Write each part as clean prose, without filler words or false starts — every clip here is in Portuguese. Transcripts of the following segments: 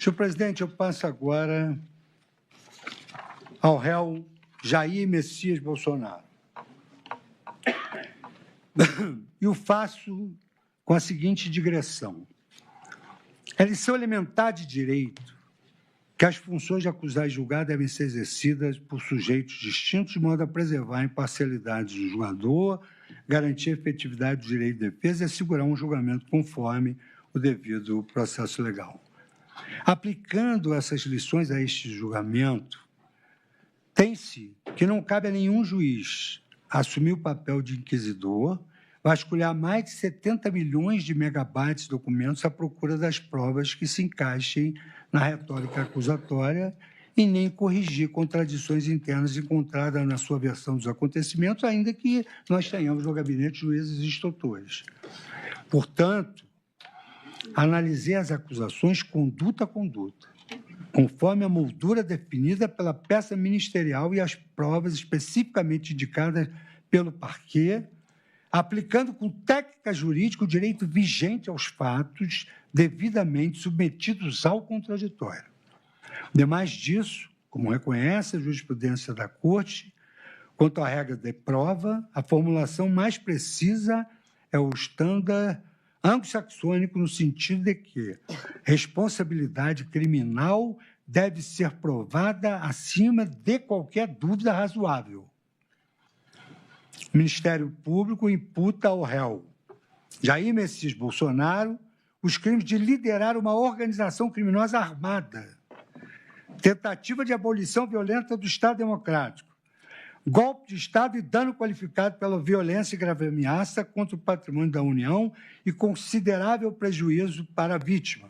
Senhor presidente, eu passo agora ao réu Jair Messias Bolsonaro. E o faço com a seguinte digressão. É lição elementar de direito que as funções de acusar e julgar devem ser exercidas por sujeitos distintos, de modo a preservar a imparcialidade do julgador, garantir a efetividade do direito de defesa e assegurar um julgamento conforme o devido processo legal. Aplicando essas lições a este julgamento, tem-se que não cabe a nenhum juiz assumir o papel de inquisidor, vasculhar mais de 70 milhões de megabytes de documentos à procura das provas que se encaixem na retórica acusatória e nem corrigir contradições internas encontradas na sua versão dos acontecimentos, ainda que nós tenhamos no gabinete juízes instrutores. Portanto, analisei as acusações conduta a conduta, conforme a moldura definida pela peça ministerial e as provas especificamente indicadas pelo parquê, aplicando com técnica jurídica o direito vigente aos fatos devidamente submetidos ao contraditório. Demais disso, como reconhece a jurisprudência da Corte, quanto à regra de prova, a formulação mais precisa é o estándar anglo-saxônico no sentido de que responsabilidade criminal deve ser provada acima de qualquer dúvida razoável. O Ministério Público imputa ao réu Jair Messias Bolsonaro os crimes de liderar uma organização criminosa armada, tentativa de abolição violenta do Estado Democrático, golpe de Estado e dano qualificado pela violência e grave ameaça contra o patrimônio da União e considerável prejuízo para a vítima,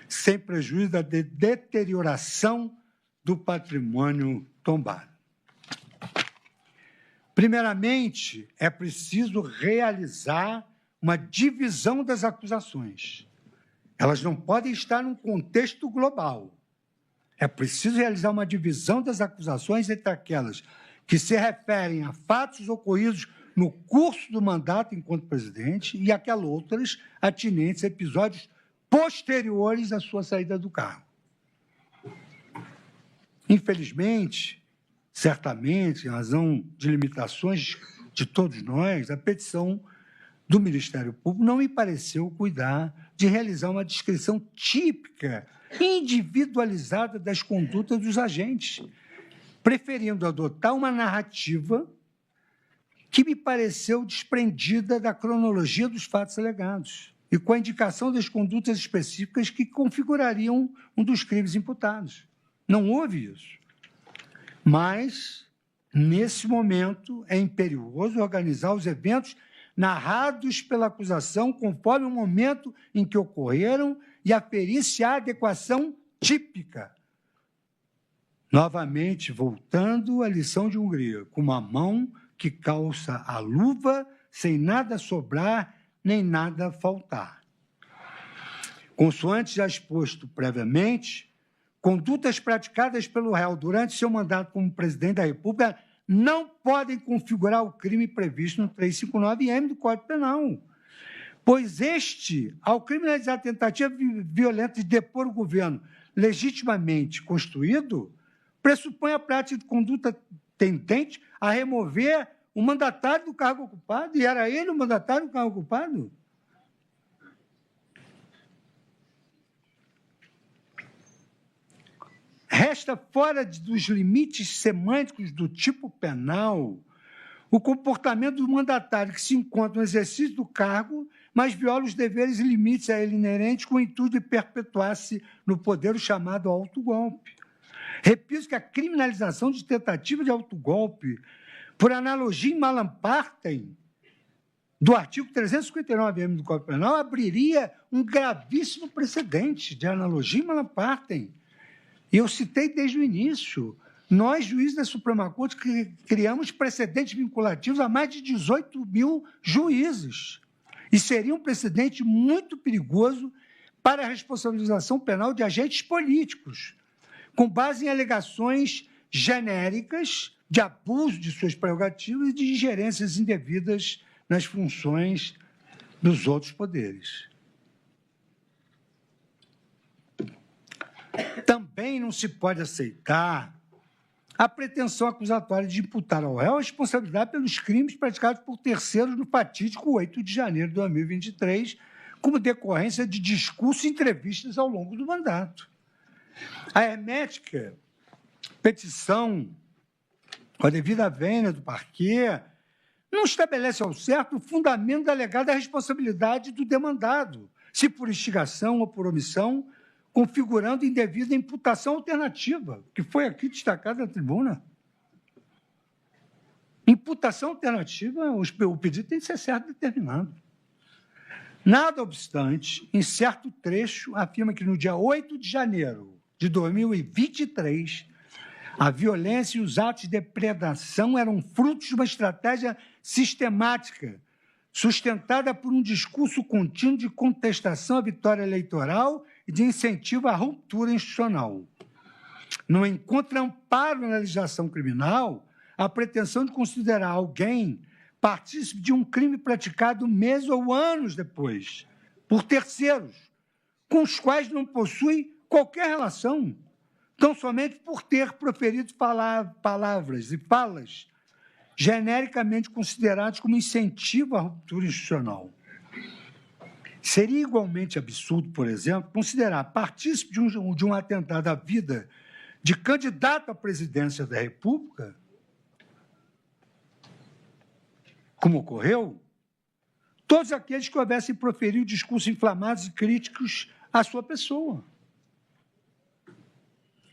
sem prejuízo da deterioração do patrimônio tombado. Primeiramente, é preciso realizar uma divisão das acusações. Elas não podem estar num contexto global. É preciso realizar uma divisão das acusações entre aquelas que se referem a fatos ocorridos no curso do mandato enquanto presidente e aquelas outras atinentes a episódios posteriores à sua saída do cargo. Infelizmente, certamente, em razão de limitações de todos nós, a petição do Ministério Público não me pareceu cuidar de realizar uma descrição típica, individualizada das condutas dos agentes, preferindo adotar uma narrativa que me pareceu desprendida da cronologia dos fatos alegados e com a indicação das condutas específicas que configurariam um dos crimes imputados. Não houve isso. Mas, nesse momento, é imperioso organizar os eventos narrados pela acusação conforme o momento em que ocorreram e aferir se há adequação típica. Novamente, voltando à lição de Hungria, com uma mão que calça a luva sem nada sobrar nem nada faltar. Consoante já exposto previamente, condutas praticadas pelo réu durante seu mandato como presidente da República não podem configurar o crime previsto no 359-M do Código Penal, pois este, ao criminalizar a tentativa violenta de depor o governo legitimamente constituído, pressupõe a prática de conduta tendente a remover o mandatário do cargo ocupado, e era ele o mandatário do cargo ocupado? Resta fora dos limites semânticos do tipo penal o comportamento do mandatário que se encontra no exercício do cargo, mas viola os deveres e limites a ele inerentes com o intuito de perpetuar-se no poder o chamado autogolpe. Repito que a criminalização de tentativa de autogolpe, por analogia em Malam Partem, do artigo 359-M do Código Penal, abriria um gravíssimo precedente de analogia em Malam Partem. E eu citei desde o início, nós, juízes da Suprema Corte, criamos precedentes vinculativos a mais de 18 mil juízes. E seria um precedente muito perigoso para a responsabilização penal de agentes políticos, com base em alegações genéricas de abuso de suas prerrogativas e de ingerências indevidas nas funções dos outros poderes. Também não se pode aceitar a pretensão acusatória de imputar ao réu a responsabilidade pelos crimes praticados por terceiros no fatídico 8 de janeiro de 2023, como decorrência de discursos e entrevistas ao longo do mandato. A hermética petição, com a devida vênia do parquê, não estabelece ao certo o fundamento da alegada responsabilidade do demandado, se por instigação ou por omissão, configurando indevida imputação alternativa, que foi aqui destacada na tribuna. Imputação alternativa, o pedido tem que ser certo e determinado. Nada obstante, em certo trecho, afirma que no dia 8 de janeiro de 2023, a violência e os atos de depredação eram frutos de uma estratégia sistemática, sustentada por um discurso contínuo de contestação à vitória eleitoral e de incentivo à ruptura institucional. Não encontra amparo na legislação criminal a pretensão de considerar alguém partícipe de um crime praticado meses ou anos depois, por terceiros, com os quais não possui qualquer relação, tão somente por ter proferido palavras e falas genericamente consideradas como incentivo à ruptura institucional. Seria igualmente absurdo, por exemplo, considerar partícipe de um atentado à vida de candidato à presidência da República, como ocorreu, todos aqueles que houvessem proferido discursos inflamados e críticos à sua pessoa,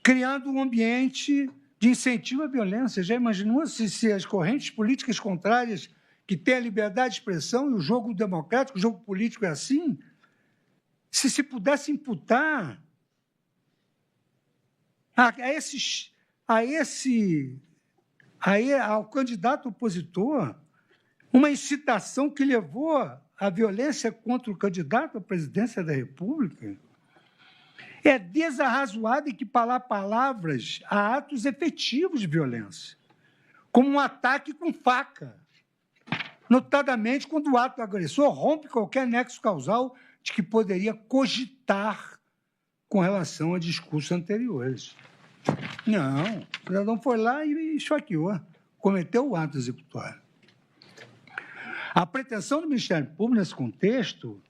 criando um ambiente de incentivo à violência. Já imaginou se as correntes políticas contrárias que têm a liberdade de expressão e o jogo democrático, o jogo político é assim? Se pudesse imputar ao candidato opositor uma incitação que levou à violência contra o candidato à presidência da República, é desarrazoado equiparar palavras a atos efetivos de violência, como um ataque com faca, notadamente quando o ato agressor rompe qualquer nexo causal de que poderia cogitar com relação a discursos anteriores. Não, o cidadão foi lá e esfaqueou, cometeu o ato executório. A pretensão do Ministério Público, nesse contexto,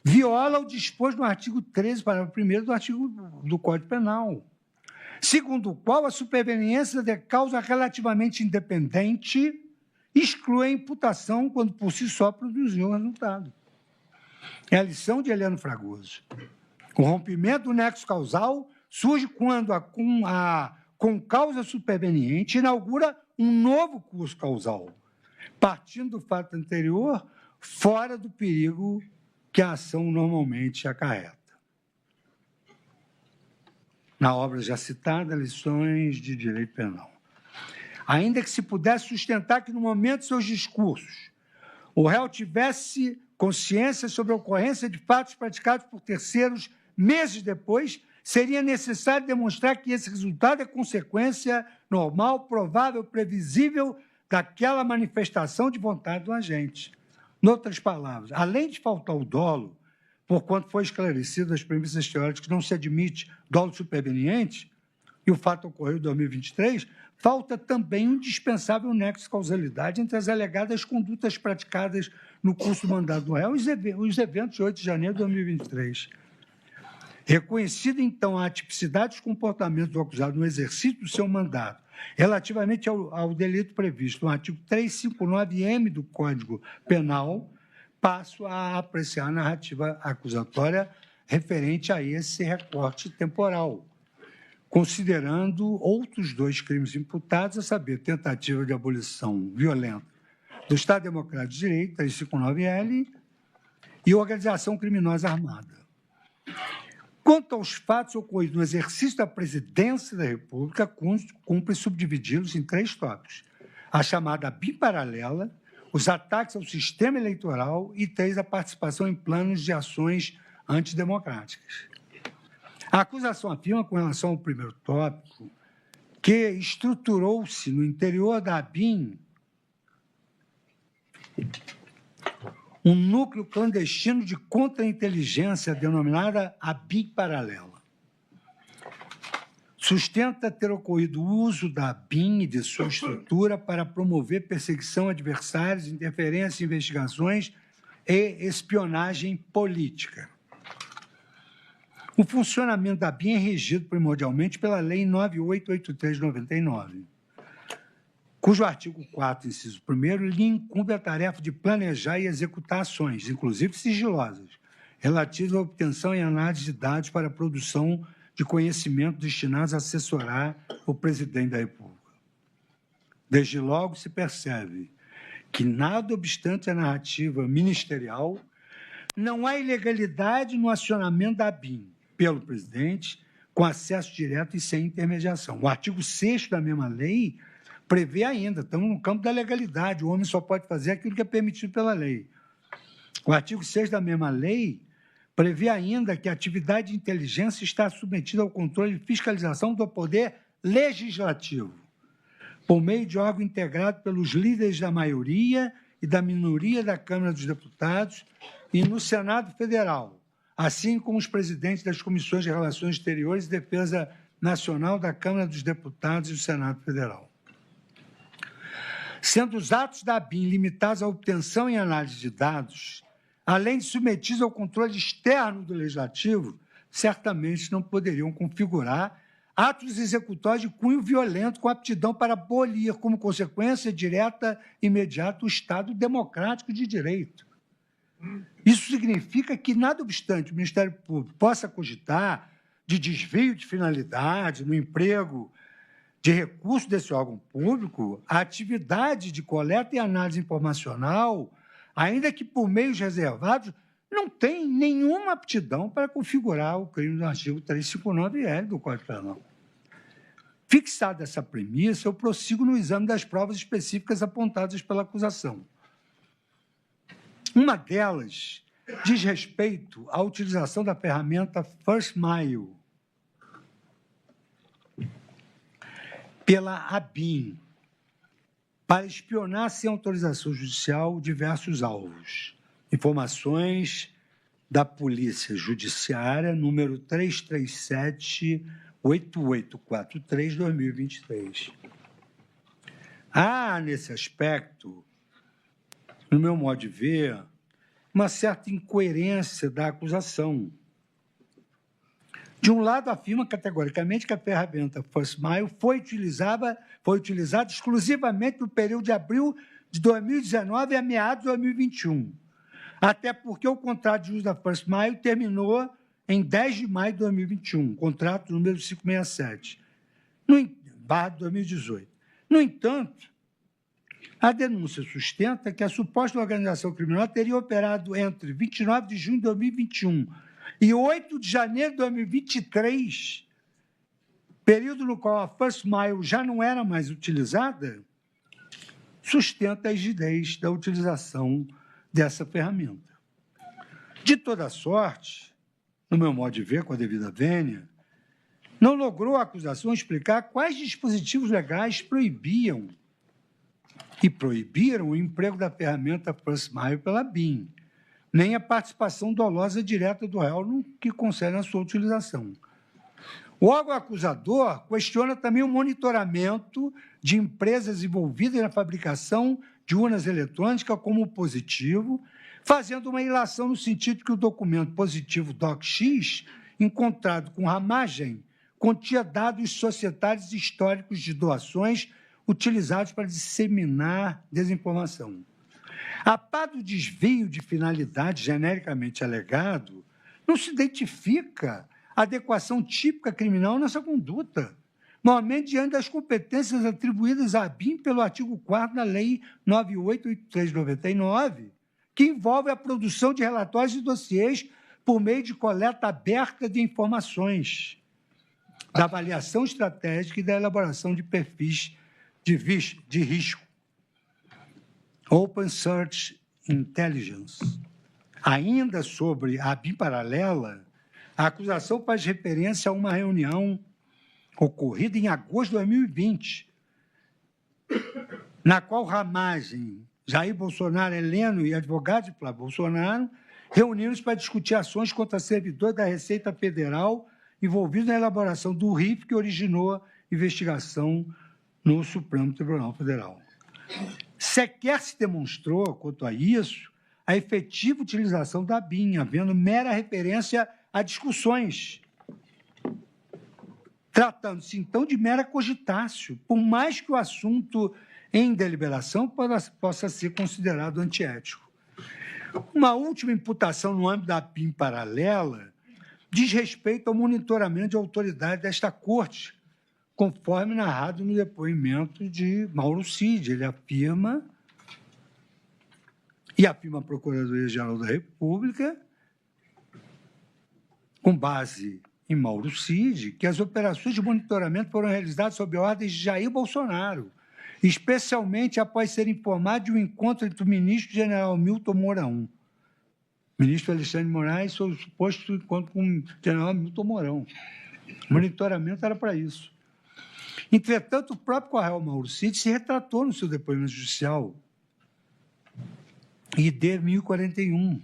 viola o disposto no artigo 13, parágrafo 1º do artigo do Código Penal, segundo o qual a superveniência de causa relativamente independente exclui a imputação quando por si só produziu o resultado. É a lição de Heleno Fragoso. O rompimento do nexo causal surge quando com causa superveniente inaugura um novo curso causal, partindo do fato anterior, fora do perigo que a ação normalmente acarreta. Na obra já citada, Lições de Direito Penal. Ainda que se pudesse sustentar que, no momento de seus discursos, o réu tivesse consciência sobre a ocorrência de fatos praticados por terceiros meses depois, seria necessário demonstrar que esse resultado é consequência normal, provável, previsível daquela manifestação de vontade do agente. Em outras palavras, além de faltar o dolo, porquanto foi esclarecido as premissas teóricas que não se admite dolo superveniente, e o fato ocorreu em 2023, falta também um indispensável nexo de causalidade entre as alegadas condutas praticadas no curso do mandado do réu e os eventos de 8 de janeiro de 2023. Reconhecida, então, a atipicidade dos comportamentos do acusado no exercício do seu mandato, relativamente ao delito previsto no artigo 359-M do Código Penal, passo a apreciar a narrativa acusatória referente a esse recorte temporal, considerando outros dois crimes imputados, a saber, tentativa de abolição violenta do Estado Democrático de Direito, 359-L, e organização criminosa armada. Quanto aos fatos ocorridos no exercício da presidência da República, cumpre subdividi-los em 3 tópicos: a chamada biparalela, os ataques ao sistema eleitoral e 3, a participação em planos de ações antidemocráticas. A acusação afirma, com relação ao primeiro tópico, que estruturou-se no interior da ABIN um núcleo clandestino de contra-inteligência denominada ABIN paralela. Sustenta ter ocorrido o uso da ABIN e de sua estrutura para promover perseguição a adversários, interferência em investigações e espionagem política. O funcionamento da ABIN é regido primordialmente pela Lei 9883 de 99, cujo artigo 4, inciso 1º, lhe incumbe a tarefa de planejar e executar ações, inclusive sigilosas, relativas à obtenção e análise de dados para a produção de conhecimento destinados a assessorar o presidente da República. Desde logo se percebe que, nada obstante a narrativa ministerial, não há ilegalidade no acionamento da ABIN pelo presidente, com acesso direto e sem intermediação. O artigo 6º da mesma lei prevê ainda, estamos no campo da legalidade, o homem só pode fazer aquilo que é permitido pela lei. O artigo 6º da mesma lei prevê ainda que a atividade de inteligência está submetida ao controle e fiscalização do poder legislativo, por meio de órgão integrado pelos líderes da maioria e da minoria da Câmara dos Deputados e no Senado Federal, assim como os presidentes das Comissões de Relações Exteriores e Defesa Nacional da Câmara dos Deputados e do Senado Federal. Sendo os atos da ABIN limitados à obtenção e análise de dados, além de submetidos ao controle externo do Legislativo, certamente não poderiam configurar atos executórios de cunho violento com aptidão para abolir, como consequência direta e imediata, o Estado democrático de direito. Isso significa que, nada obstante o Ministério Público possa cogitar de desvio de finalidade no emprego de recursos desse órgão público, a atividade de coleta e análise informacional, ainda que por meios reservados, não tem nenhuma aptidão para configurar o crime do artigo 359-L do Código Penal. Fixada essa premissa, eu prossigo no exame das provas específicas apontadas pela acusação. Uma delas diz respeito à utilização da ferramenta First Mile pela ABIN para espionar sem autorização judicial diversos alvos. Informações da Polícia Judiciária, número 337-8843-2023. Há, nesse aspecto, no meu modo de ver, uma certa incoerência da acusação. De um lado, afirma categoricamente que a ferramenta First Mile foi utilizada exclusivamente no período de abril de 2019 a meados de 2021, até porque o contrato de uso da First Mile terminou em 10 de maio de 2021, contrato número 567, / 2018. No entanto, a denúncia sustenta que a suposta organização criminosa teria operado entre 29 de junho de 2021 e 8 de janeiro de 2023, período no qual a First Mile já não era mais utilizada, sustenta a rigidez da utilização dessa ferramenta. De toda sorte, no meu modo de ver, com a devida vênia, não logrou a acusação explicar quais dispositivos legais proibiram o emprego da ferramenta First Mile pela BIM, nem a participação dolosa direta do réu no que concerne a sua utilização. O órgão acusador questiona também o monitoramento de empresas envolvidas na fabricação de urnas eletrônicas como positivo, fazendo uma ilação no sentido que o documento positivo DOC-X, encontrado com ramagem, continha dados societários históricos de doações utilizados para disseminar desinformação. A par do desvio de finalidade genericamente alegado, não se identifica adequação típica criminal nessa conduta, normalmente diante das competências atribuídas à BIM pelo artigo 4º da Lei 9883/99, que envolve a produção de relatórios e dossiês por meio de coleta aberta de informações, da avaliação estratégica e da elaboração de perfis de risco. Open Search Intelligence. Ainda sobre a BIM paralela, a acusação faz referência a uma reunião ocorrida em agosto de 2020, na qual ramagem Jair Bolsonaro, Heleno e advogados de Flávio Bolsonaro reuniram-se para discutir ações contra servidores da Receita Federal envolvidos na elaboração do RIF que originou a investigação no Supremo Tribunal Federal. Sequer se demonstrou, quanto a isso, a efetiva utilização da BIM, havendo mera referência a discussões, tratando-se, então, de mera cogitácio, por mais que o assunto em deliberação possa ser considerado antiético. Uma última imputação no âmbito da BIM paralela diz respeito ao monitoramento de autoridade desta Corte, conforme narrado no depoimento de Mauro Cid. Ele afirma, e afirma a Procuradoria-Geral da República, com base em Mauro Cid, que as operações de monitoramento foram realizadas sob ordens de Jair Bolsonaro, especialmente após ser informado de um encontro entre o ministro-general Milton Mourão, ministro Alexandre de Moraes, sobre o suposto encontro com o general Milton Mourão. O monitoramento era para isso. Entretanto, o próprio coronel Mauro Cid se retratou no seu depoimento judicial, ID 1041,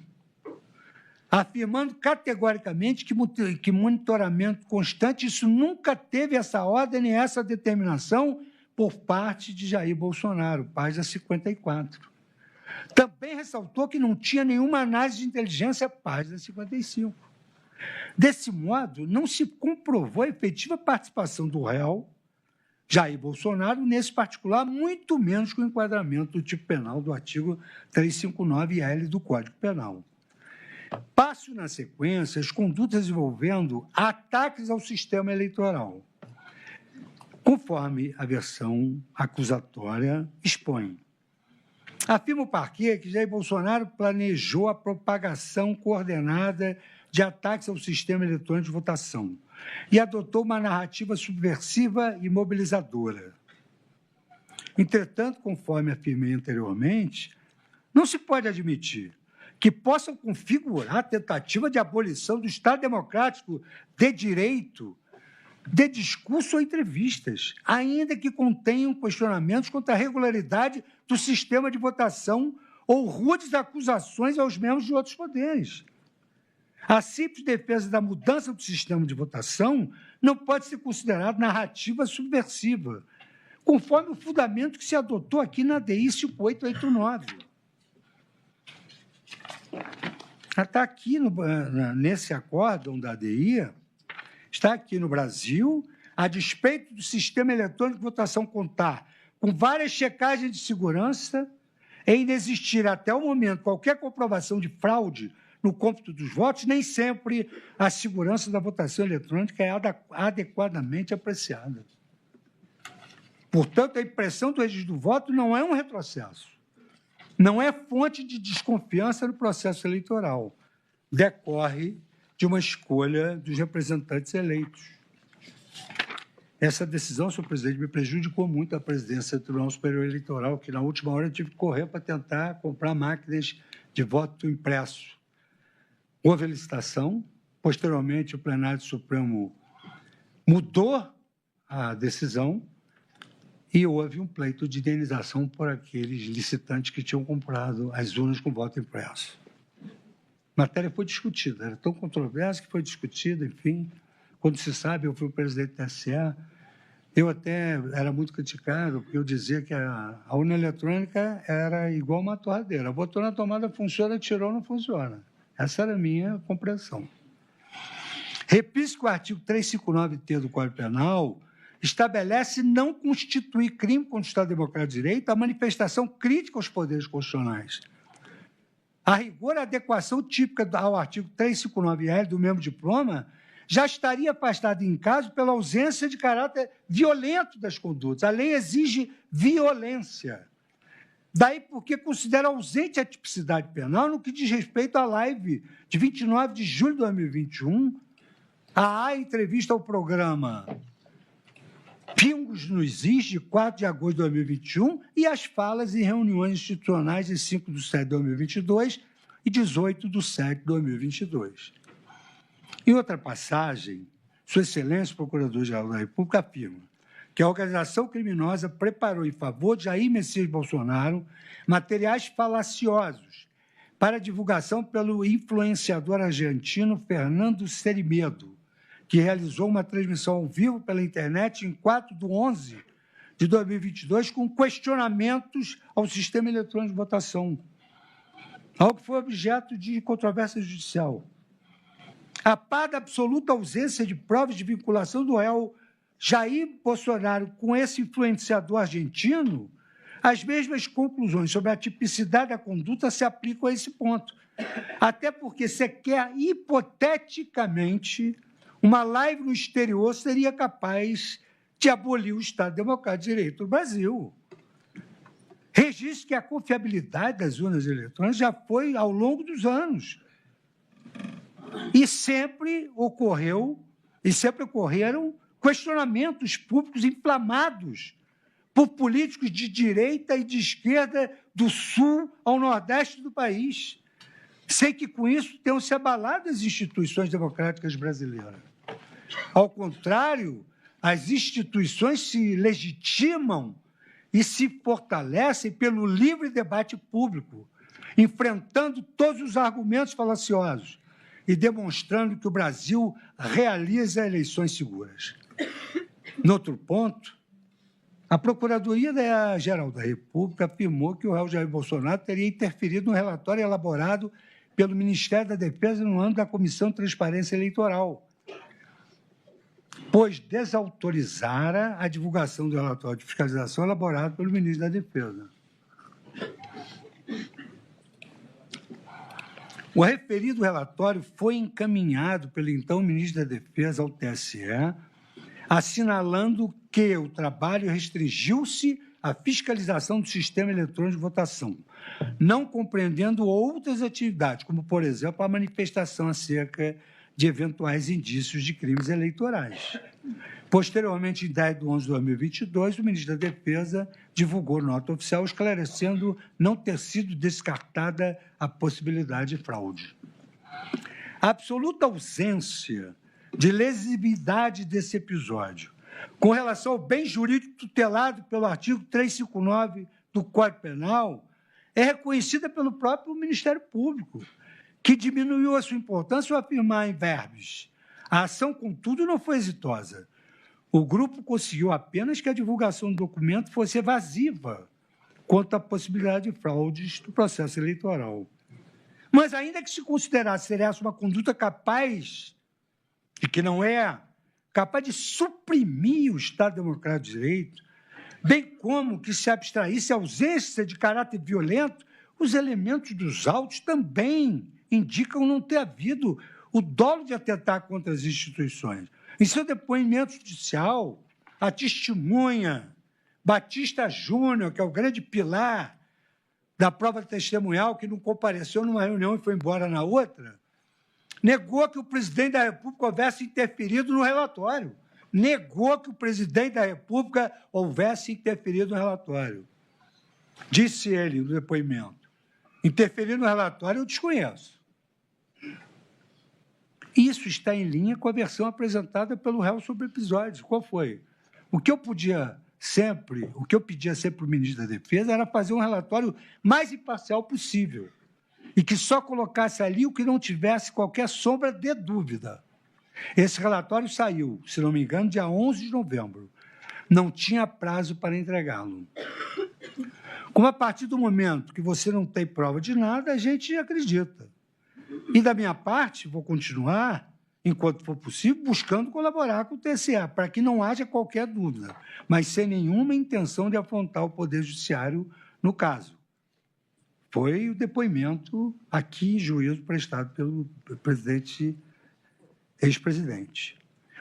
afirmando categoricamente que monitoramento constante, isso nunca teve essa ordem nem essa determinação por parte de Jair Bolsonaro, página 54. Também ressaltou que não tinha nenhuma análise de inteligência, página 55. Desse modo, não se comprovou a efetiva participação do réu, Jair Bolsonaro, nesse particular, muito menos com o enquadramento do tipo penal do artigo 359-L do Código Penal. Passo, na sequência, as condutas envolvendo ataques ao sistema eleitoral, conforme a versão acusatória expõe. Afirma o parquê que Jair Bolsonaro planejou a propagação coordenada de ataques ao sistema eletrônico de votação e adotou uma narrativa subversiva e mobilizadora. Entretanto, conforme afirmei anteriormente, não se pode admitir que possam configurar a tentativa de abolição do Estado democrático de direito, de discurso ou entrevistas, ainda que contenham questionamentos contra a regularidade do sistema de votação ou rudes acusações aos membros de outros poderes. A simples defesa da mudança do sistema de votação não pode ser considerada narrativa subversiva, conforme o fundamento que se adotou aqui na DI 5889. Está aqui, nesse acórdão da DI, está aqui no Brasil, a despeito do sistema eletrônico de votação contar com várias checagens de segurança e ainda existir até o momento qualquer comprovação de fraude no cômputo dos votos, nem sempre a segurança da votação eletrônica é adequadamente apreciada. Portanto, a impressão do registro do voto não é um retrocesso, não é fonte de desconfiança no processo eleitoral, decorre de uma escolha dos representantes eleitos. Essa decisão, senhor presidente, me prejudicou muito a presidência do Tribunal Superior Eleitoral, que na última hora eu tive que correr para tentar comprar máquinas de voto impresso. Houve a licitação, posteriormente o plenário do Supremo mudou a decisão e houve um pleito de indenização por aqueles licitantes que tinham comprado as urnas com voto impresso. A matéria foi discutida, era tão controversa que foi discutida, enfim. Quando se sabe, eu fui o presidente da TSE, eu até era muito criticado, porque eu dizia que a urna eletrônica era igual uma torradeira. Botou na tomada, funciona, tirou, não funciona. Essa era a minha compreensão. Repito que o artigo 359-T do Código Penal estabelece não constituir crime contra o Estado Democrático de Direito a manifestação crítica aos poderes constitucionais. A rigor, a adequação típica ao artigo 359-L do mesmo diploma já estaria afastada em caso pela ausência de caráter violento das condutas. A lei exige violência. Daí porque considera ausente a tipicidade penal no que diz respeito à live de 29 de julho de 2021, a entrevista ao programa Pingos nos Is, de 4 de agosto de 2021, e as falas em reuniões institucionais de 5 de setembro de 2022 e 18 de setembro de 2022. Em outra passagem, Sua Excelência, o Procurador-Geral da República, afirma que a organização criminosa preparou em favor de Jair Messias Bolsonaro materiais falaciosos para divulgação pelo influenciador argentino Fernando Serimedo, que realizou uma transmissão ao vivo pela internet em 4/11/2022 com questionamentos ao sistema eletrônico de votação, algo que foi objeto de controvérsia judicial. A par da absoluta ausência de provas de vinculação do réu Jair Bolsonaro com esse influenciador argentino, as mesmas conclusões sobre a tipicidade da conduta se aplicam a esse ponto. Até porque, sequer hipoteticamente, uma live no exterior seria capaz de abolir o Estado Democrático de Direito no Brasil. Registro que a confiabilidade das urnas eletrônicas já foi ao longo dos anos. E sempre ocorreram questionamentos públicos inflamados por políticos de direita e de esquerda do sul ao nordeste do país, sem que, com isso, tenham se abalado as instituições democráticas brasileiras. Ao contrário, as instituições se legitimam e se fortalecem pelo livre debate público, enfrentando todos os argumentos falaciosos e demonstrando que o Brasil realiza eleições seguras. No outro ponto, a Procuradoria-Geral da República afirmou que o réu Jair Bolsonaro teria interferido no relatório elaborado pelo Ministério da Defesa no âmbito da Comissão de Transparência Eleitoral, pois desautorizara a divulgação do relatório de fiscalização elaborado pelo ministro da Defesa. O referido relatório foi encaminhado pelo então ministro da Defesa ao TSE, assinalando que o trabalho restringiu-se à fiscalização do sistema eletrônico de votação, não compreendendo outras atividades, como, por exemplo, a manifestação acerca de eventuais indícios de crimes eleitorais. Posteriormente, em 10/11/2022, o ministro da Defesa divulgou nota oficial esclarecendo não ter sido descartada a possibilidade de fraude. A absoluta ausência de lesividade desse episódio, com relação ao bem jurídico tutelado pelo artigo 359 do Código Penal, é reconhecida pelo próprio Ministério Público, que diminuiu a sua importância ao afirmar em verbis. A ação, contudo, não foi exitosa. O grupo conseguiu apenas que a divulgação do documento fosse evasiva quanto à possibilidade de fraudes do processo eleitoral. Mas, ainda que se considerasse ser essa uma conduta capaz, e que não é, capaz de suprimir o Estado Democrático de Direito, bem como que se abstraísse a ausência de caráter violento, os elementos dos autos também indicam não ter havido o dolo de atentar contra as instituições. Em seu depoimento judicial, a testemunha Batista Júnior, que é o grande pilar da prova testemunhal, que não compareceu numa reunião e foi embora na outra, negou que o presidente da República houvesse interferido no relatório. Negou que o presidente da República houvesse interferido no relatório. Disse ele no depoimento: interferir no relatório eu desconheço. Isso está em linha com a versão apresentada pelo réu sobre o episódio. Qual foi? O que eu pedia sempre para o ministro da Defesa era fazer um relatório mais imparcial possível e que só colocasse ali o que não tivesse qualquer sombra de dúvida. Esse relatório saiu, se não me engano, dia 11 de novembro. Não tinha prazo para entregá-lo. Como a partir do momento que você não tem prova de nada, a gente acredita. E, da minha parte, vou continuar, enquanto for possível, buscando colaborar com o TSE, para que não haja qualquer dúvida, mas sem nenhuma intenção de afrontar o Poder Judiciário no caso. Foi o depoimento aqui em juízo prestado pelo ex-presidente.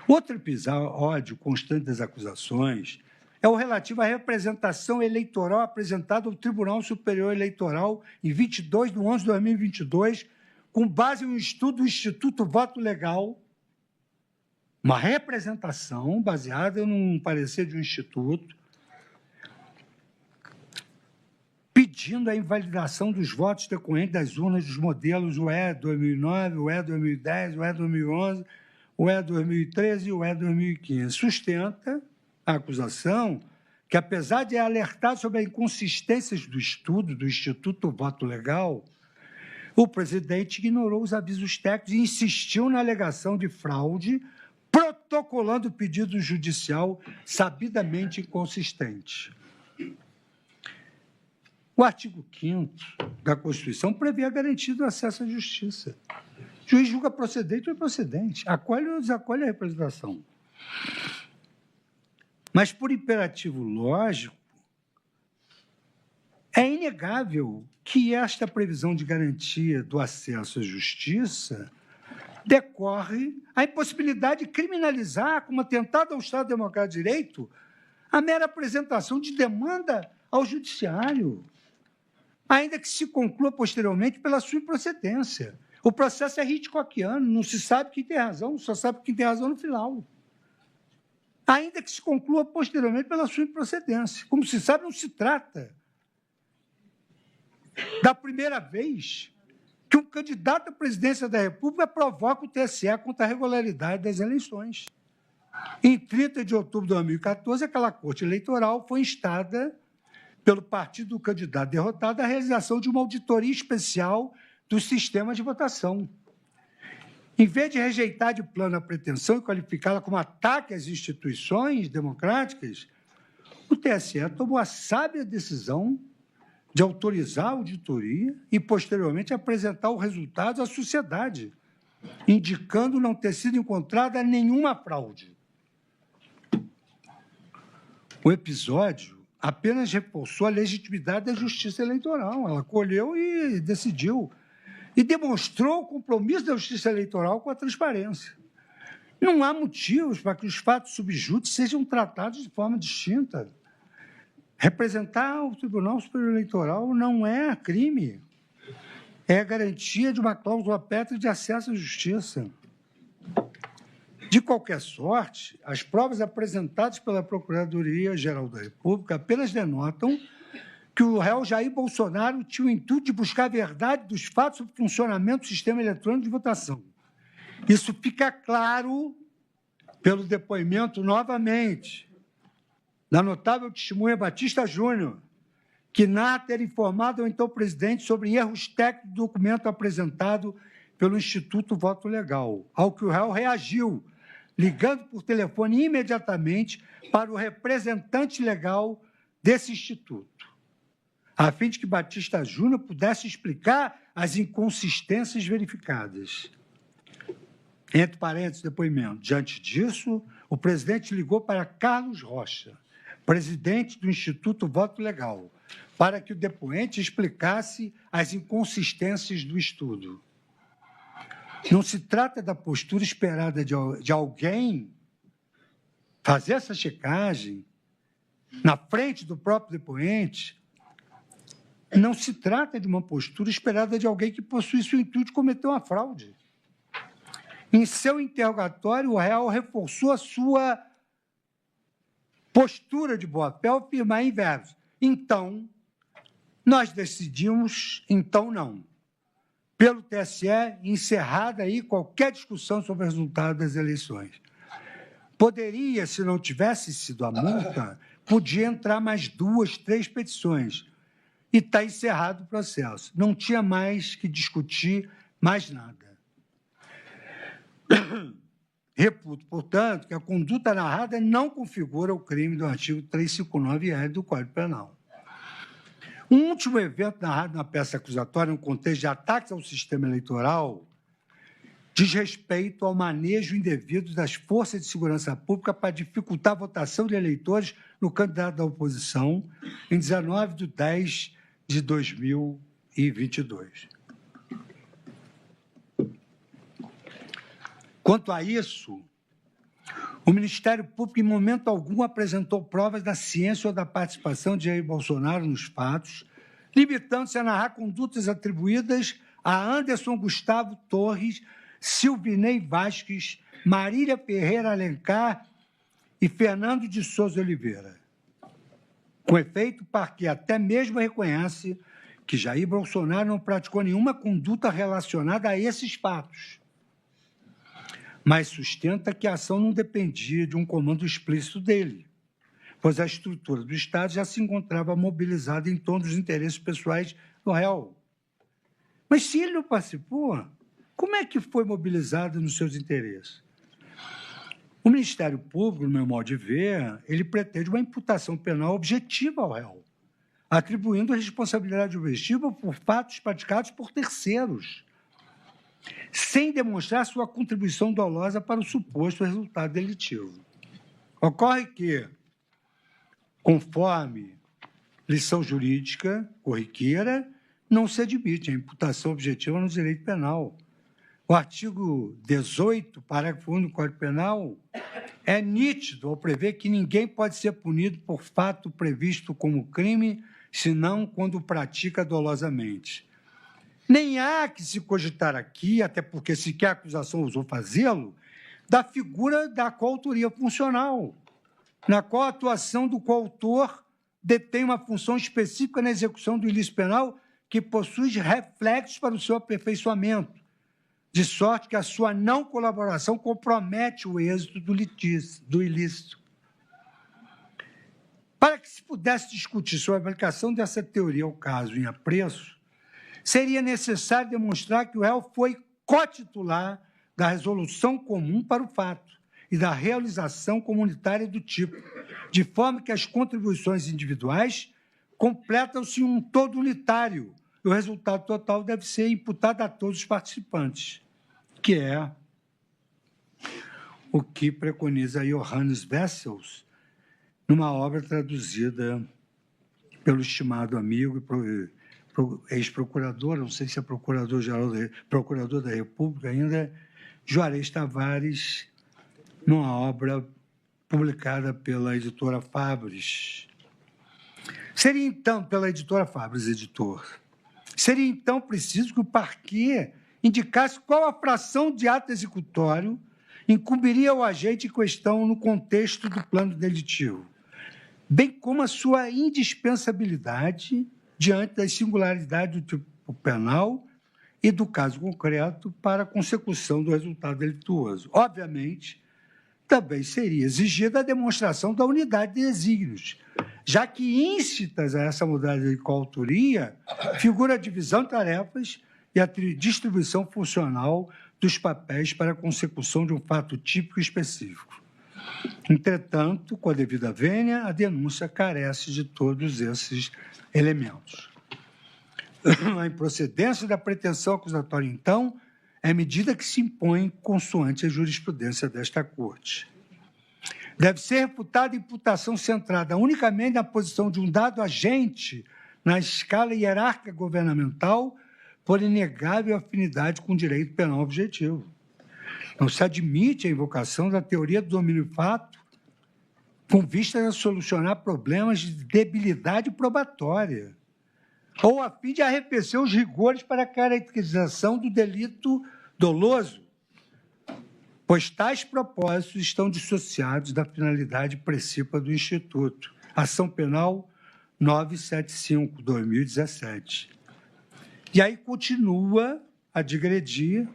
Outro episódio constante das acusações é o relativo à representação eleitoral apresentada ao Tribunal Superior Eleitoral em 22/11/2022, com base em um estudo do Instituto Voto Legal, uma representação baseada num parecer de um instituto, pedindo a invalidação dos votos decorrentes das urnas dos modelos UE 2009, UE 2010, UE 2011, UE 2013 e UE 2015. Sustenta a acusação que, apesar de alertar sobre as inconsistências do estudo do Instituto Voto Legal, o presidente ignorou os avisos técnicos e insistiu na alegação de fraude, protocolando o pedido judicial sabidamente inconsistente. O artigo 5º da Constituição prevê a garantia do acesso à justiça. O juiz julga procedente ou improcedente, acolhe ou desacolhe a representação. Mas, por imperativo lógico, é inegável que esta previsão de garantia do acesso à justiça decorre a impossibilidade de criminalizar, como atentado ao Estado Democrático de Direito, a mera apresentação de demanda ao Judiciário, ainda que se conclua posteriormente pela sua improcedência. O processo é Hitchcockiano, não se sabe quem tem razão, só sabe quem tem razão no final. Ainda que se conclua posteriormente pela sua improcedência. Como se sabe, não se trata da primeira vez que um candidato à presidência da República provoca o TSE contra a regularidade das eleições. Em 30 de outubro de 2014, aquela Corte Eleitoral foi instada pelo partido do candidato derrotado à realização de uma auditoria especial do sistema de votação. Em vez de rejeitar de plano a pretensão e qualificá-la como ataque às instituições democráticas, o TSE tomou a sábia decisão de autorizar a auditoria e, posteriormente, apresentar o resultado à sociedade, indicando não ter sido encontrada nenhuma fraude. O episódio apenas reforçou a legitimidade da justiça eleitoral. Ela colheu e decidiu. E demonstrou o compromisso da justiça eleitoral com a transparência. Não há motivos para que os fatos subjúdice sejam tratados de forma distinta. Representar o Tribunal Superior Eleitoral não é crime. É a garantia de uma cláusula pétrea de acesso à justiça. De qualquer sorte, as provas apresentadas pela Procuradoria-Geral da República apenas denotam que o réu Jair Bolsonaro tinha o intuito de buscar a verdade dos fatos sobre o funcionamento do sistema eletrônico de votação. Isso fica claro pelo depoimento, novamente, da notável testemunha Batista Júnior, que narra ter informado ao então presidente sobre erros técnicos do documento apresentado pelo Instituto Voto Legal, ao que o réu reagiu, ligando por telefone imediatamente para o representante legal desse instituto, a fim de que Batista Júnior pudesse explicar as inconsistências verificadas. Entre parênteses, depoimento. Diante disso, o presidente ligou para Carlos Rocha, presidente do Instituto Voto Legal, para que o depoente explicasse as inconsistências do estudo. Não se trata da postura esperada de alguém fazer essa checagem na frente do próprio depoente. Não se trata de uma postura esperada de alguém que possuísse o intuito de cometer uma fraude. Em seu interrogatório, o réu reforçou a sua postura de boa-fé ao afirmar em verso: então, nós decidimos, então não. Pelo TSE, encerrada aí qualquer discussão sobre o resultado das eleições. Poderia, se não tivesse sido a multa, podia entrar mais 2, 3 petições. E está encerrado o processo. Não tinha mais que discutir mais nada. Reputo, portanto, que a conduta narrada não configura o crime do artigo 359-R do Código Penal. Um último evento narrado na peça acusatória, no contexto de ataques ao sistema eleitoral, diz respeito ao manejo indevido das forças de segurança pública para dificultar a votação de eleitores no candidato da oposição em 19 de 10 de 2022. Quanto a isso, o Ministério Público, em momento algum, apresentou provas da ciência ou da participação de Jair Bolsonaro nos fatos, limitando-se a narrar condutas atribuídas a Anderson Gustavo Torres, Silvinei Vasques, Marília Ferreira Alencar e Fernando de Souza Oliveira. Com efeito, o parquê até mesmo reconhece que Jair Bolsonaro não praticou nenhuma conduta relacionada a esses fatos, mas sustenta que a ação não dependia de um comando explícito dele. pois a estrutura do Estado já se encontrava mobilizada em torno dos interesses pessoais do réu. Mas se ele não participou, como é que foi mobilizado nos seus interesses? O Ministério Público, no meu modo de ver, ele pretende uma imputação penal objetiva ao réu, atribuindo a responsabilidade objetiva por fatos praticados por terceiros, sem demonstrar sua contribuição dolosa para o suposto resultado delitivo. Ocorre que, conforme lição jurídica corriqueira, não se admite a imputação objetiva no direito penal. O artigo 18, parágrafo 1 do Código Penal, é nítido ao prever que ninguém pode ser punido por fato previsto como crime, senão quando pratica dolosamente. Nem há que se cogitar aqui, até porque sequer a acusação ousou fazê-lo, da figura da coautoria funcional, na qual a atuação do coautor detém uma função específica na execução do ilícito penal que possui reflexos para o seu aperfeiçoamento, de sorte que a sua não colaboração compromete o êxito do ilícito. Para que se pudesse discutir sobre a aplicação dessa teoria ao caso em apreço, seria necessário demonstrar que o réu foi cotitular da resolução comum para o fato e da realização comunitária do tipo, de forma que as contribuições individuais completam-se em um todo unitário, e o resultado total deve ser imputado a todos os participantes, que é o que preconiza Johannes Wessels numa obra traduzida pelo estimado amigo e ex-procurador, não sei se é procurador da República ainda, Juarez Tavares, numa obra publicada pela editora Fabris. Seria, então, pela editora Fabris, editor, seria, então, preciso que o parquet indicasse qual a fração de ato executório incumbiria o agente em questão no contexto do plano delitivo, bem como a sua indispensabilidade diante das singularidades do tipo penal e do caso concreto para a consecução do resultado delituoso. Obviamente, também seria exigida a demonstração da unidade de desígnios, já que íncitas a essa modalidade de coautoria figura a divisão de tarefas e a distribuição funcional dos papéis para a consecução de um fato típico específico. Entretanto, com a devida vênia, a denúncia carece de todos esses elementos. A improcedência da pretensão acusatória, então, é medida que se impõe consoante a jurisprudência desta Corte. Deve ser refutada a imputação centrada unicamente na posição de um dado agente na escala hierárquica governamental por inegável afinidade com o direito penal objetivo. Não se admite a invocação da teoria do domínio fato com vista a solucionar problemas de debilidade probatória ou a fim de arrefecer os rigores para a caracterização do delito doloso, pois tais propósitos estão dissociados da finalidade principal do Instituto. Ação Penal 975, 2017. E aí continua a digredir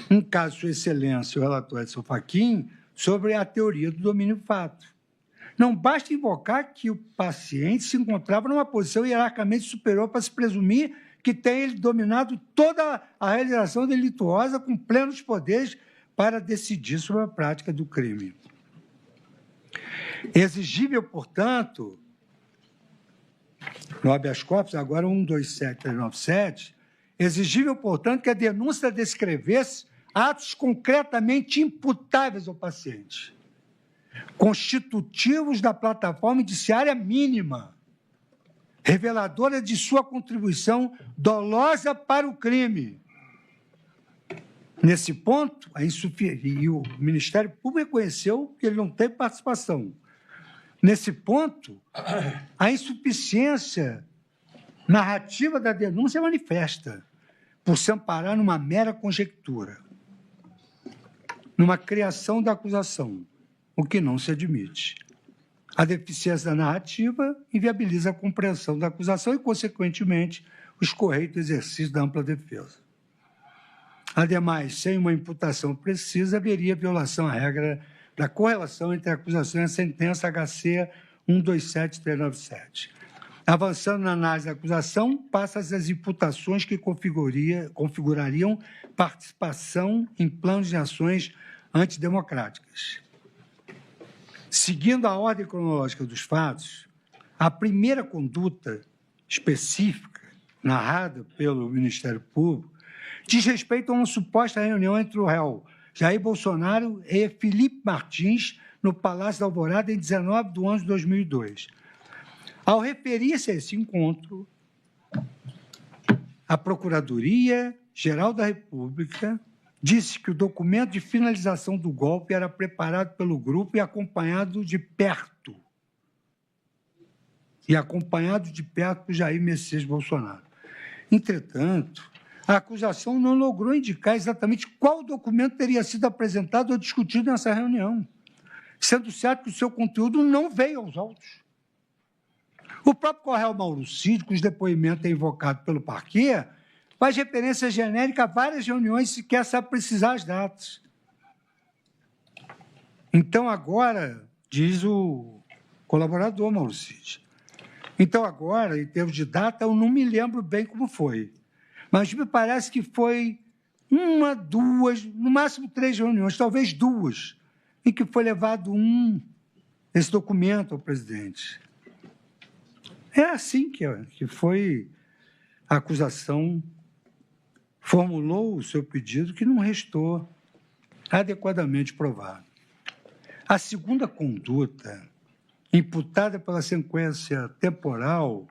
um caso de Sua Excelência, o relator Edson Fachin, sobre a teoria do domínio fato. Não basta invocar que o paciente se encontrava numa posição hierarquicamente superior para se presumir que tem ele dominado toda a realização delituosa com plenos poderes para decidir sobre a prática do crime. Exigível, portanto, no habeas corpus, agora 127397, exigível, portanto, que a denúncia descrevesse atos concretamente imputáveis ao paciente, constitutivos da plataforma indiciária mínima, reveladora de sua contribuição dolosa para o crime. Nesse ponto, e o Ministério Público reconheceu que ele não teve participação. Nesse ponto, a insuficiência narrativa da denúncia é manifesta, por se amparar numa mera conjectura, numa criação da acusação, o que não se admite. A deficiência da narrativa inviabiliza a compreensão da acusação e, consequentemente, o escorreito exercício da ampla defesa. Ademais, sem uma imputação precisa, haveria violação à regra da correlação entre a acusação e a sentença HC 127397. Avançando na análise da acusação, passa-se as imputações que configurariam participação em planos de ações antidemocráticas. Seguindo a ordem cronológica dos fatos, a primeira conduta específica, narrada pelo Ministério Público, diz respeito a uma suposta reunião entre o réu Jair Bolsonaro e Felipe Martins no Palácio da Alvorada em 19 de 11 de 2002. Ao referir-se a esse encontro, a Procuradoria-Geral da República disse que o documento de finalização do golpe era preparado pelo grupo e acompanhado de perto por Jair Messias Bolsonaro. Entretanto, a acusação não logrou indicar exatamente qual documento teria sido apresentado ou discutido nessa reunião, sendo certo que o seu conteúdo não veio aos autos. O próprio Correio Mauro Cid, cujo depoimento é invocado pelo parquê, faz referência genérica a várias reuniões, sequer sabe precisar as datas. Então, agora, diz o colaborador Mauro Cid, então, agora, em termos de data, eu não me lembro bem como foi, mas me parece que foi uma, duas, no máximo 3 reuniões, talvez 2, em que foi levado esse documento ao presidente. É assim que foi a acusação, formulou o seu pedido, que não restou adequadamente provado. A segunda conduta, imputada pela sequência temporal,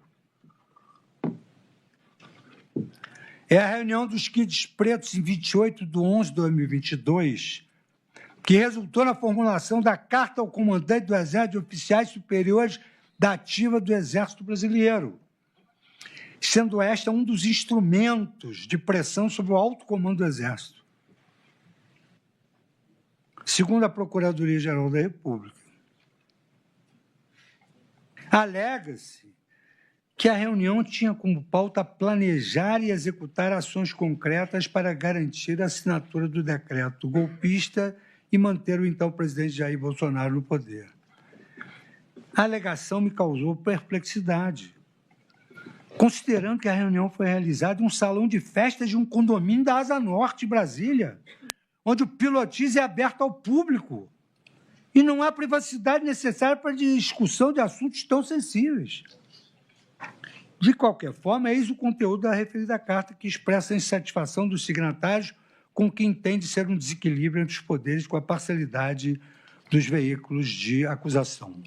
é a reunião dos Kids Pretos em 28 de 11 de 2022, que resultou na formulação da Carta ao Comandante do Exército de Oficiais Superiores da Ativa do Exército Brasileiro, sendo esta um dos instrumentos de pressão sobre o alto comando do Exército. Segundo a Procuradoria-Geral da República, alega-se que a reunião tinha como pauta planejar e executar ações concretas para garantir a assinatura do decreto golpista e manter o então presidente Jair Bolsonaro no poder. A alegação me causou perplexidade, considerando que a reunião foi realizada em um salão de festas de um condomínio da Asa Norte, Brasília, onde o pilotismo é aberto ao público e não há privacidade necessária para a discussão de assuntos tão sensíveis. De qualquer forma, eis o conteúdo da referida carta, que expressa a insatisfação dos signatários com o que entende ser um desequilíbrio entre os poderes com a parcialidade dos veículos de acusação.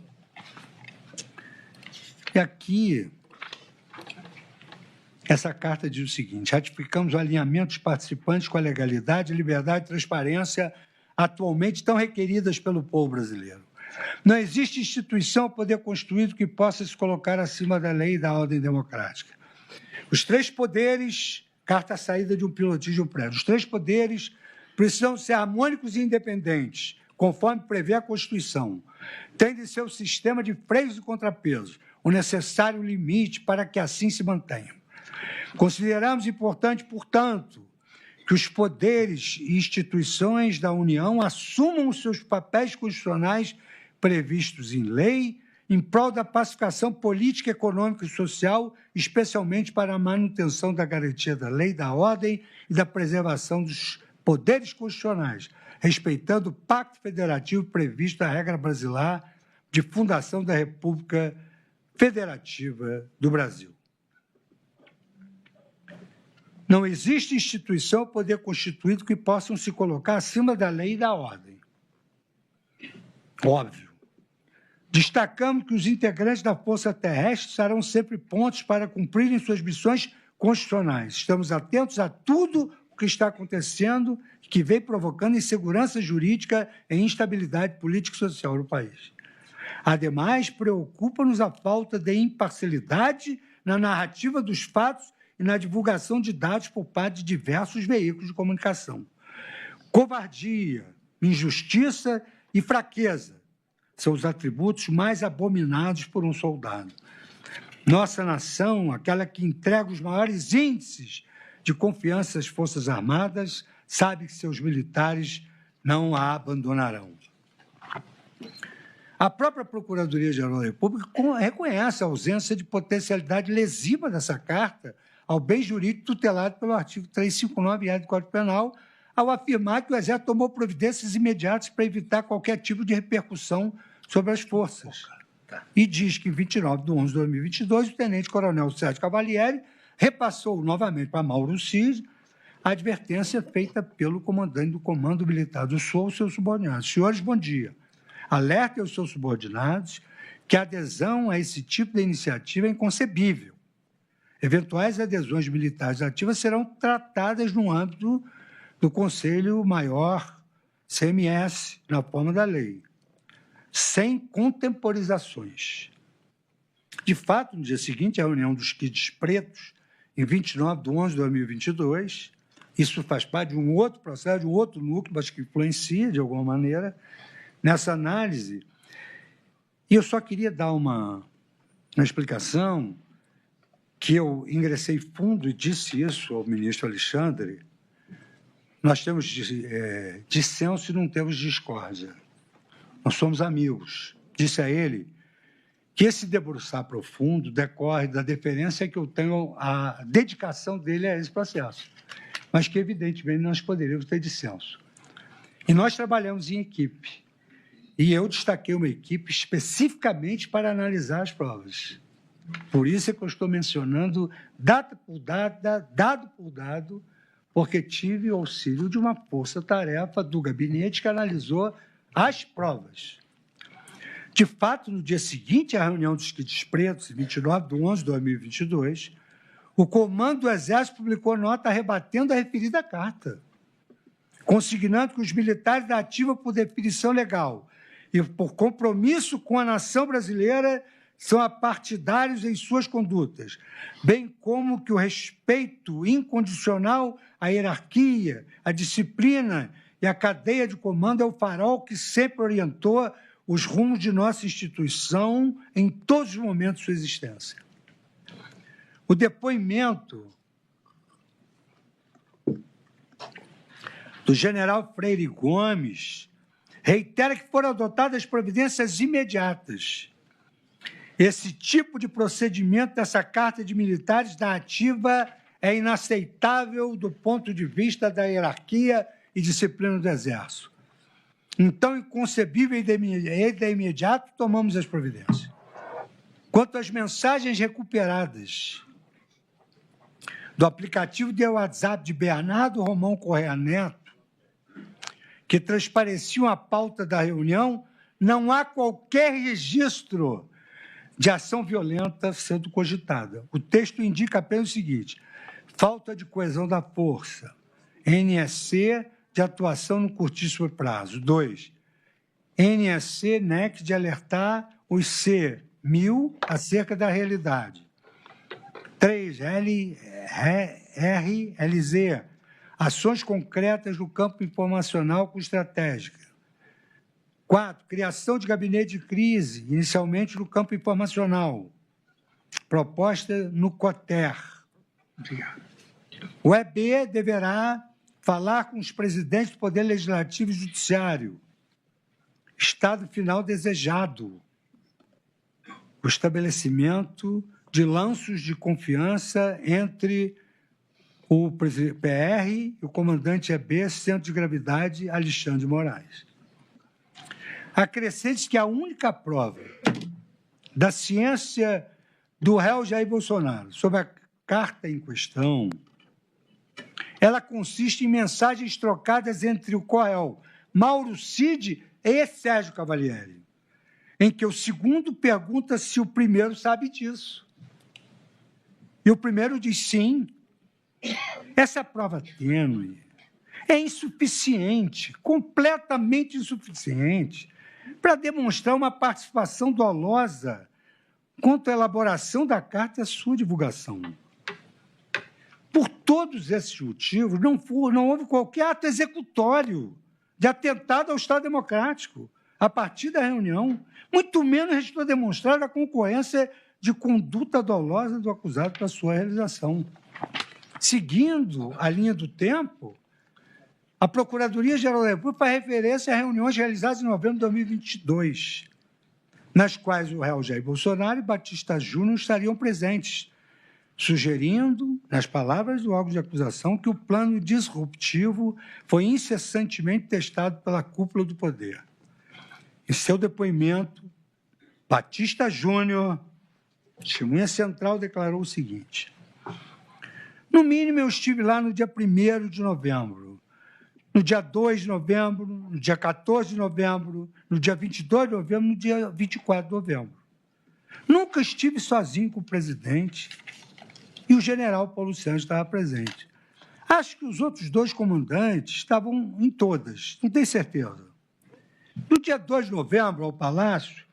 E aqui, essa carta diz o seguinte: ratificamos o alinhamento dos participantes com a legalidade, liberdade e transparência atualmente tão requeridas pelo povo brasileiro. Não existe instituição ou poder constituído que possa se colocar acima da lei e da ordem democrática. Os 3 poderes, carta saída de um pilotismo prévio, os 3 poderes precisam ser harmônicos e independentes, conforme prevê a Constituição. Tem de ser o sistema de freios e contrapesos, o necessário limite para que assim se mantenha. Consideramos importante, portanto, que os poderes e instituições da União assumam os seus papéis constitucionais previstos em lei, em prol da pacificação política, econômica e social, especialmente para a manutenção da garantia da lei, da ordem e da preservação dos poderes constitucionais, respeitando o Pacto Federativo previsto na regra brasileira de fundação da República Federativa do Brasil. Não existe instituição ou poder constituído que possam se colocar acima da lei e da ordem. Óbvio. Destacamos que os integrantes da Força Terrestre serão sempre pontos para cumprirem suas missões constitucionais. Estamos atentos a tudo o que está acontecendo, que vem provocando insegurança jurídica e instabilidade política e social no país. Ademais, preocupa-nos a falta de imparcialidade na narrativa dos fatos e na divulgação de dados por parte de diversos veículos de comunicação. Covardia, injustiça e fraqueza são os atributos mais abominados por um soldado. Nossa nação, aquela que entrega os maiores índices de confiança às Forças Armadas, sabe que seus militares não a abandonarão. A própria Procuradoria-Geral da República reconhece a ausência de potencialidade lesiva dessa carta ao bem jurídico tutelado pelo artigo 359-A do Código Penal, ao afirmar que o Exército tomou providências imediatas para evitar qualquer tipo de repercussão sobre as forças. E diz que, em 29 de 11 de 2022, o tenente-coronel Sérgio Cavalieri repassou novamente para Mauro Cid a advertência feita pelo comandante do Comando Militar do Sul aos seus subordinados. Senhores, bom dia. Alerta aos seus subordinados que a adesão a esse tipo de iniciativa é inconcebível. Eventuais adesões militares ativas serão tratadas no âmbito do Conselho Maior CMS, na forma da lei, sem contemporizações. De fato, no dia seguinte, a reunião dos quides pretos, em 29 de 11 de 2022, isso faz parte de um outro processo, de um outro núcleo, mas que influencia, de alguma maneira, nessa análise. E eu só queria dar uma explicação, que eu ingressei fundo e disse isso ao ministro Alexandre. Nós temos dissenso e não temos discórdia. Nós somos amigos. Disse a ele que esse debruçar profundo decorre da deferência que eu tenho à dedicação dele a esse processo, mas que, evidentemente, nós poderíamos ter dissenso. E nós trabalhamos em equipe. E eu destaquei uma equipe especificamente para analisar as provas. Por isso é que eu estou mencionando dado por dado, porque tive o auxílio de uma força-tarefa do gabinete que analisou as provas. De fato, no dia seguinte à reunião dos quides pretos, 29 de 11 de 2022, o Comando do Exército publicou nota rebatendo a referida carta, consignando que os militares da ativa, por definição legal e por compromisso com a nação brasileira, são apartidários em suas condutas, bem como que o respeito incondicional à hierarquia, à disciplina e à cadeia de comando é o farol que sempre orientou os rumos de nossa instituição em todos os momentos de sua existência. O depoimento do general Freire Gomes reitera que foram adotadas providências imediatas. Esse tipo de procedimento dessa carta de militares da ativa é inaceitável do ponto de vista da hierarquia e disciplina do Exército. Então, inconcebível e de imediato, tomamos as providências. Quanto às mensagens recuperadas do aplicativo de WhatsApp de Bernardo Romão Correia Neto, que transpareciam a pauta da reunião, não há qualquer registro de ação violenta sendo cogitada. O texto indica apenas o seguinte: falta de coesão da força, NSC de atuação no curtíssimo prazo. 2. NSC, NEC de alertar os C1000 acerca da realidade. 3. RLZ, ações concretas no campo informacional com estratégica. 4. Criação de gabinete de crise, inicialmente no campo informacional. Proposta no COTER. Obrigado. O EB deverá falar com os presidentes do Poder Legislativo e Judiciário. Estado final desejado. O estabelecimento de laços de confiança entre o PR e o comandante EB, Centro de Gravidade, Alexandre de Moraes. Acrescente que a única prova da ciência do réu Jair Bolsonaro sobre a carta em questão, ela consiste em mensagens trocadas entre o coronel Mauro Cid e Sérgio Cavalieri, em que o segundo pergunta se o primeiro sabe disso. E o primeiro diz sim. Essa prova tênue é insuficiente, completamente insuficiente, para demonstrar uma participação dolosa quanto à elaboração da carta e a sua divulgação. Por todos esses motivos, não houve qualquer ato executório de atentado ao Estado Democrático a partir da reunião, muito menos restou demonstrada a concorrência de conduta dolosa do acusado para sua realização. Seguindo a linha do tempo, a Procuradoria-Geral da República faz referência a reuniões realizadas em novembro de 2022, nas quais o réu Jair Bolsonaro e Batista Júnior estariam presentes, sugerindo, nas palavras do órgão de acusação, que o plano disruptivo foi incessantemente testado pela cúpula do poder. Em seu depoimento, Batista Júnior, testemunha central, declarou o seguinte: no mínimo, eu estive lá no dia 1º de novembro, no dia 2 de novembro, no dia 14 de novembro, no dia 22 de novembro, no dia 24 de novembro. Nunca estive sozinho com o presidente e o general Paulo Sérgio estava presente. Acho que os outros 2 comandantes estavam em todas, não tenho certeza. No dia 2 de novembro, ao Palácio,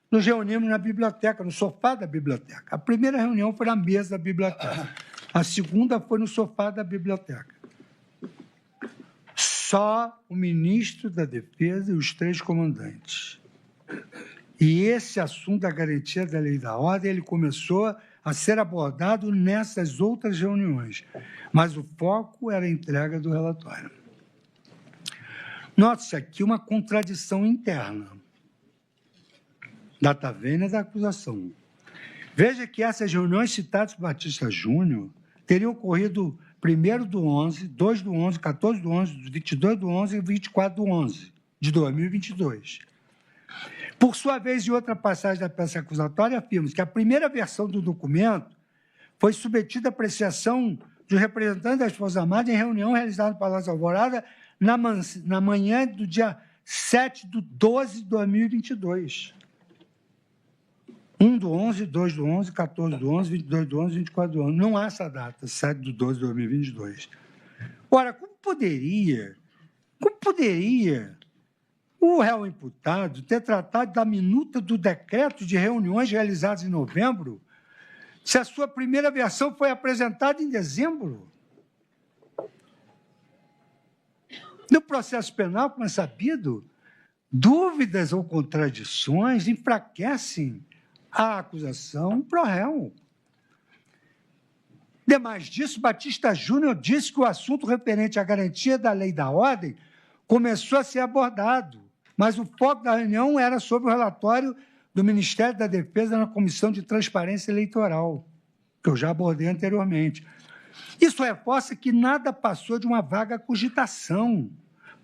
nos reunimos na biblioteca, no sofá da biblioteca. A primeira reunião foi na mesa da biblioteca. A segunda foi no sofá da biblioteca. Só o ministro da Defesa e os 3 comandantes. E esse assunto da garantia da lei e da ordem, ele começou a ser abordado nessas outras reuniões, mas o foco era a entrega do relatório. Note-se aqui uma contradição interna da vênia da acusação. Veja que essas reuniões citadas por Batista Júnior teriam ocorrido 1º do 11, 2 do 11, 14 do 11, 22 do 11 e 24 do 11 de 2022. Por sua vez, em outra passagem da peça acusatória, afirma que a primeira versão do documento foi submetida à apreciação dos representantes das Forças Armadas em reunião realizada no Palácio Alvorada na manhã do dia 7 de 12 de 2022. 1 do 11, 2 do 11, 14 do 11, 22 do 11, 24 do 11. Não há essa data, 7 de 12 de 2022. Ora, como poderia o réu imputado ter tratado da minuta do decreto de reuniões realizadas em novembro, se a sua primeira versão foi apresentada em dezembro? No processo penal, como é sabido, dúvidas ou contradições enfraquecem a acusação pro réu. Demais disso, Batista Júnior disse que o assunto referente à garantia da lei e da ordem começou a ser abordado, mas o foco da reunião era sobre o relatório do Ministério da Defesa na Comissão de Transparência Eleitoral, que eu já abordei anteriormente. Isso reforça que nada passou de uma vaga cogitação,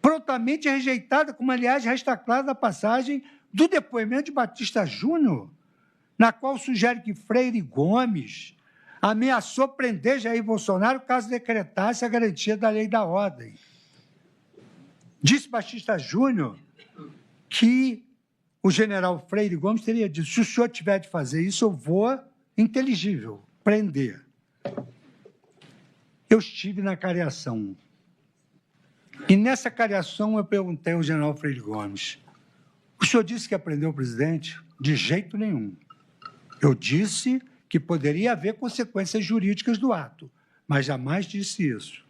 prontamente rejeitada, como, aliás, resta claro da passagem do depoimento de Batista Júnior, na qual sugere que Freire Gomes ameaçou prender Jair Bolsonaro caso decretasse a garantia da lei e da ordem. Disse Batista Júnior que o general Freire Gomes teria dito: se o senhor tiver de fazer isso, eu vou, inteligível, prender. Eu estive na cariação. E nessa cariação eu perguntei ao general Freire Gomes: o senhor disse que ia prender o presidente? De jeito nenhum. Eu disse que poderia haver consequências jurídicas do ato, mas jamais disse isso.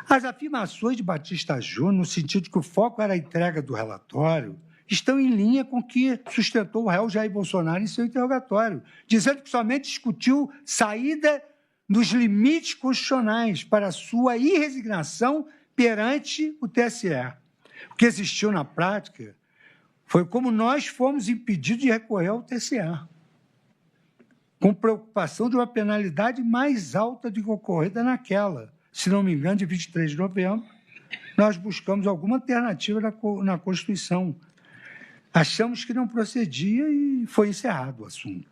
As afirmações de Batista Júnior, no sentido de que o foco era a entrega do relatório, estão em linha com o que sustentou o réu Jair Bolsonaro em seu interrogatório, dizendo que somente discutiu saída dos limites constitucionais para sua irresignação perante o TSE. O que existiu na prática foi como nós fomos impedidos de recorrer ao TSE, com preocupação de uma penalidade mais alta do que ocorrida naquela. Se não me engano, de 23 de novembro, nós buscamos alguma alternativa na Constituição. Achamos que não procedia e foi encerrado o assunto.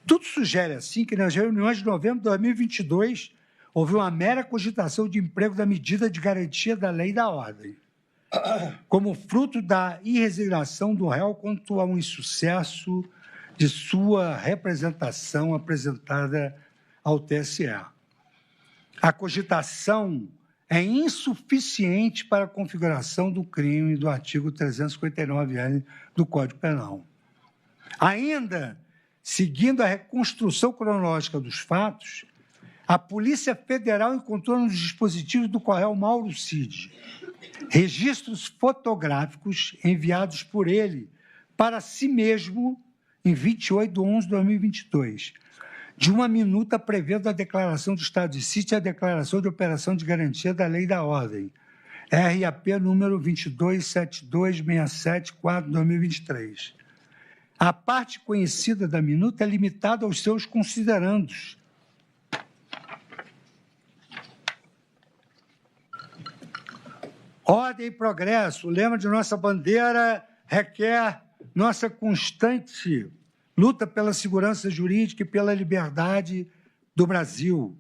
Tudo sugere, assim, que nas reuniões de novembro de 2022 houve uma mera cogitação de emprego da medida de garantia da lei e da ordem, como fruto da irresignação do réu quanto ao insucesso de sua representação apresentada ao TSE. A cogitação é insuficiente para a configuração do crime do artigo 359-N do Código Penal. Ainda, seguindo a reconstrução cronológica dos fatos, a Polícia Federal encontrou nos dispositivos do coronel Mauro Cid registros fotográficos enviados por ele para si mesmo em 28 de 11 de 2022, de uma minuta prevendo a declaração de estado de sítio e a declaração de operação de garantia da Lei da Ordem, RAP número 227267/2023. A parte conhecida da minuta é limitada aos seus considerandos. Ordem e progresso. O lema de nossa bandeira requer nossa constante luta pela segurança jurídica e pela liberdade do Brasil,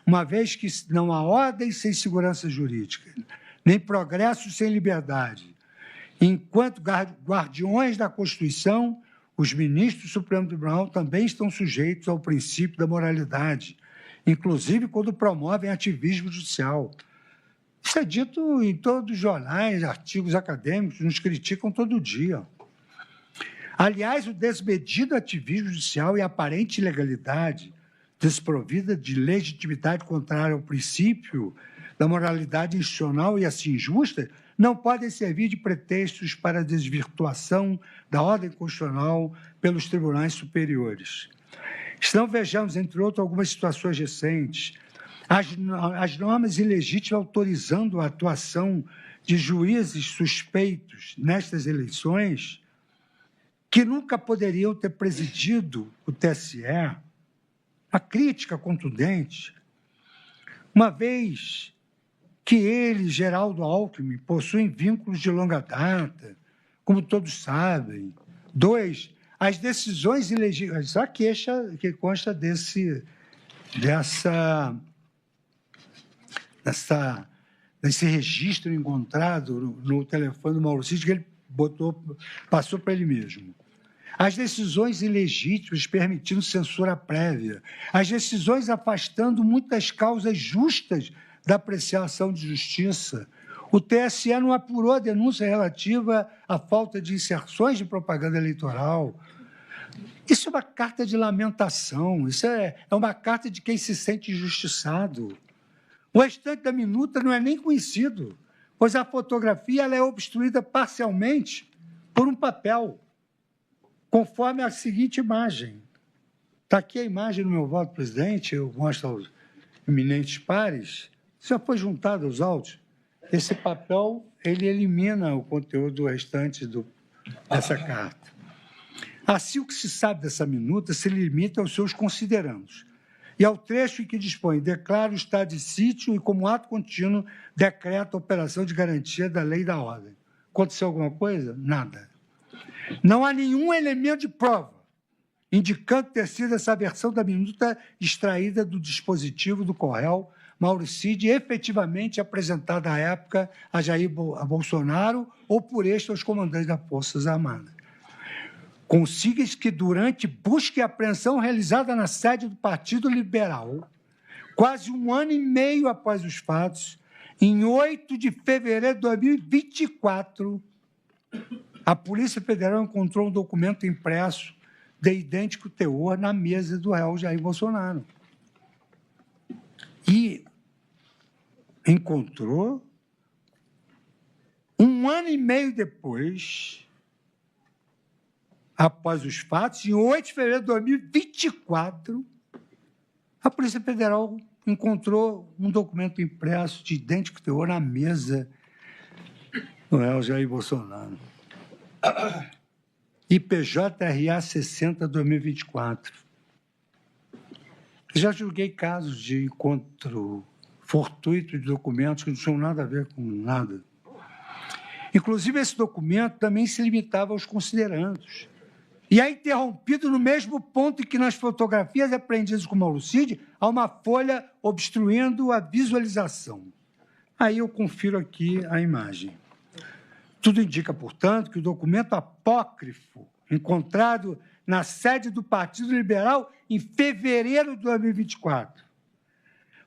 uma vez que não há ordem sem segurança jurídica, nem progresso sem liberdade. Enquanto guardiões da Constituição, os ministros do Supremo Tribunal também estão sujeitos ao princípio da moralidade, inclusive quando promovem ativismo judicial. Isso é dito em todos os jornais, artigos acadêmicos, nos criticam todo dia. Aliás, o desmedido ativismo judicial e a aparente ilegalidade, desprovida de legitimidade contrária ao princípio da moralidade institucional e assim justa, não podem servir de pretextos para a desvirtuação da ordem constitucional pelos tribunais superiores. Então, vejamos, entre outros, algumas situações recentes. As normas ilegítimas autorizando a atuação de juízes suspeitos nestas eleições, que nunca poderiam ter presidido o TSE, uma crítica contundente, uma vez que ele, Geraldo Alckmin, possuem vínculos de longa data, como todos sabem. 2, as decisões ilegítimas, a queixa que consta desse registro encontrado no telefone do Mauro Cid, que ele passou para ele mesmo. As decisões ilegítimas permitindo censura prévia, as decisões afastando muitas causas justas da apreciação de justiça. O TSE não apurou a denúncia relativa à falta de inserções de propaganda eleitoral. Isso é uma carta de lamentação, isso é uma carta de quem se sente injustiçado. O restante da minuta não é nem conhecido, pois a fotografia ela é obstruída parcialmente por um papel, conforme a seguinte imagem. Está aqui a imagem do meu voto, presidente, eu mostro aos eminentes pares. Já foi juntado aos autos. Esse papel, ele elimina o conteúdo restante dessa carta. Assim, o que se sabe dessa minuta se limita aos seus considerandos e ao trecho em que dispõe, declara o estado de sítio e, como ato contínuo, decreta a operação de garantia da lei da ordem. Aconteceu alguma coisa? Nada. Não há nenhum elemento de prova indicando ter sido essa versão da minuta extraída do dispositivo do Correio Mauro Cid, efetivamente apresentada à época a Jair Bolsonaro ou por este aos comandantes das Forças Armadas. Consiga-se que, durante busca e apreensão realizada na sede do Partido Liberal, quase 1 ano e meio após os fatos, em 8 de fevereiro de 2024, a Polícia Federal encontrou um documento impresso de idêntico teor na mesa do réu Jair Bolsonaro. E encontrou, 1 ano e meio depois, após os fatos, em 8 de fevereiro de 2024, a Polícia Federal encontrou um documento impresso de idêntico teor na mesa do réu Jair Bolsonaro. IPJ-RA 60/2024. Já julguei casos de encontro fortuito de documentos que não tinham nada a ver com nada. Inclusive, esse documento também se limitava aos considerandos. E é interrompido no mesmo ponto em que, nas fotografias apreendidas com Mauro Cid, há uma folha obstruindo a visualização. Aí eu confiro aqui a imagem. Tudo indica, portanto, que o documento apócrifo, encontrado na sede do Partido Liberal em fevereiro de 2024,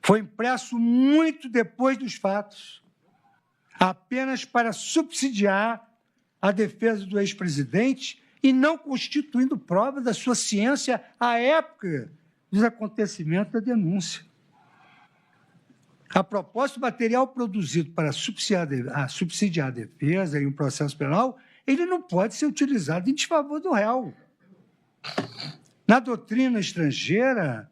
foi impresso muito depois dos fatos, apenas para subsidiar a defesa do ex-presidente e não constituindo prova da sua ciência à época dos acontecimentos da denúncia. A propósito, o material produzido para subsidiar a defesa em um processo penal, ele não pode ser utilizado em desfavor do réu. Na doutrina estrangeira,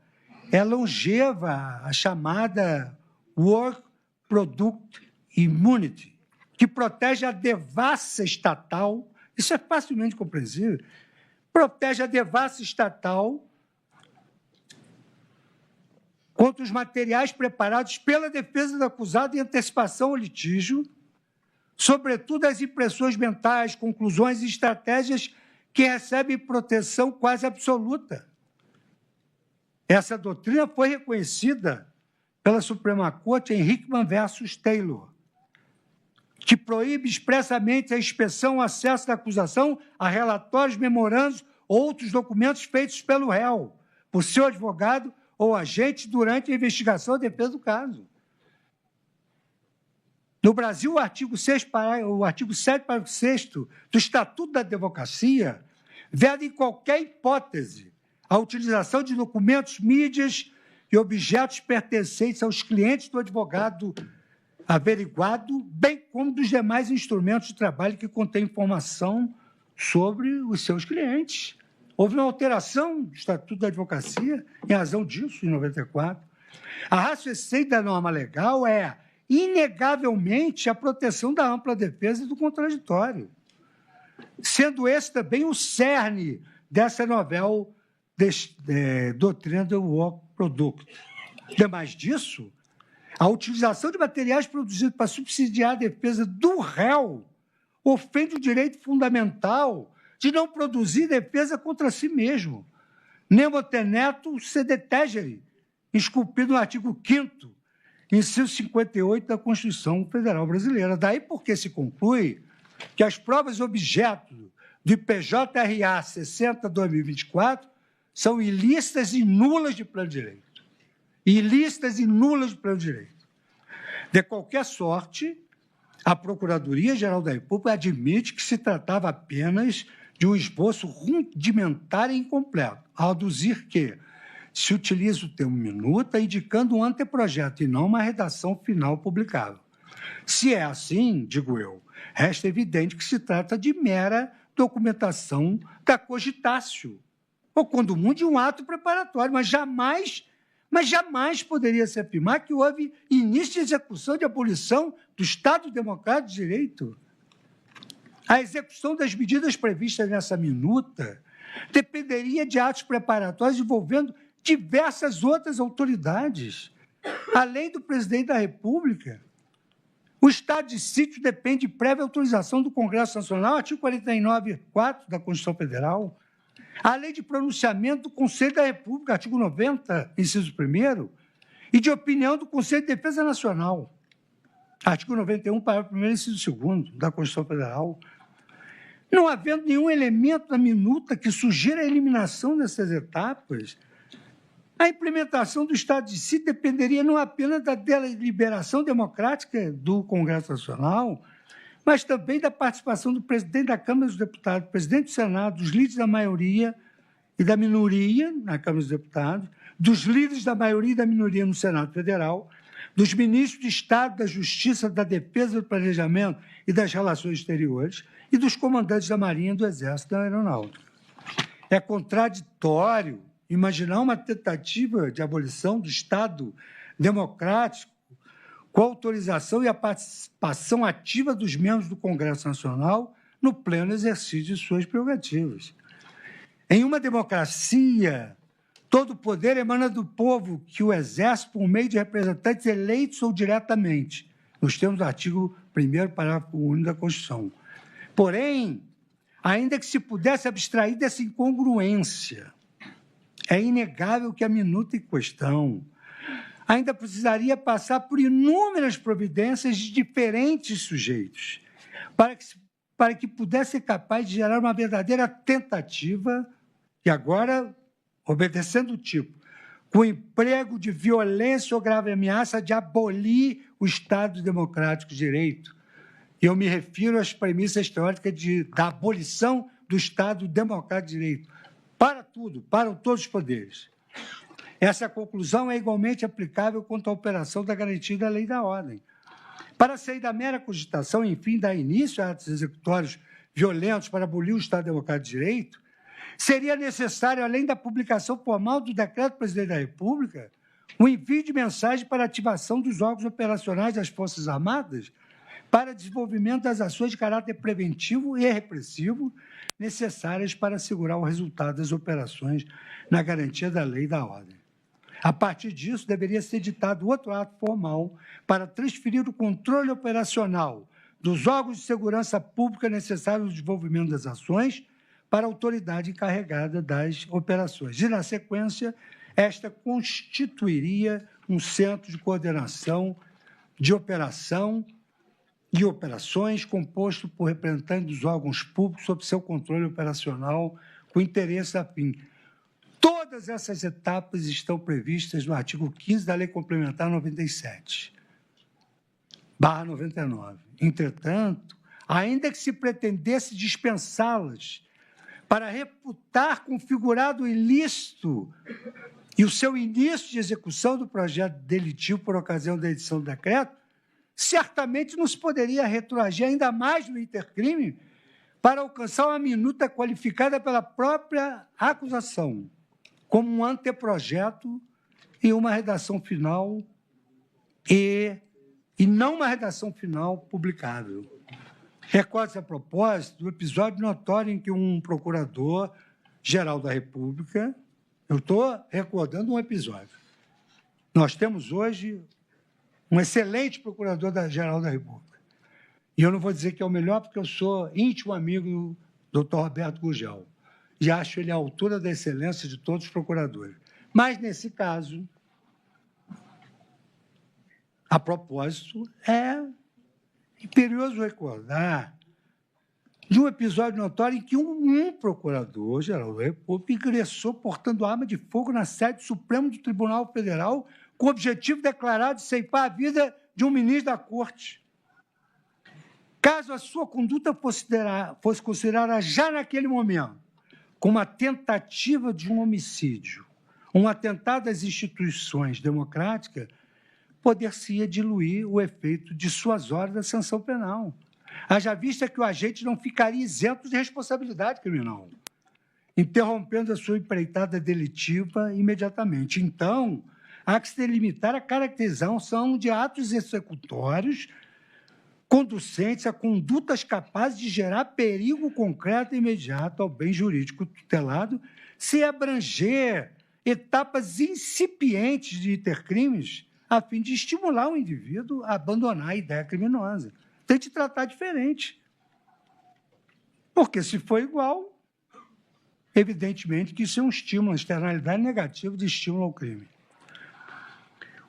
é longeva, a chamada Work Product Immunity, que protege a devassa estatal, isso é facilmente compreensível, protege a devassa estatal contra os materiais preparados pela defesa do acusado em antecipação ao litígio, sobretudo as impressões mentais, conclusões e estratégias que recebem proteção quase absoluta. Essa doutrina foi reconhecida pela Suprema Corte em Hickman versus Taylor, que proíbe expressamente a inspeção ou acesso da acusação a relatórios, memorandos ou outros documentos feitos pelo réu, por seu advogado ou agente durante a investigação ou defesa do caso. No Brasil, o artigo 7, parágrafo 6º do Estatuto da Advocacia veda em qualquer hipótese a utilização de documentos, mídias e objetos pertencentes aos clientes do advogado averiguado, bem como dos demais instrumentos de trabalho que contêm informação sobre os seus clientes. Houve uma alteração do Estatuto da Advocacia em razão disso, em 94. A ratio essência da norma legal é, inegavelmente, a proteção da ampla defesa e do contraditório, sendo esse também o cerne dessa novel doutrina do Work Product. Demais disso, a utilização de materiais produzidos para subsidiar a defesa do réu ofende o direito fundamental de não produzir defesa contra si mesmo. Nemo tenetur sede tegere, esculpido no artigo 5º, inciso 58 da Constituição Federal Brasileira. Daí porque se conclui que as provas objeto do IPJ-RA 60/2024 são ilícitas e nulas de pleno direito. Ilícitas e nulas de pleno direito. De qualquer sorte, a Procuradoria-Geral da República admite que se tratava apenas de um esboço rudimentar e incompleto, ao aduzir que se utiliza o termo minuta indicando um anteprojeto e não uma redação final publicável. Se é assim, digo eu, resta evidente que se trata de mera documentação da cogitatio, ou quando muito de um ato preparatório, mas jamais poderia se afirmar que houve início de execução de abolição do Estado Democrático de Direito. A execução das medidas previstas nessa minuta dependeria de atos preparatórios envolvendo diversas outras autoridades, além do presidente da República. O estado de sítio depende de prévia autorização do Congresso Nacional, artigo 49.4 da Constituição Federal, a lei de pronunciamento do Conselho da República, artigo 90, inciso 1º, e de opinião do Conselho de Defesa Nacional, artigo 91, parágrafo 1º, inciso 2º da Constituição Federal. Não havendo nenhum elemento na minuta que sugira a eliminação dessas etapas, a implementação do estado de sítio dependeria não apenas da deliberação democrática do Congresso Nacional, mas também da participação do presidente da Câmara dos Deputados, do presidente do Senado, dos líderes da maioria e da minoria na Câmara dos Deputados, dos líderes da maioria e da minoria no Senado Federal, dos ministros de Estado, da Justiça, da Defesa, do Planejamento e das Relações Exteriores e dos comandantes da Marinha, do Exército e da Aeronáutica. É contraditório imaginar uma tentativa de abolição do Estado democrático com a autorização e a participação ativa dos membros do Congresso Nacional no pleno exercício de suas prerrogativas. Em uma democracia, todo o poder emana do povo, que o exerce por meio de representantes eleitos ou diretamente, nos termos do artigo 1º, parágrafo único da Constituição. Porém, ainda que se pudesse abstrair dessa incongruência, é inegável que a minuta em questão ainda precisaria passar por inúmeras providências de diferentes sujeitos, para que pudesse ser capaz de gerar uma verdadeira tentativa, e agora, obedecendo o tipo, com o emprego de violência ou grave ameaça de abolir o Estado Democrático de Direito. E eu me refiro às premissas teóricas da abolição do Estado Democrático de Direito, para tudo, para todos os poderes. Essa conclusão é igualmente aplicável quanto à operação da garantia da lei e da ordem. Para sair da mera cogitação, enfim, dar início a atos executórios violentos para abolir o Estado Democrático de Direito, Seria necessário, além da publicação formal do decreto do presidente da República, o envio de mensagem para ativação dos órgãos operacionais das Forças Armadas para desenvolvimento das ações de caráter preventivo e repressivo necessárias para assegurar o resultado das operações na garantia da lei e da ordem. A partir disso, deveria ser editado outro ato formal para transferir o controle operacional dos órgãos de segurança pública necessários ao desenvolvimento das ações para a autoridade encarregada das operações. E, na sequência, esta constituiria um centro de coordenação de operação e operações composto por representantes dos órgãos públicos sob seu controle operacional com interesse afim. Todas essas etapas estão previstas no artigo 15 da Lei Complementar 97/99. Entretanto, ainda que se pretendesse dispensá-las para reputar configurado ilícito e o seu início de execução do projeto delitivo por ocasião da edição do decreto, certamente não se poderia retroagir ainda mais no intercrime para alcançar uma minuta qualificada pela própria acusação, como um anteprojeto e uma redação final e não uma redação final publicável. Recorda-se a propósito do episódio notório em que um procurador-geral da República, eu estou recordando um episódio. Nós temos hoje um excelente procurador-geral da República. E eu não vou dizer que é o melhor, porque eu sou íntimo amigo do Dr. Roberto Gurgel. E acho ele à altura da excelência de todos os procuradores. Mas, nesse caso, a propósito, é imperioso recordar de um episódio notório em que um procurador-geral da República ingressou portando arma de fogo na sede suprema do Tribunal Federal com o objetivo declarado de ceifar a vida de um ministro da Corte. Caso a sua conduta fosse considerada já naquele momento como uma tentativa de um homicídio, um atentado às instituições democráticas, poder-se-ia diluir o efeito dissuasório da sanção penal. Haja vista que o agente não ficaria isento de responsabilidade criminal, interrompendo a sua empreitada delitiva imediatamente. Então, há que se delimitar a caracterização de atos executórios conducentes a condutas capazes de gerar perigo concreto e imediato ao bem jurídico tutelado, se abranger etapas incipientes de intercrimes, a fim de estimular o indivíduo a abandonar a ideia criminosa. Tem de tratar diferente. Porque, se for igual, evidentemente que isso é um estímulo, uma externalidade negativa de estímulo ao crime.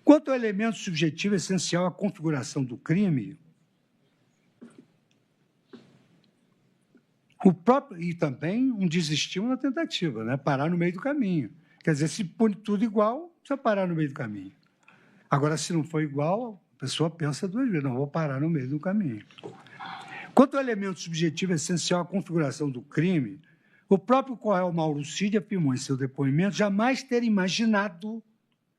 Quanto ao elemento subjetivo essencial à configuração do crime, e também um desestímulo na tentativa, né? Parar no meio do caminho. Quer dizer, se põe tudo igual, precisa parar no meio do caminho. Agora, se não for igual, a pessoa pensa duas vezes, não vou parar no meio do caminho. Quanto ao elemento subjetivo essencial à configuração do crime, o próprio coronel Mauro Cid afirmou em seu depoimento jamais ter imaginado,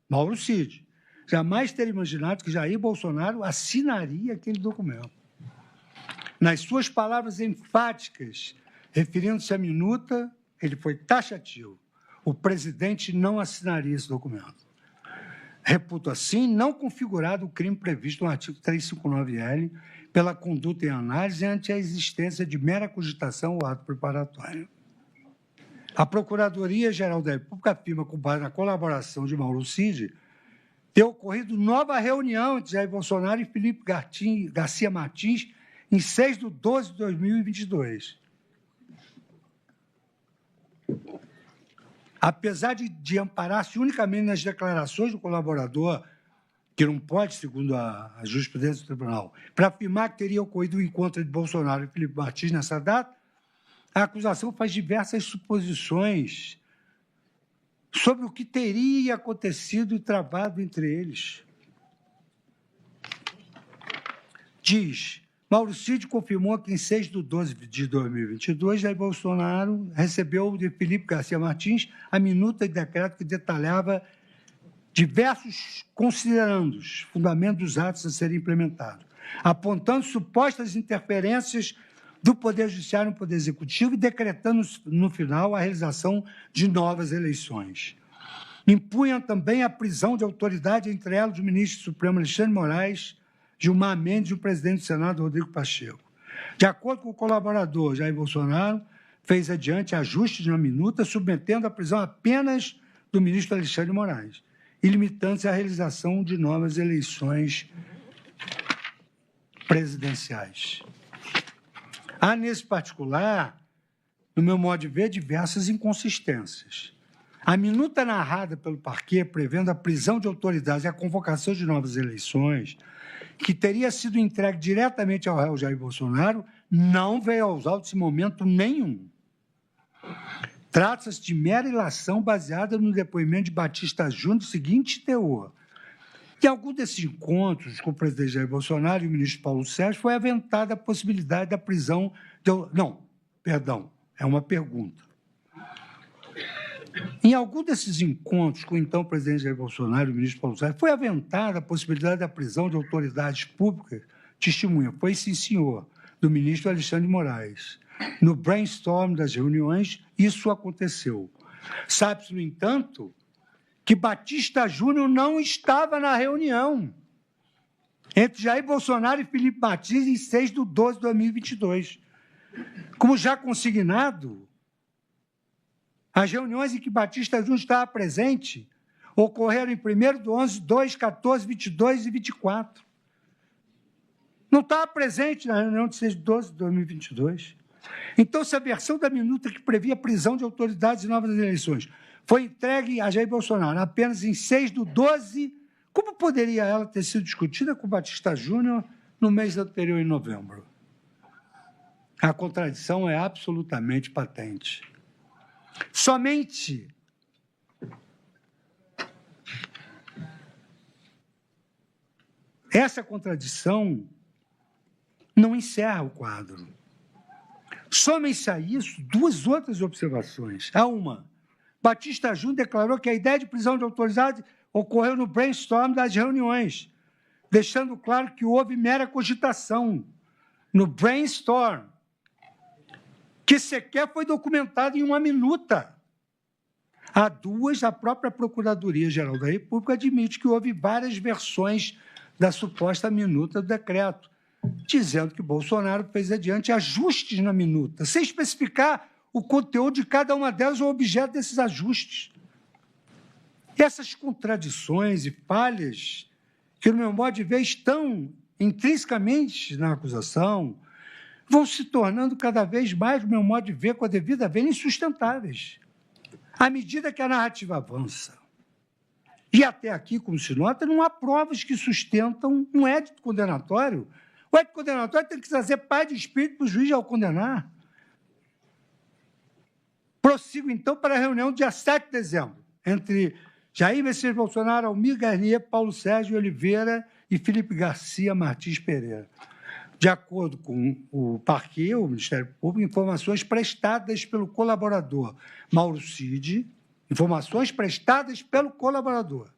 Mauro Cid, jamais ter imaginado que Jair Bolsonaro assinaria aquele documento. Nas suas palavras enfáticas, referindo-se à minuta, ele foi taxativo. O presidente não assinaria esse documento. Reputo, assim, não configurado o crime previsto no artigo 359-L pela conduta em análise ante a existência de mera cogitação ou ato preparatório. A Procuradoria-Geral da República afirma, com base na colaboração de Mauro Cid, ter ocorrido nova reunião entre Jair Bolsonaro e Felipe Garcia Martins em 6/12/2022. Apesar de amparar-se unicamente nas declarações do colaborador, que não pode, segundo a jurisprudência do tribunal, para afirmar que teria ocorrido o encontro entre Bolsonaro e Felipe Martins nessa data, a acusação faz diversas suposições sobre o que teria acontecido e travado entre eles. Diz, Mauro Cid confirmou que em 6/12/2022, Jair Bolsonaro recebeu de Felipe Garcia Martins a minuta de decreto que detalhava diversos considerandos, fundamentos dos atos a serem implementados, apontando supostas interferências do Poder Judiciário no Poder Executivo e decretando, no final, a realização de novas eleições. Impunham também a prisão de autoridade, entre elas o ministro Supremo Alexandre de Moraes, Gilmar Mendes e o presidente do Senado, Rodrigo Pacheco. De acordo com o colaborador Jair Bolsonaro, fez adiante ajustes na minuta, submetendo à prisão apenas do ministro Alexandre de Moraes e limitando-se à realização de novas eleições presidenciais. Há, nesse particular, no meu modo de ver, diversas inconsistências. A minuta narrada pelo parquê, prevendo a prisão de autoridades e a convocação de novas eleições, que teria sido entregue diretamente ao réu Jair Bolsonaro, não veio aos autos em momento nenhum. Trata-se de mera ilação baseada no depoimento de Batista Júnior do seguinte teor. Em algum desses encontros com o presidente Jair Bolsonaro e o ministro Paulo Sérgio foi aventada a possibilidade da prisão de... Não, perdão, é uma pergunta. Em algum desses encontros com o então presidente Jair Bolsonaro e o ministro Paulo Sérgio foi aventada a possibilidade da prisão de autoridades públicas? Testemunha, foi sim, senhor, do ministro Alexandre de Moraes. No brainstorm das reuniões, isso aconteceu. Sabe-se, no entanto, que Batista Júnior não estava na reunião entre Jair Bolsonaro e Felipe Martins em 6/12/2022. Como já consignado, as reuniões em que Batista Júnior estava presente ocorreram em 1º/11, 2, 14, 22 e 24. Não estava presente na reunião de 6/12/2022. Então, se a versão da minuta que previa a prisão de autoridades e novas eleições foi entregue a Jair Bolsonaro apenas em 6/12, como poderia ela ter sido discutida com Batista Júnior no mês anterior, em novembro? A contradição é absolutamente patente. Somente essa contradição não encerra o quadro. Somem-se a isso duas outras observações. A uma, Batista Júnior declarou que a ideia de prisão de autoridade ocorreu no brainstorm das reuniões, deixando claro que houve mera cogitação no brainstorm, que sequer foi documentado em uma minuta. Há duas, a própria Procuradoria-Geral da República admite que houve várias versões da suposta minuta do decreto, dizendo que Bolsonaro fez adiante ajustes na minuta, sem especificar o conteúdo de cada uma delas ou o objeto desses ajustes. E essas contradições e falhas, que, no meu modo de ver, estão intrinsecamente na acusação, vão se tornando cada vez mais, no meu modo de ver, com a devida vênia, insustentáveis, à medida que a narrativa avança. E até aqui, como se nota, não há provas que sustentam um édito condenatório. O édito condenatório tem que trazer paz de espírito para o juiz ao condenar. Prossigo, então, para a reunião do dia 7 de dezembro, entre Jair Messias Bolsonaro, Almir Garnier, Paulo Sérgio Oliveira e Felipe Garcia Martins Pereira. De acordo com o parquê, o Ministério Público, informações prestadas pelo colaborador Mauro Cid, informações prestadas pelo colaborador,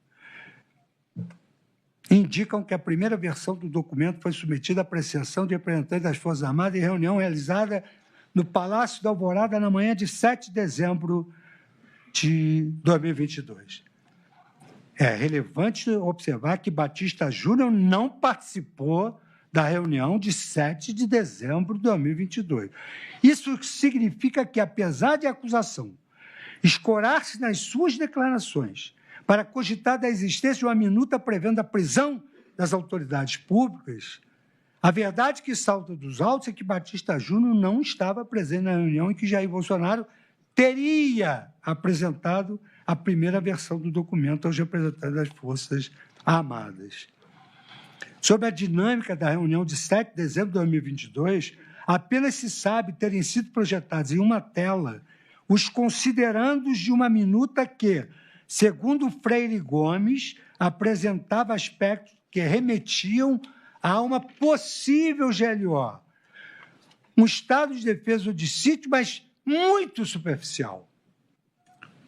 indicam que a primeira versão do documento foi submetida à apreciação de representantes das Forças Armadas em reunião realizada no Palácio da Alvorada na manhã de 7 de dezembro de 2022. É relevante observar que Batista Júnior não participou da reunião de 7 de dezembro de 2022. Isso significa que, apesar de a acusação escorar-se nas suas declarações para cogitar da existência de uma minuta prevendo a prisão das autoridades públicas, a verdade que salta dos autos é que Batista Júnior não estava presente na reunião em que Jair Bolsonaro teria apresentado a primeira versão do documento aos representantes das Forças Armadas. Sobre a dinâmica da reunião de 7 de dezembro de 2022, apenas se sabe terem sido projetados em uma tela os considerandos de uma minuta que, segundo Freire Gomes, apresentava aspectos que remetiam a uma possível GLO, um estado de defesa ou de sítio, mas muito superficial.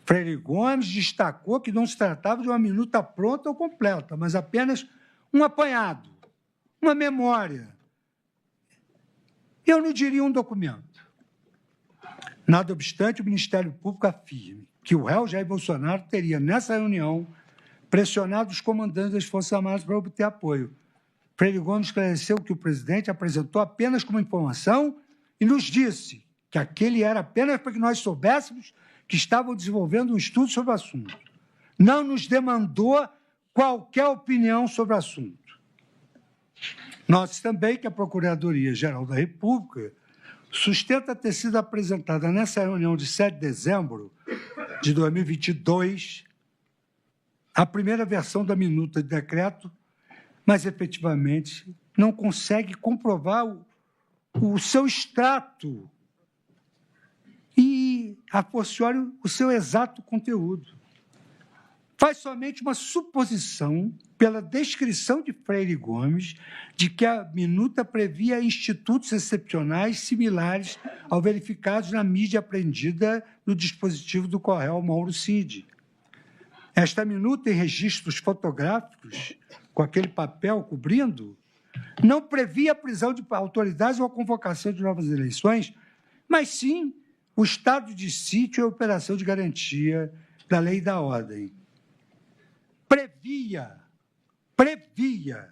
Freire Gomes destacou que não se tratava de uma minuta pronta ou completa, mas apenas um apanhado, uma memória. Eu não diria um documento. Nada obstante, o Ministério Público afirma que o réu Jair Bolsonaro teria, nessa reunião, pressionado os comandantes das Forças Armadas para obter apoio. Freire Gomes esclareceu que o presidente apresentou apenas como informação e nos disse que aquele era apenas para que nós soubéssemos que estavam desenvolvendo um estudo sobre o assunto. Não nos demandou qualquer opinião sobre o assunto. Note também que a Procuradoria-Geral da República sustenta ter sido apresentada nessa reunião de 7 de dezembro de 2022 a primeira versão da minuta de decreto, mas, efetivamente, não consegue comprovar o seu extrato e, a posteriori, o seu exato conteúdo. Faz somente uma suposição, pela descrição de Freire Gomes, de que a minuta previa institutos excepcionais similares ao verificados na mídia apreendida no dispositivo do Correio Mauro Cid. Esta minuta em registros fotográficos, com aquele papel cobrindo, não previa a prisão de autoridades ou a convocação de novas eleições, mas sim o estado de sítio e a operação de garantia da lei e da ordem. Previa,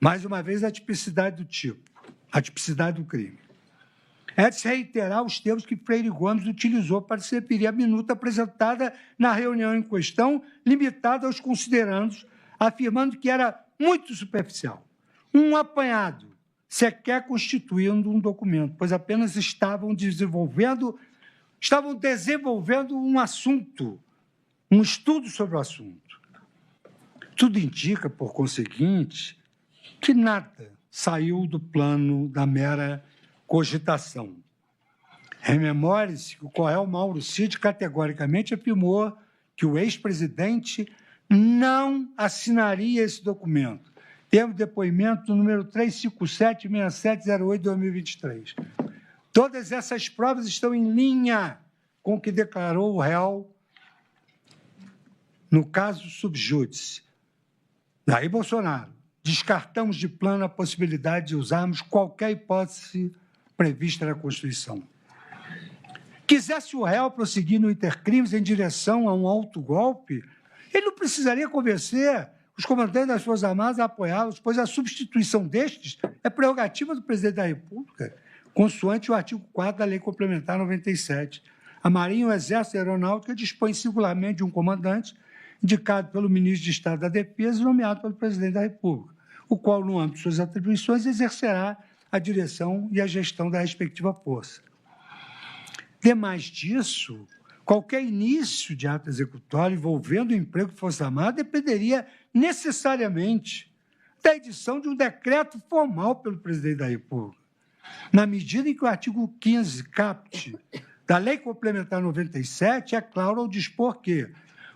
mais uma vez, a tipicidade do tipo, a tipicidade do crime. É de se reiterar os termos que Freire Gomes utilizou para se referir à minuta apresentada na reunião em questão, limitada aos considerandos, afirmando que era muito superficial, um apanhado, sequer constituindo um documento, pois apenas estavam desenvolvendo um assunto, um estudo sobre o assunto. Tudo indica, por conseguinte, que nada saiu do plano da mera cogitação. Rememore-se que o Correio Mauro Cid categoricamente afirmou que o ex-presidente não assinaria esse documento. Temos depoimento número 357-6708-2023. Todas essas provas estão em linha com o que declarou o réu no caso subjúdice. Jair Bolsonaro, descartamos de plano a possibilidade de usarmos qualquer hipótese prevista na Constituição. Quisesse o réu prosseguir no intercrimes em direção a um autogolpe, ele não precisaria convencer os comandantes das Forças Armadas a apoiá-los, pois a substituição destes é prerrogativa do presidente da República, consoante o artigo 4 da Lei Complementar 97. A Marinha e o Exército e a Aeronáutica dispõem singularmente de um comandante indicado pelo ministro de Estado da Defesa e nomeado pelo presidente da República, o qual, no âmbito de suas atribuições, exercerá a direção e a gestão da respectiva força. Demais disso, qualquer início de ato executório envolvendo o emprego de Força Armada dependeria necessariamente da edição de um decreto formal pelo presidente da República, na medida em que o artigo 15, caput, da Lei Complementar 97 é claro ao dispor que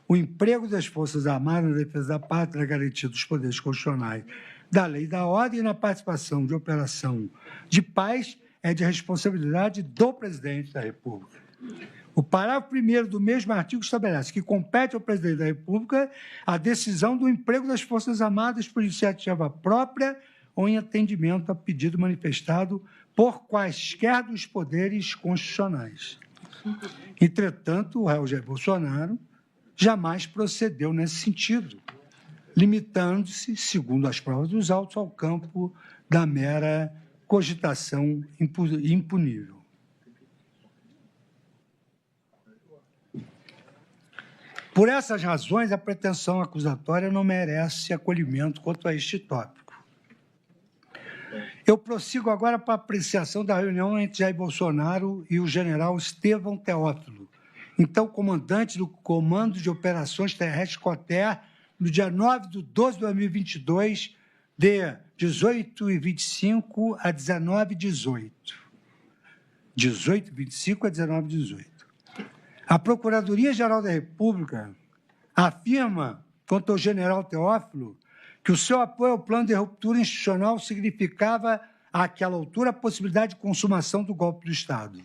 o emprego das Forças Armadas na defesa da pátria é garantido dos poderes constitucionais da lei e da ordem e na participação de operação de paz é de responsabilidade do presidente da República. O parágrafo 1º do mesmo artigo estabelece que compete ao presidente da República a decisão do emprego das Forças Armadas por iniciativa própria ou em atendimento a pedido manifestado por quaisquer dos poderes constitucionais. Entretanto, o réu Jair Bolsonaro jamais procedeu nesse sentido, limitando-se, segundo as provas dos autos, ao campo da mera cogitação impunível. Por essas razões, a pretensão acusatória não merece acolhimento quanto a este tópico. Eu prossigo agora para a apreciação da reunião entre Jair Bolsonaro e o general Estevão Teófilo, então comandante do Comando de Operações Terrestres COTER, no dia 9 de 12 de 2022, de 18h25 a 19h18. 18h25 a 19h18. A Procuradoria-Geral da República afirma, quanto ao general Teófilo, que o seu apoio ao plano de ruptura institucional significava, àquela altura, a possibilidade de consumação do golpe do Estado.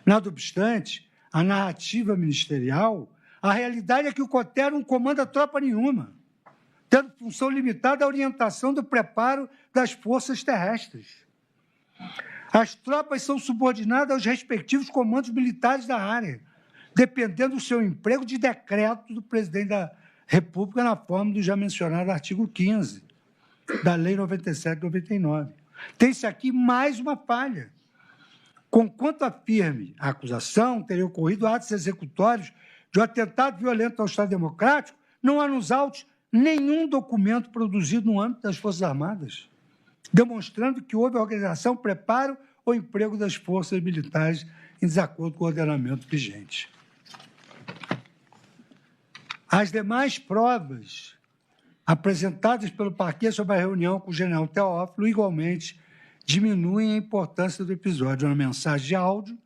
Nada obstante, a narrativa ministerial, a realidade é que o COTER não comanda tropa nenhuma, tendo função limitada à orientação do preparo das forças terrestres. As tropas são subordinadas aos respectivos comandos militares da área, dependendo do seu emprego de decreto do presidente da República na forma do já mencionado artigo 15 da Lei 97/99. Tem-se aqui mais uma falha. Conquanto afirme a acusação, teria ocorrido atos executórios de um atentado violento ao Estado Democrático, não há nos autos nenhum documento produzido no âmbito das Forças Armadas, demonstrando que houve organização, preparo ou emprego das forças militares em desacordo com o ordenamento vigente. As demais provas apresentadas pelo parquê sobre a reunião com o general Teófilo, igualmente, diminuem a importância do episódio. Uma mensagem de áudio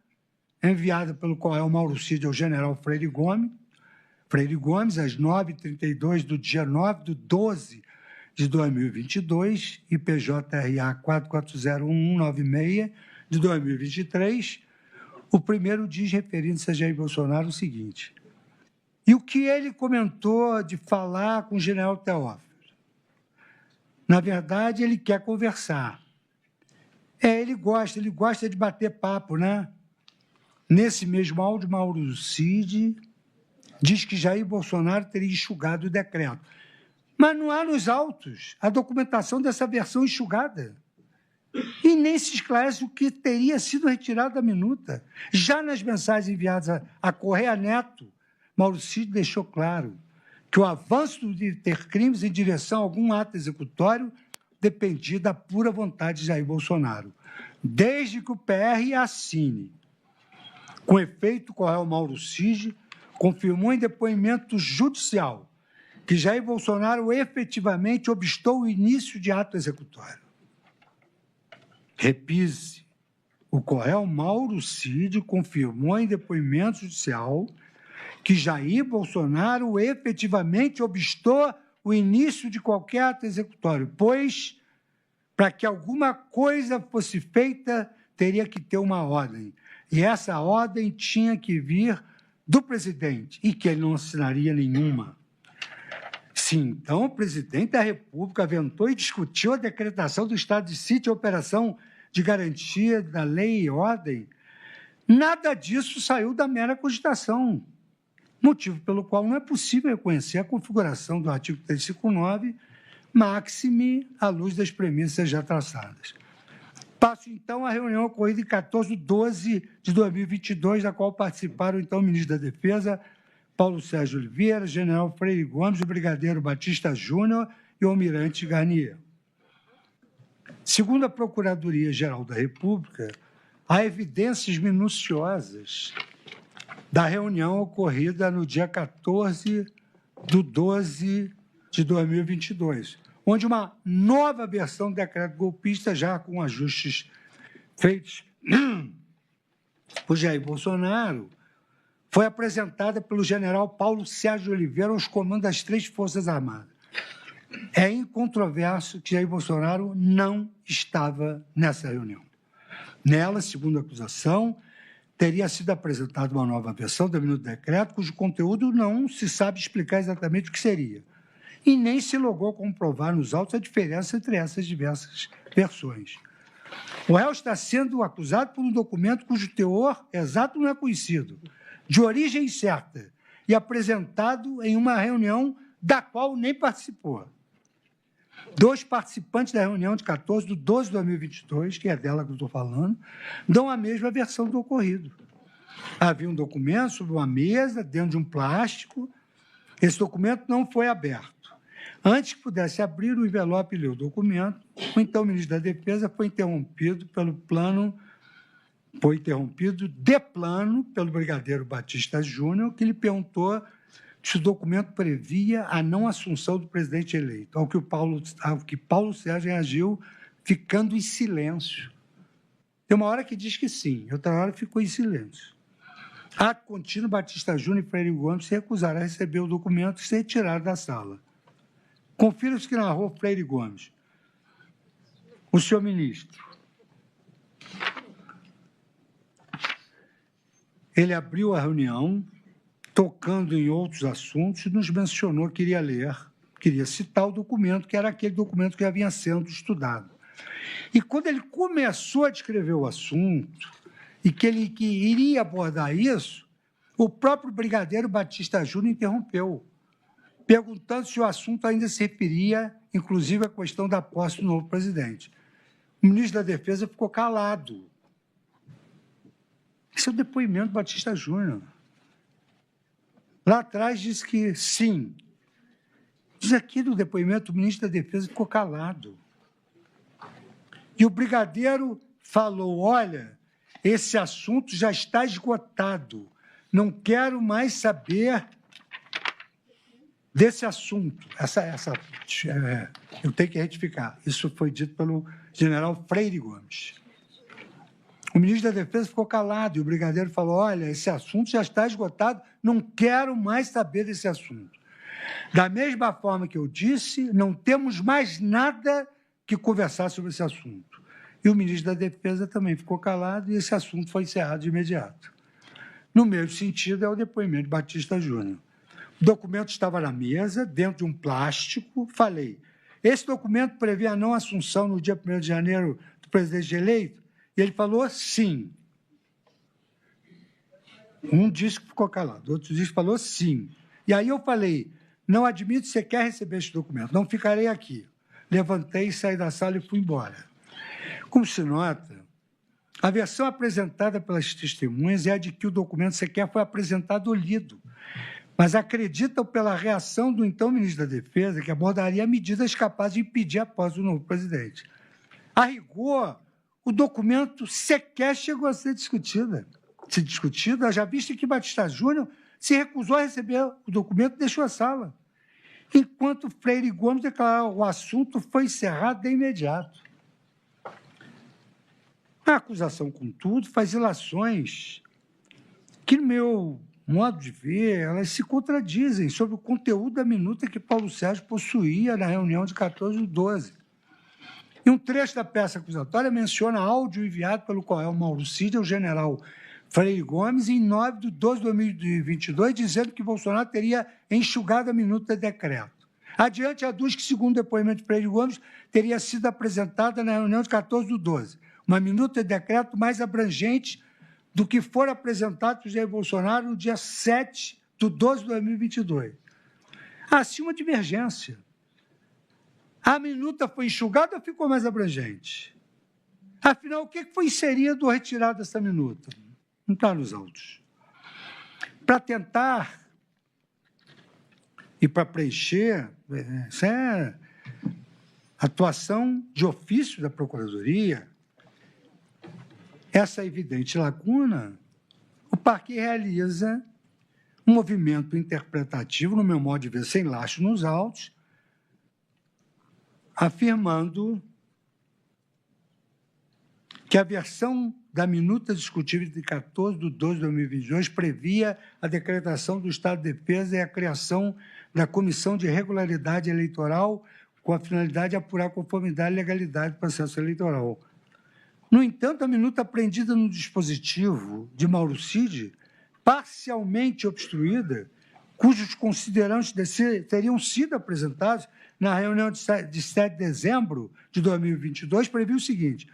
enviada pelo coronel Mauro Cid ao general Freire Gomes, às 9h32 do dia 9/12/2022, IPJRA 440196 de 2023. O primeiro diz, referindo-se a Jair Bolsonaro, o seguinte: e o que ele comentou de falar com o general Teófilo? Na verdade, ele quer conversar. Ele gosta de bater papo, né? Nesse mesmo áudio, Mauro Cid diz que Jair Bolsonaro teria enxugado o decreto. Mas não há nos autos a documentação dessa versão enxugada. E nem se esclarece o que teria sido retirado da minuta. Já nas mensagens enviadas a Correia Neto, Mauro Cid deixou claro que o avanço de ter crimes em direção a algum ato executório dependia da pura vontade de Jair Bolsonaro, desde que o PR assine. Com efeito, o coronel Mauro Cid confirmou em depoimento judicial que Jair Bolsonaro efetivamente obstou o início de ato executório. Repise, o coronel Mauro Cid confirmou em depoimento judicial que Jair Bolsonaro efetivamente obstou o início de qualquer ato executório, pois, para que alguma coisa fosse feita, teria que ter uma ordem. E essa ordem tinha que vir do presidente, e que ele não assinaria nenhuma. Se então o presidente da República aventou e discutiu a decretação do estado de sítio e operação de garantia da lei e ordem, nada disso saiu da mera cogitação, motivo pelo qual não é possível reconhecer a configuração do artigo 359, máxime à luz das premissas já traçadas. Passo, então, à reunião ocorrida em 14/12/2022, da qual participaram, então, o ministro da Defesa, Paulo Sérgio Oliveira, general Freire Gomes, o brigadeiro Batista Júnior e o almirante Garnier. Segundo a Procuradoria-Geral da República, há evidências minuciosas da reunião ocorrida no dia 14/12/2022, onde uma nova versão do decreto golpista, já com ajustes feitos por Jair Bolsonaro, foi apresentada pelo general Paulo Sérgio Oliveira aos comandos das 3 Forças Armadas. É incontroverso que Jair Bolsonaro não estava nessa reunião. Nela, segundo a acusação, teria sido apresentada uma nova versão do decreto, cujo conteúdo não se sabe explicar exatamente o que seria. E nem se logrou comprovar nos autos a diferença entre essas diversas versões. O réu está sendo acusado por um documento cujo teor exato não é conhecido, de origem incerta, e apresentado em uma reunião da qual nem participou. 2 participantes da reunião de 14/12/2022, que é dela que eu estou falando, dão a mesma versão do ocorrido. Havia um documento sobre uma mesa, dentro de um plástico. Esse documento não foi aberto. Antes que pudesse abrir o envelope e ler o documento, o então ministro da Defesa foi interrompido de plano pelo brigadeiro Batista Júnior, que lhe perguntou se o documento previa a não assunção do presidente eleito, ao que Paulo Sérgio reagiu ficando em silêncio. Tem uma hora que diz que sim, outra hora ficou em silêncio. Ato contínuo, Batista Júnior e Freire Gomes se recusaram a receber o documento e se retiraram da sala. Confira-se que narrou Freire Gomes. O senhor ministro, ele abriu a reunião, tocando em outros assuntos, e nos mencionou que queria citar o documento, que era aquele documento que já vinha sendo estudado. E quando ele começou a descrever o assunto e que ele iria abordar isso, o próprio brigadeiro Batista Júnior interrompeu, perguntando se o assunto ainda se referia, inclusive, à questão da posse do novo presidente. O ministro da Defesa ficou calado. Esse é o depoimento do Batista Júnior. Lá atrás disse que sim. Diz aqui no depoimento, o ministro da Defesa ficou calado. E o brigadeiro falou, olha, esse assunto já está esgotado, não quero mais saber desse assunto. Eu tenho que retificar. Isso foi dito pelo general Freire Gomes. O ministro da Defesa ficou calado e o brigadeiro falou, olha, esse assunto já está esgotado, não quero mais saber desse assunto. Da mesma forma que eu disse, não temos mais nada que conversar sobre esse assunto. E o ministro da Defesa também ficou calado e esse assunto foi encerrado de imediato. No mesmo sentido, é o depoimento de Batista Júnior. O documento estava na mesa, dentro de um plástico. Falei, esse documento prevê a não assunção no dia 1º de janeiro do presidente eleito? E ele falou sim. Um disse que ficou calado, outro disse que falou sim. E aí eu falei, não admito sequer receber esse documento, não ficarei aqui. Levantei, saí da sala e fui embora. Como se nota, a versão apresentada pelas testemunhas é a de que o documento sequer foi apresentado ou lido, mas acreditam pela reação do então ministro da Defesa que abordaria medidas capazes de impedir a posse do novo presidente. A rigor, o documento sequer chegou a ser discutido, já visto que Batista Júnior se recusou a receber o documento e deixou a sala, enquanto Freire Gomes declarou que o assunto foi encerrado de imediato. A acusação, contudo, faz ilações que, no meu modo de ver, elas se contradizem sobre o conteúdo da minuta que Paulo Sérgio possuía na reunião de 14/12. E um trecho da peça acusatória menciona áudio enviado pelo coronel Mauro Cid ao general Freire Gomes em 9/12/2022, dizendo que Bolsonaro teria enxugado a minuta de decreto. Adiante, aduz que, segundo o depoimento de Freire Gomes, teria sido apresentada na reunião de 14/12, uma minuta de decreto mais abrangente do que for apresentado por Jair Bolsonaro no dia 7/12/2022. Assim, uma divergência. A minuta foi enxugada ou ficou mais abrangente? Afinal, o que foi inserido ou retirado dessa minuta? Não está nos autos. Para tentar e para preencher, isso é atuação de ofício da Procuradoria, essa evidente lacuna, o parque realiza um movimento interpretativo, no meu modo de ver, sem laço nos autos, afirmando que a versão da minuta discutível de 14/12/2022 previa a decretação do estado de defesa e a criação da Comissão de Regularidade Eleitoral com a finalidade de apurar a conformidade e legalidade do processo eleitoral. No entanto, a minuta apreendida no dispositivo de Mauro Cid, parcialmente obstruída, cujos considerantes teriam sido apresentados na reunião de 7 de dezembro de 2022, previa o seguinte: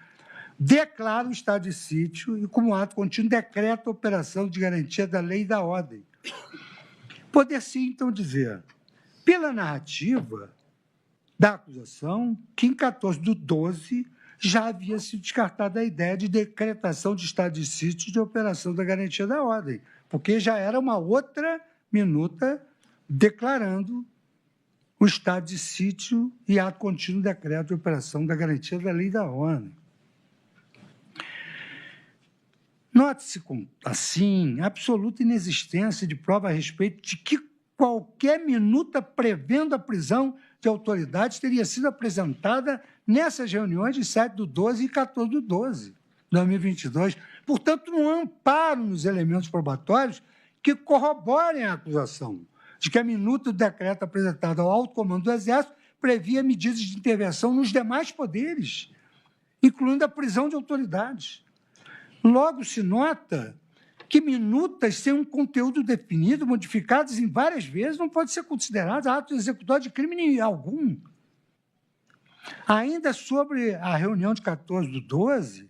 declara o estado de sítio e, como ato contínuo, decreta a operação de garantia da lei e da ordem. Poder-se, então, dizer, pela narrativa da acusação, que em 14/12 já havia sido descartada a ideia de decretação de estado de sítio e de operação da garantia da ordem, porque já era uma outra minuta declarando o estado de sítio e ato contínuo decreto de operação da garantia da lei e da ordem. Note-se, assim, a absoluta inexistência de prova a respeito de que qualquer minuta prevendo a prisão de autoridades teria sido apresentada nessas reuniões de 7/12 e 14/12 de 2022. Portanto, não há amparo nos elementos probatórios que corroborem a acusação de que a minuta do decreto apresentado ao alto comando do Exército previa medidas de intervenção nos demais poderes, incluindo a prisão de autoridades. Logo, se nota que minutas sem um conteúdo definido, modificadas em várias vezes, não podem ser consideradas atos executórios de crime algum. Ainda sobre a reunião de 14/12,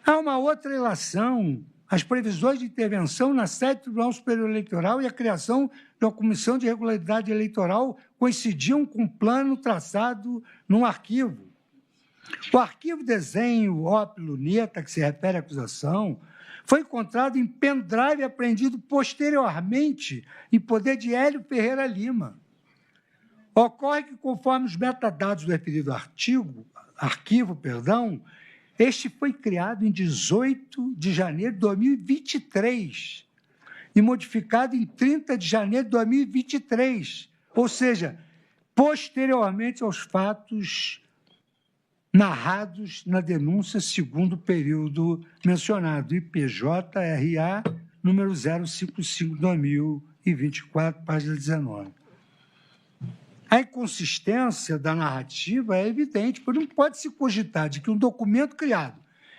há uma outra relação, as previsões de intervenção na sede do Tribunal Superior Eleitoral e a criação de uma comissão de regularidade eleitoral coincidiam com um plano traçado num arquivo. O arquivo desenho OP Luneta, que se refere à acusação, foi encontrado em pendrive apreendido posteriormente em poder de Hélio Ferreira Lima. Ocorre que, conforme os metadados do referido arquivo, este foi criado em 18 de janeiro de 2023 e modificado em 30 de janeiro de 2023, ou seja, posteriormente aos fatos narrados na denúncia segundo o período mencionado, IPJ-RA número 055/2024, página 19. A inconsistência da narrativa é evidente, porque não pode se cogitar de que um documento criado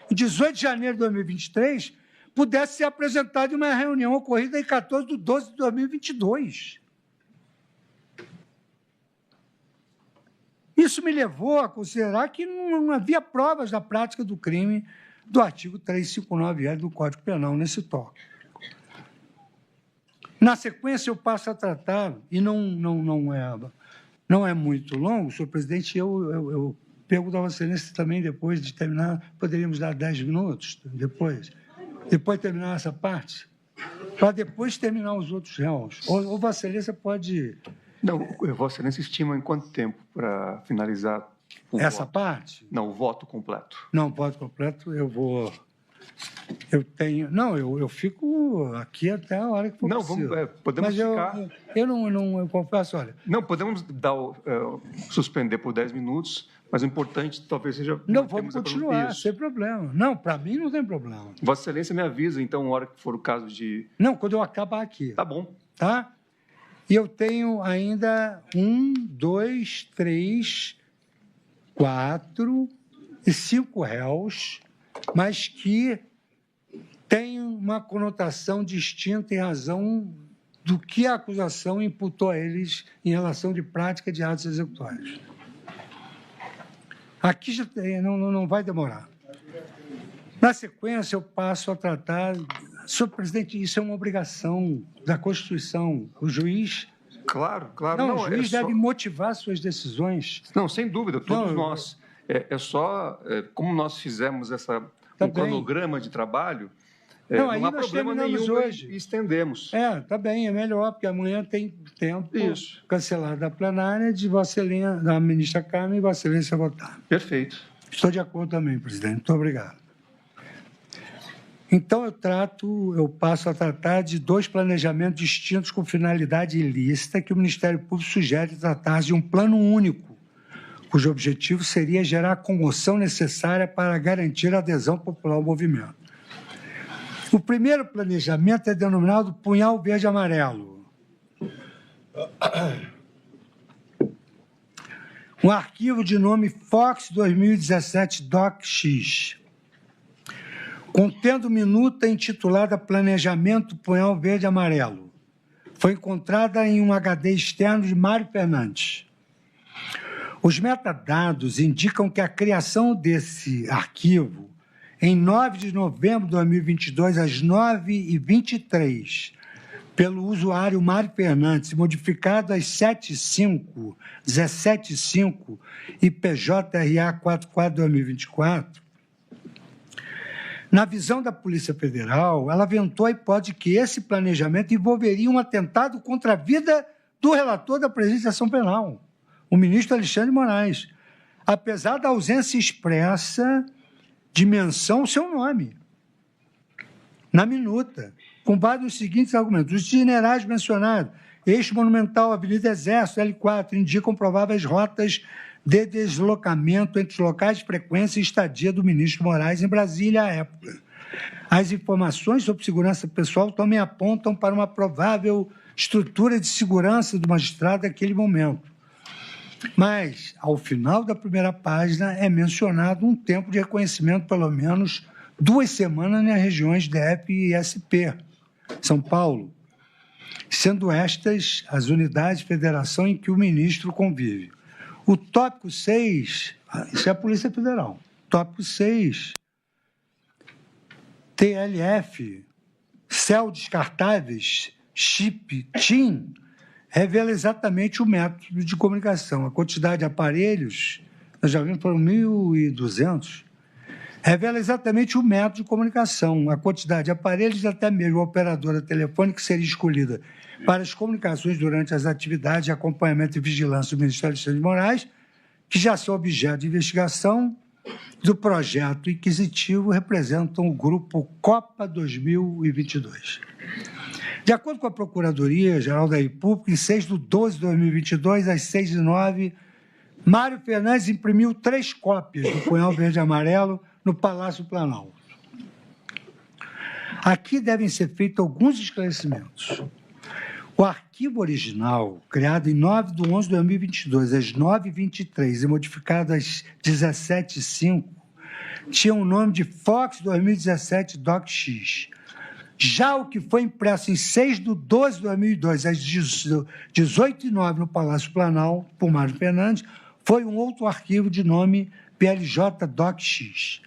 em 18 de janeiro de 2023 pudesse ser apresentado em uma reunião ocorrida em 14/12/2022. Isso me levou a considerar que não havia provas da prática do crime do artigo 359-L do Código Penal nesse tópico. Na sequência, eu passo a tratar, e não é muito longo, senhor presidente, eu pergunto a Vossa Excelência também, depois de terminar, poderíamos dar 10 minutos depois de terminar essa parte, para depois terminar os outros réus. Ou Vossa Excelência pode... Não, Vossa Excelência estima em quanto tempo para finalizar essa voto? Parte? Não, o voto completo. Não, o voto completo eu tenho... Não, eu fico aqui até a hora que for possível. Não, podemos ficar... Eu confesso, olha... Não, podemos suspender por 10 minutos, mas o importante talvez seja... Não, vamos continuar, sem problema. Não, para mim não tem problema. Vossa Excelência me avisa, então, a hora que for o caso de... Não, quando eu acabar aqui. Tá bom. Tá? E eu tenho ainda 1, 2, 3, 4 e 5 réus, mas que têm uma conotação distinta em razão do que a acusação imputou a eles em relação de prática de atos executórios. Aqui já não vai demorar. Na sequência, eu passo a tratar... Senhor presidente, isso é uma obrigação da Constituição. O juiz... Claro. Não, o juiz deve motivar suas decisões. Não, sem dúvida, todos nós. Como nós fizemos um cronograma de trabalho, não há problema nenhum hoje. E estendemos. Tá bem, é melhor, porque amanhã tem tempo cancelar da plenária de Vossa Excelência, da ministra Carmen e Vossa Excelência votar. Perfeito. Estou de acordo também, presidente. Muito obrigado. Então, eu passo a tratar de 2 planejamentos distintos com finalidade ilícita que o Ministério Público sugere tratar de um plano único, cujo objetivo seria gerar a comoção necessária para garantir a adesão popular ao movimento. O primeiro planejamento é denominado Punhal Verde-Amarelo. Um arquivo de nome Fox 2017 DocX, contendo minuta intitulada Planejamento Punhal Verde-Amarelo. Foi encontrada em um HD externo de Mário Fernandes. Os metadados indicam que a criação desse arquivo, em 9 de novembro de 2022, às 9h23, pelo usuário Mário Fernandes, modificado às 7h05, 17h05, IPJ-RA 44/2024, na visão da Polícia Federal, ela aventou a hipótese que esse planejamento envolveria um atentado contra a vida do relator da Presidência da Ação Penal, o ministro Alexandre de Moraes, apesar da ausência expressa de menção ao seu nome, na minuta, com base nos seguintes argumentos. Os itinerários mencionados, Eixo Monumental, Avenida Exército, L4, indicam prováveis rotas de deslocamento entre os locais de frequência e estadia do ministro Moraes em Brasília à época. As informações sobre segurança pessoal também apontam para uma provável estrutura de segurança do magistrado naquele momento. Mas, ao final da primeira página, é mencionado um tempo de reconhecimento, pelo menos 2 semanas nas regiões DF e SP, São Paulo, sendo estas as unidades de federação em que o ministro convive. O tópico 6, isso é a Polícia Federal. Tópico 6, TLF, céu descartáveis, chip, TIM, revela exatamente o método de comunicação. A quantidade de aparelhos, nós já vimos, foram 1.200, revela exatamente o método de comunicação, a quantidade de aparelhos e até mesmo a operadora telefônica que seria escolhida para as comunicações durante as atividades de acompanhamento e vigilância do Ministério de Alexandre de Moraes, que já são objeto de investigação do projeto inquisitivo, representam o grupo Copa 2022. De acordo com a Procuradoria-Geral da República, em 6/12/2022, às 6h09, Mário Fernandes imprimiu 3 cópias do punhal verde e amarelo no Palácio Planalto. Aqui devem ser feitos alguns esclarecimentos. O arquivo original, criado em 9/11/2022, às 9h23 e modificado às 17h05, tinha o nome de Fox 2017 DocX. Já o que foi impresso em 6/12/2002, às 18h09, no Palácio Planalto, por Mário Fernandes, foi um outro arquivo de nome PLJ DocX.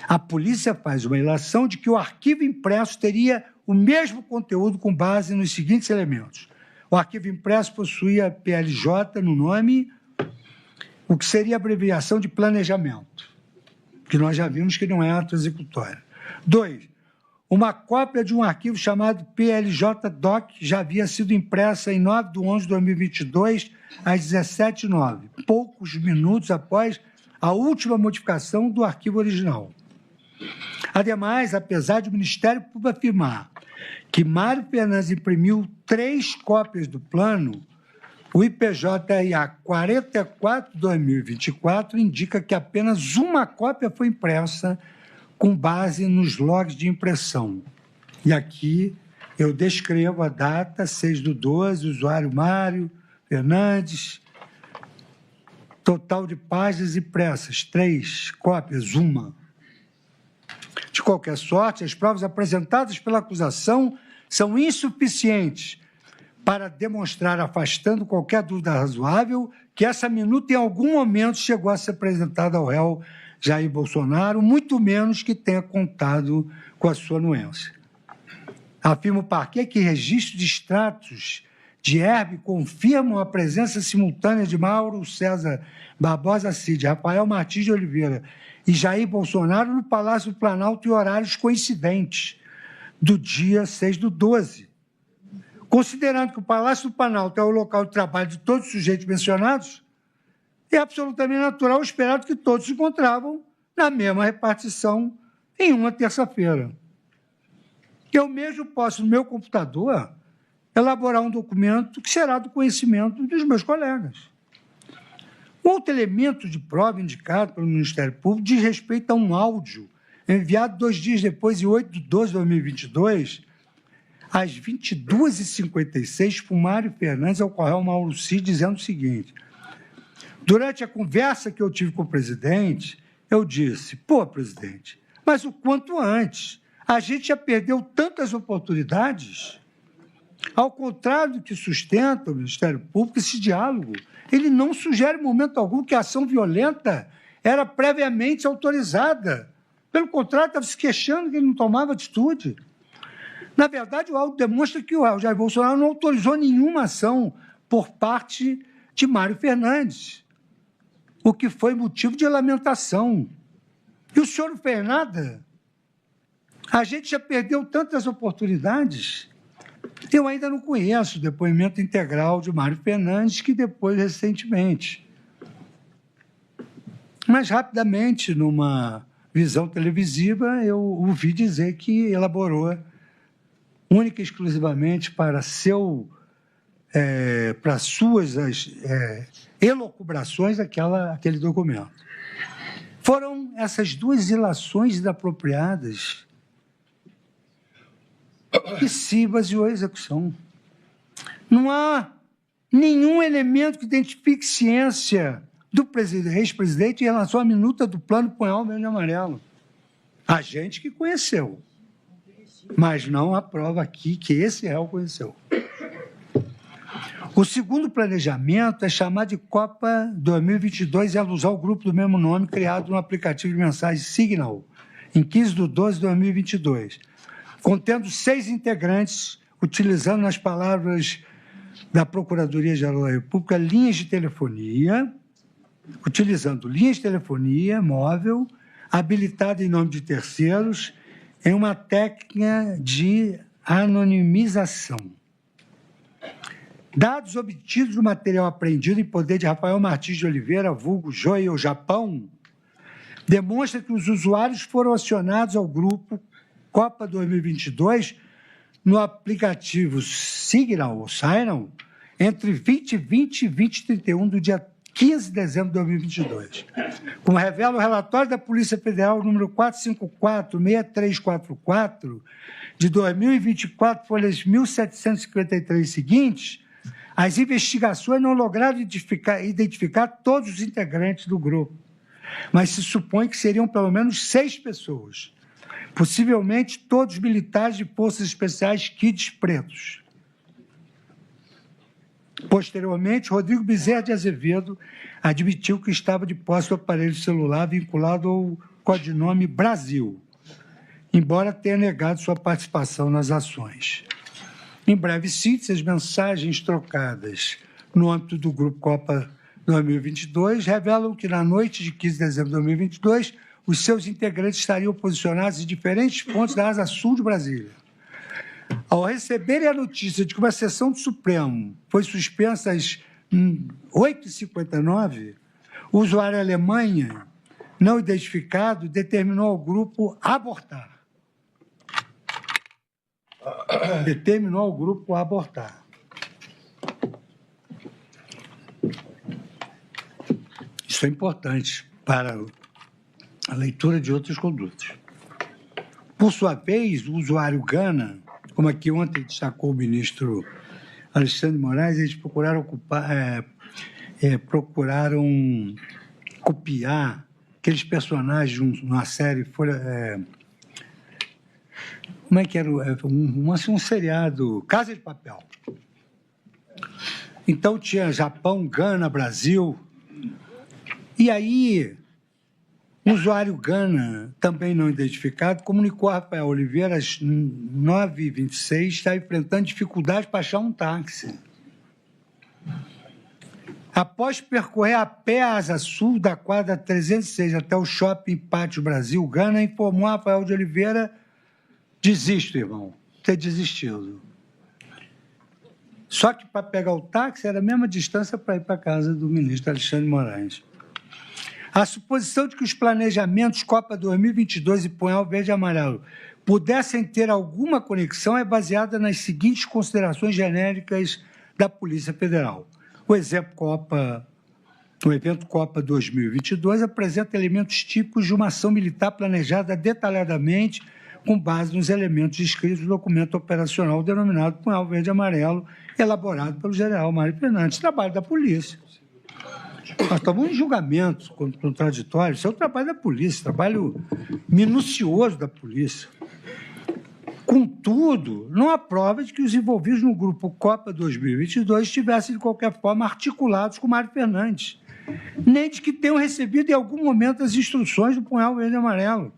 A polícia faz uma ilação de que o arquivo impresso teria o mesmo conteúdo com base nos seguintes elementos. O arquivo impresso possuía PLJ no nome, o que seria a abreviação de planejamento, que nós já vimos que não é ato executório. 2. Uma cópia de um arquivo chamado PLJ-DOC já havia sido impressa em 9/11/2022, às 17h09, poucos minutos após a última modificação do arquivo original. Ademais, apesar de o Ministério Público afirmar que Mário Fernandes imprimiu 3 cópias do plano, o IPJ-RA 44/2024 indica que apenas uma cópia foi impressa com base nos logs de impressão. E aqui eu descrevo a data, 6/12, usuário Mário Fernandes, total de páginas impressas, 3 cópias, 1. De qualquer sorte, as provas apresentadas pela acusação são insuficientes para demonstrar, afastando qualquer dúvida razoável, que essa minuta em algum momento chegou a ser apresentada ao réu Jair Bolsonaro, muito menos que tenha contado com a sua anuência. Afirma o parquê que registros de extratos de herb confirmam a presença simultânea de Mauro César Barbosa Cid, Rafael Martins de Oliveira e Jair Bolsonaro no Palácio Planalto em horários coincidentes do dia 6/12. Considerando que o Palácio do Planalto é o local de trabalho de todos os sujeitos mencionados, é absolutamente natural esperar que todos se encontravam na mesma repartição em uma terça-feira. Eu mesmo posso, no meu computador, elaborar um documento que será do conhecimento dos meus colegas. Outro elemento de prova indicado pelo Ministério Público diz respeito a um áudio enviado 2 dias depois, em 8/12/2022, às 22h56, por Mário Fernandes ao Correio Mauro Cid, dizendo o seguinte: durante a conversa que eu tive com o presidente, eu disse, presidente, mas o quanto antes, a gente já perdeu tantas oportunidades. Ao contrário do que sustenta o Ministério Público, esse diálogo, ele não sugere em momento algum que a ação violenta era previamente autorizada. Pelo contrário, estava se queixando que ele não tomava atitude. Na verdade, o áudio demonstra que o Jair Bolsonaro não autorizou nenhuma ação por parte de Mário Fernandes, o que foi motivo de lamentação. E o senhor não fez nada? A gente já perdeu tantas oportunidades. Eu ainda não conheço o depoimento integral de Mário Fernandes, que depois, recentemente. Mas, rapidamente, numa visão televisiva, eu ouvi dizer que elaborou única e exclusivamente para suas elucubrações aquele documento. Foram essas 2 ilações inapropriadas que se baseou a execução. Não há nenhum elemento que identifique ciência do ex-presidente em relação à minuta do plano punhal verde e amarelo. A gente que conheceu, mas não a prova aqui que esse réu conheceu. O segundo planejamento é chamado de Copa 2022, em alusão ao grupo do mesmo nome, criado no aplicativo de mensagem Signal, em 15/12/2022, contendo 6 integrantes, utilizando, nas palavras da Procuradoria-Geral da República, utilizando linhas de telefonia móvel, habilitada em nome de terceiros, em uma técnica de anonimização. Dados obtidos do material apreendido em poder de Rafael Martins de Oliveira, vulgo Joel Japão, demonstra que os usuários foram acionados ao grupo Copa 2022 no aplicativo Signal, ou Signal, entre 2020 e 2031 do dia 15 de dezembro de 2022. Como revela o relatório da Polícia Federal número 454-6344, de 2024, folhas 1753 seguintes, as investigações não lograram identificar todos os integrantes do grupo, mas se supõe que seriam pelo menos 6 pessoas, possivelmente todos militares de forças especiais Kids pretos. Posteriormente, Rodrigo Bezerra de Azevedo admitiu que estava de posse do aparelho celular vinculado ao codinome Brasil, embora tenha negado sua participação nas ações. Em breve síntese, as mensagens trocadas no âmbito do Grupo Copa 2022 revelam que, na noite de 15 de dezembro de 2022, os seus integrantes estariam posicionados em diferentes pontos da asa sul de Brasília. Ao receberem a notícia de que uma sessão do Supremo foi suspensa às 8h59, o usuário Alemanha, não identificado, determinou ao grupo abortar. Isso é importante para a leitura de outras condutas. Por sua vez, o usuário Gana, como aqui ontem destacou o ministro Alexandre de Moraes, eles procuraram copiar aqueles personagens numa série, como é que era? Um seriado, Casa de Papel. Então tinha Japão, Gana, Brasil. E aí, o usuário Gana, também não identificado, comunicou a Rafael Oliveira às 9h26, está enfrentando dificuldade para achar um táxi. Após percorrer a pé a asa sul da quadra 306 até o Shopping Pátio Brasil, Gana informou a Rafael de Oliveira: desisto, irmão, ter desistido. Só que para pegar o táxi era a mesma distância para ir para a casa do ministro Alexandre de Moraes. A suposição de que os planejamentos Copa 2022 e Punhal Verde e Amarelo pudessem ter alguma conexão é baseada nas seguintes considerações genéricas da Polícia Federal. O evento Copa 2022 apresenta elementos típicos de uma ação militar planejada detalhadamente com base nos elementos descritos no documento operacional denominado Punhal Verde e Amarelo, elaborado pelo general Mário Fernandes, trabalho da polícia. Nós estamos em julgamento contraditório, isso é o trabalho da polícia, trabalho minucioso da polícia. Contudo, não há prova de que os envolvidos no grupo Copa 2022 estivessem, de qualquer forma, articulados com Mário Fernandes, nem de que tenham recebido em algum momento as instruções do Punhal Verde e Amarelo.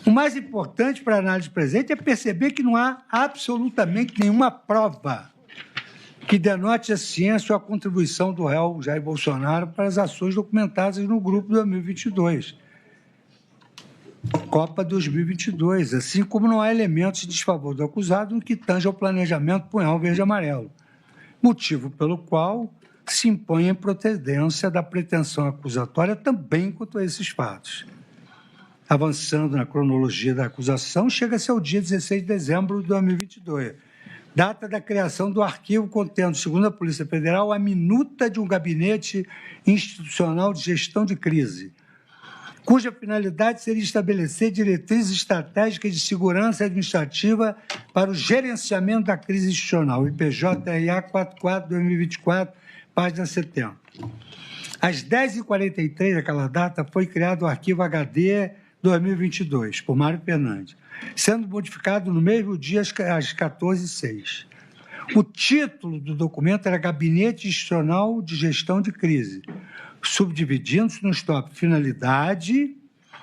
O mais importante para a análise presente é perceber que não há absolutamente nenhuma prova que denote a ciência ou a contribuição do réu Jair Bolsonaro para as ações documentadas no grupo 2022. Copa 2022, assim como não há elementos de desfavor do acusado no que tange ao planejamento Punhal Verde e Amarelo, motivo pelo qual se impõe a improcedência da pretensão acusatória também quanto a esses fatos. Avançando na cronologia da acusação, chega-se ao dia 16 de dezembro de 2022, data da criação do arquivo contendo, segundo a Polícia Federal, a minuta de um gabinete institucional de gestão de crise, cuja finalidade seria estabelecer diretrizes estratégicas de segurança administrativa para o gerenciamento da crise institucional, IPJ-RA 44/2024, página 70. Às 10h43 daquela data, foi criado o arquivo HD 2022, por Mário Fernandes, sendo modificado no mesmo dia às 14h06. O título do documento era Gabinete Institucional de Gestão de Crise, subdividindo-se nos tópicos finalidade,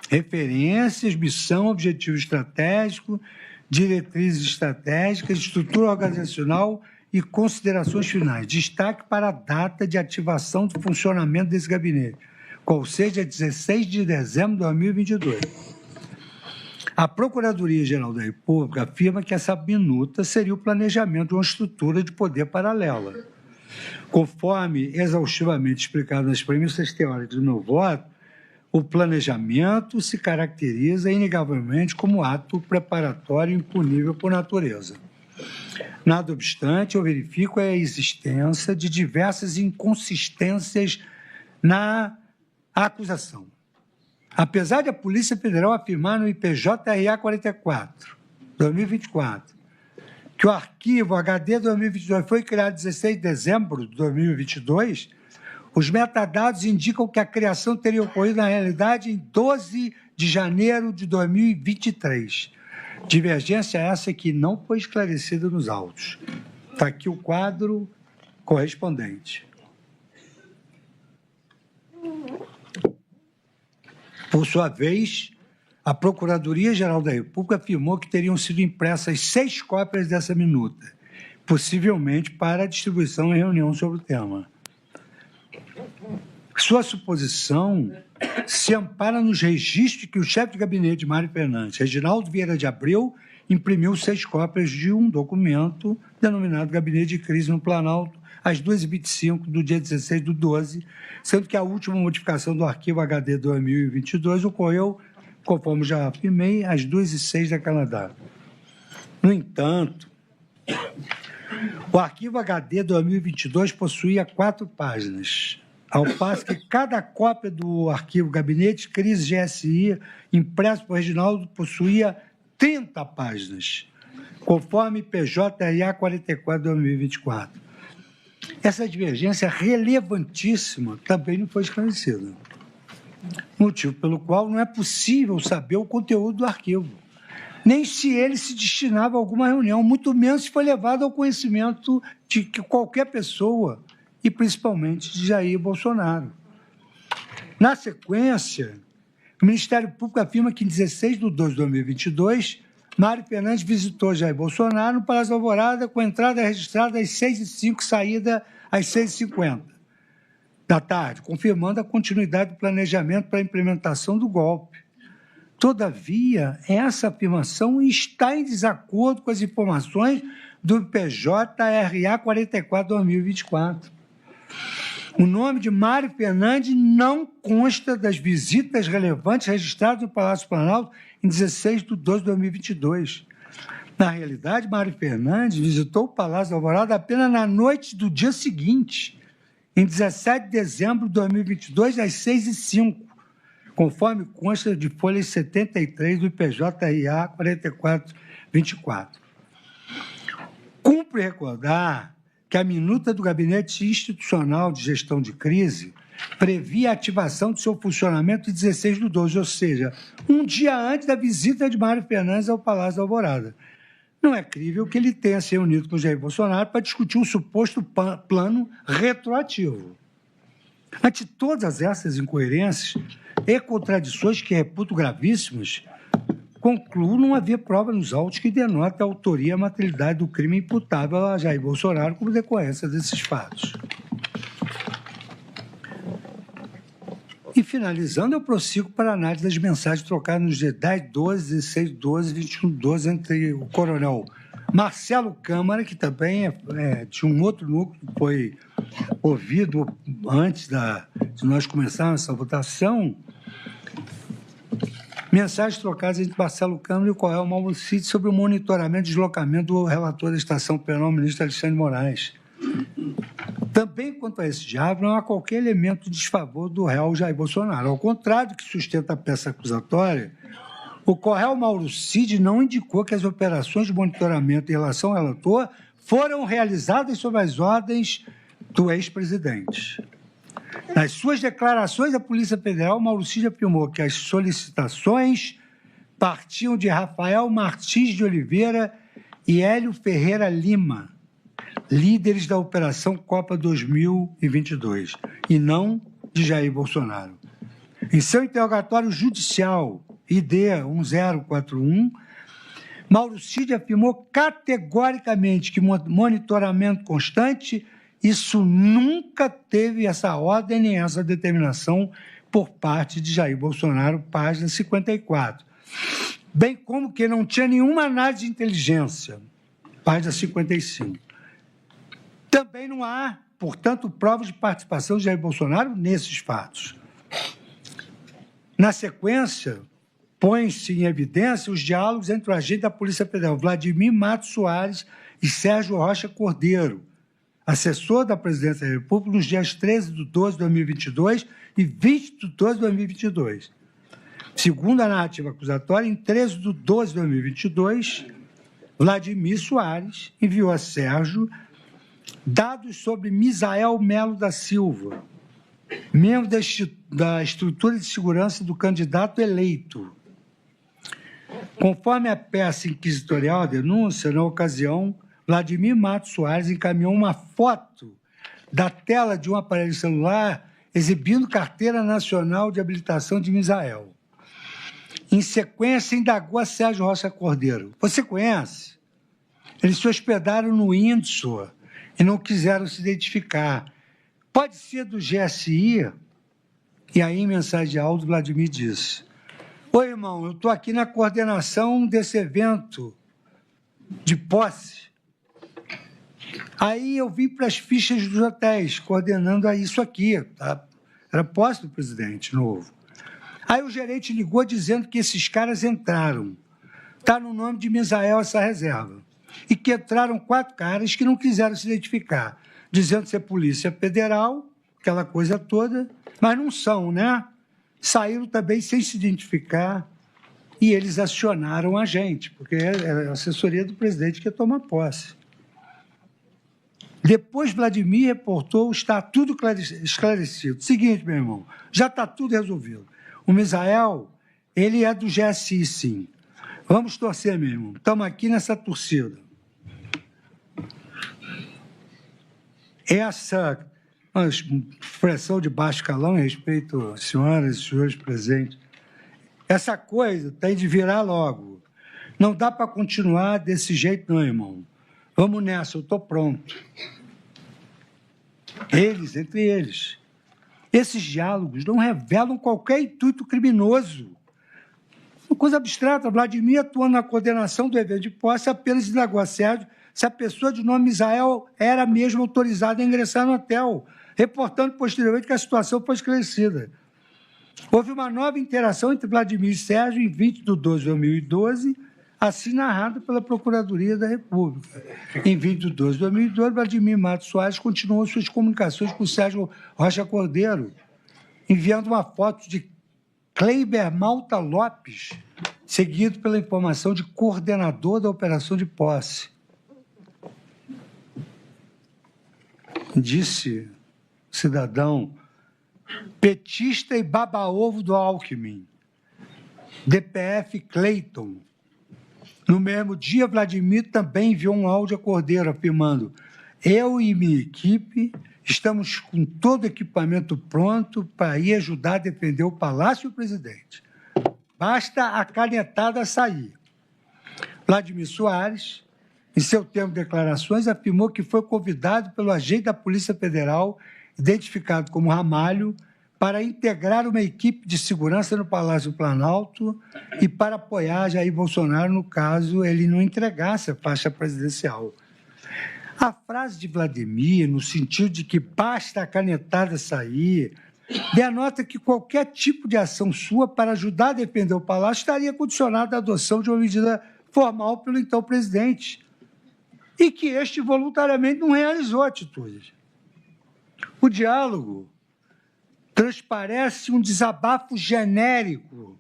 referências, missão, objetivo estratégico, diretrizes estratégicas, estrutura organizacional e considerações finais. Destaque para a data de ativação do funcionamento desse gabinete, qual seja 16 de dezembro de 2022. A Procuradoria-Geral da República afirma que essa minuta seria o planejamento de uma estrutura de poder paralela. Conforme exaustivamente explicado nas premissas teóricas do meu voto, o planejamento se caracteriza inegavelmente como ato preparatório impunível por natureza. Nada obstante, eu verifico a existência de diversas inconsistências na acusação. Apesar de a Polícia Federal afirmar no IPJ-RA 44, 2024, que o arquivo HD 2022 foi criado em 16 de dezembro de 2022, os metadados indicam que a criação teria ocorrido, na realidade, em 12 de janeiro de 2023. Divergência essa que não foi esclarecida nos autos. Está aqui o quadro correspondente. Por sua vez, a Procuradoria-Geral da República afirmou que teriam sido impressas 6 cópias dessa minuta, possivelmente para distribuição em reunião sobre o tema. Sua suposição se ampara nos registros que o chefe de gabinete de Mário Fernandes, Reginaldo Vieira de Abreu, imprimiu 6 cópias de um documento denominado Gabinete de Crise no Planalto, às 2h25 do dia 16 do 12, sendo que a última modificação do arquivo HD 2022 ocorreu, conforme já afirmei, às 2h06 daquela data. No entanto, o arquivo HD 2022 possuía 4 páginas, ao passo que cada cópia do arquivo Gabinete Crise GSI, impresso por Reginaldo, possuía 30 páginas, conforme PJRA 44 de 2024. Essa divergência relevantíssima também não foi esclarecida, motivo pelo qual não é possível saber o conteúdo do arquivo, nem se ele se destinava a alguma reunião, muito menos se foi levado ao conhecimento de que qualquer pessoa, e principalmente de Jair Bolsonaro. Na sequência, o Ministério Público afirma que em 16 de 2 de 2022, Mário Fernandes visitou Jair Bolsonaro no Palácio da Alvorada com entrada registrada às 6h05 e saída às 6h50 da tarde, confirmando a continuidade do planejamento para a implementação do golpe. Todavia, essa afirmação está em desacordo com as informações do PJRA 44 de 2024. O nome de Mário Fernandes não consta das visitas relevantes registradas no Palácio Planalto em 16 de 12 de 2022. Na realidade, Mário Fernandes visitou o Palácio da Alvorada apenas na noite do dia seguinte, em 17 de dezembro de 2022, às 6h05, conforme consta de folha 73 do IPJRA 4424. Cumpre recordar que a minuta do Gabinete Institucional de Gestão de Crise previa a ativação do seu funcionamento em 16 de 12, ou seja, um dia antes da visita de Mário Fernandes ao Palácio da Alvorada. Não é crível que ele tenha se reunido com Jair Bolsonaro para discutir um suposto plano retroativo. Ante todas essas incoerências e contradições que reputo gravíssimas, concluo não haver prova nos autos que denota a autoria e a materialidade do crime imputável a Jair Bolsonaro como decorrência desses fatos. E, finalizando, eu prossigo para a análise das mensagens trocadas nos dias 10/12, 16/12 e 21/12 entre o coronel Marcelo Câmara, que também é de um outro núcleo que foi ouvido antes de nós começarmos essa votação. Mensagens trocadas entre Marcelo Câmara e o coronel Mauro Cid sobre o monitoramento e deslocamento do relator da Estação Penal, ministro Alexandre de Moraes. Também, quanto a esse diálogo, não há qualquer elemento de desfavor do réu Jair Bolsonaro. Ao contrário do que sustenta a peça acusatória, o coronel Mauro Cid não indicou que as operações de monitoramento em relação ao relator foram realizadas sob as ordens do ex-presidente. Nas suas declarações à Polícia Federal, Mauro Cid afirmou que as solicitações partiam de Rafael Martins de Oliveira e Hélio Ferreira Lima, líderes da Operação Copa 2022, e não de Jair Bolsonaro. Em seu interrogatório judicial, ID 1041, Mauro Cid afirmou categoricamente que monitoramento constante, isso nunca teve essa ordem nem essa determinação por parte de Jair Bolsonaro, página 54. Bem como que não tinha nenhuma análise de inteligência, página 55. Também não há, portanto, provas de participação de Jair Bolsonaro nesses fatos. Na sequência, põe-se em evidência os diálogos entre o agente da Polícia Federal, Vladimir Matos Soares, e Sérgio Rocha Cordeiro, assessor da Presidência da República, nos dias 13 de 12 de 2022 e 20 de 12 de 2022. Segundo a narrativa acusatória, em 13 de 12 de 2022, Vladimir Soares enviou a Sérgio dados sobre Misael Melo da Silva, membro da estrutura de segurança do candidato eleito. Conforme a peça inquisitorial, a denúncia, na ocasião, Vladimir Matos Soares encaminhou uma foto da tela de um aparelho celular exibindo carteira nacional de habilitação de Misael. Em sequência, indagou a Sérgio Rocha Cordeiro. Você conhece? Eles se hospedaram no Windsor e não quiseram se identificar. Pode ser do GSI? E aí, em mensagem de áudio, Vladimir disse: oi, irmão, eu estou aqui na coordenação desse evento de posse. Aí eu vim para as fichas dos hotéis, coordenando isso aqui. Tá? Era posse do presidente novo. Aí o gerente ligou dizendo que esses caras entraram. Está no nome de Misael essa reserva. E que entraram 4 caras que não quiseram se identificar, dizendo ser Polícia Federal, aquela coisa toda, mas não são, né? Saíram também sem se identificar e eles acionaram a gente, porque era a assessoria do presidente que ia tomar posse. Depois, Vladimir reportou, está tudo esclarecido. Seguinte, meu irmão, já está tudo resolvido. O Misael, ele é do GSI, sim. Vamos torcer, meu irmão. Estamos aqui nessa torcida. Essa expressão de baixo calão em respeito às senhoras e senhores presentes, essa coisa tem de virar logo. Não dá para continuar desse jeito, não, irmão. Vamos nessa, eu estou pronto. Eles, entre eles. Esses diálogos não revelam qualquer intuito criminoso. Uma coisa abstrata, Vladimir, atuando na coordenação do evento de posse, apenas indagou a Sérgio se a pessoa de nome Misael era mesmo autorizada a ingressar no hotel, reportando posteriormente que a situação foi esclarecida. Houve uma nova interação entre Vladimir e Sérgio em 20 de 12 de 2012, assim narrado pela Procuradoria da República. Em 20 de 12 de 2012, Vladimir Matos Soares continuou suas comunicações com Sérgio Rocha Cordeiro, enviando uma foto de Kleiber Malta Lopes, seguido pela informação de coordenador da operação de posse. Disse o cidadão, petista e baba-ovo do Alckmin, DPF Cleiton. No mesmo dia, Vladimir também enviou um áudio a Cordeiro, afirmando: eu e minha equipe estamos com todo o equipamento pronto para ir ajudar a defender o Palácio do Presidente. Basta a canetada sair. Vladimir Soares, em seu tempo de declarações, afirmou que foi convidado pelo agente da Polícia Federal, identificado como Ramalho, para integrar uma equipe de segurança no Palácio do Planalto e para apoiar Jair Bolsonaro, no caso ele não entregasse a faixa presidencial. A frase de Vladimir, no sentido de que basta a canetada sair, denota que qualquer tipo de ação sua para ajudar a defender o Palácio estaria condicionada à adoção de uma medida formal pelo então presidente, e que este voluntariamente não realizou a atitude. O diálogo transparece um desabafo genérico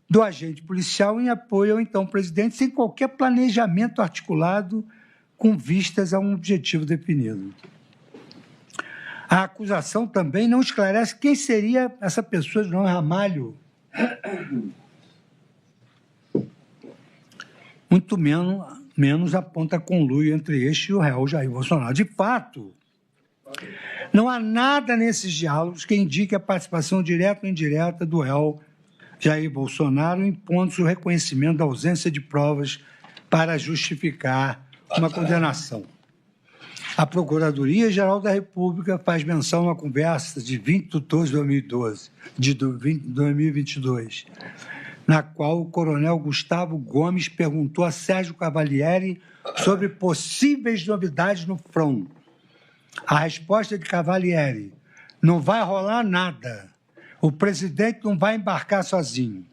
do agente policial em apoio ao então presidente, sem qualquer planejamento articulado com vistas a um objetivo definido. A acusação também não esclarece quem seria essa pessoa de nome Ramalho, muito menos aponta conluio entre este e o réu Jair Bolsonaro. De fato, não há nada nesses diálogos que indique a participação direta ou indireta do réu Jair Bolsonaro, impondo-se o reconhecimento da ausência de provas para justificar uma condenação. A Procuradoria-Geral da República faz menção a uma conversa de 20 de 12 de 2022, na qual o coronel Gustavo Gomes perguntou a Sérgio Cavalieri sobre possíveis novidades no front. A resposta de Cavalieri: não vai rolar nada. O presidente não vai embarcar sozinho.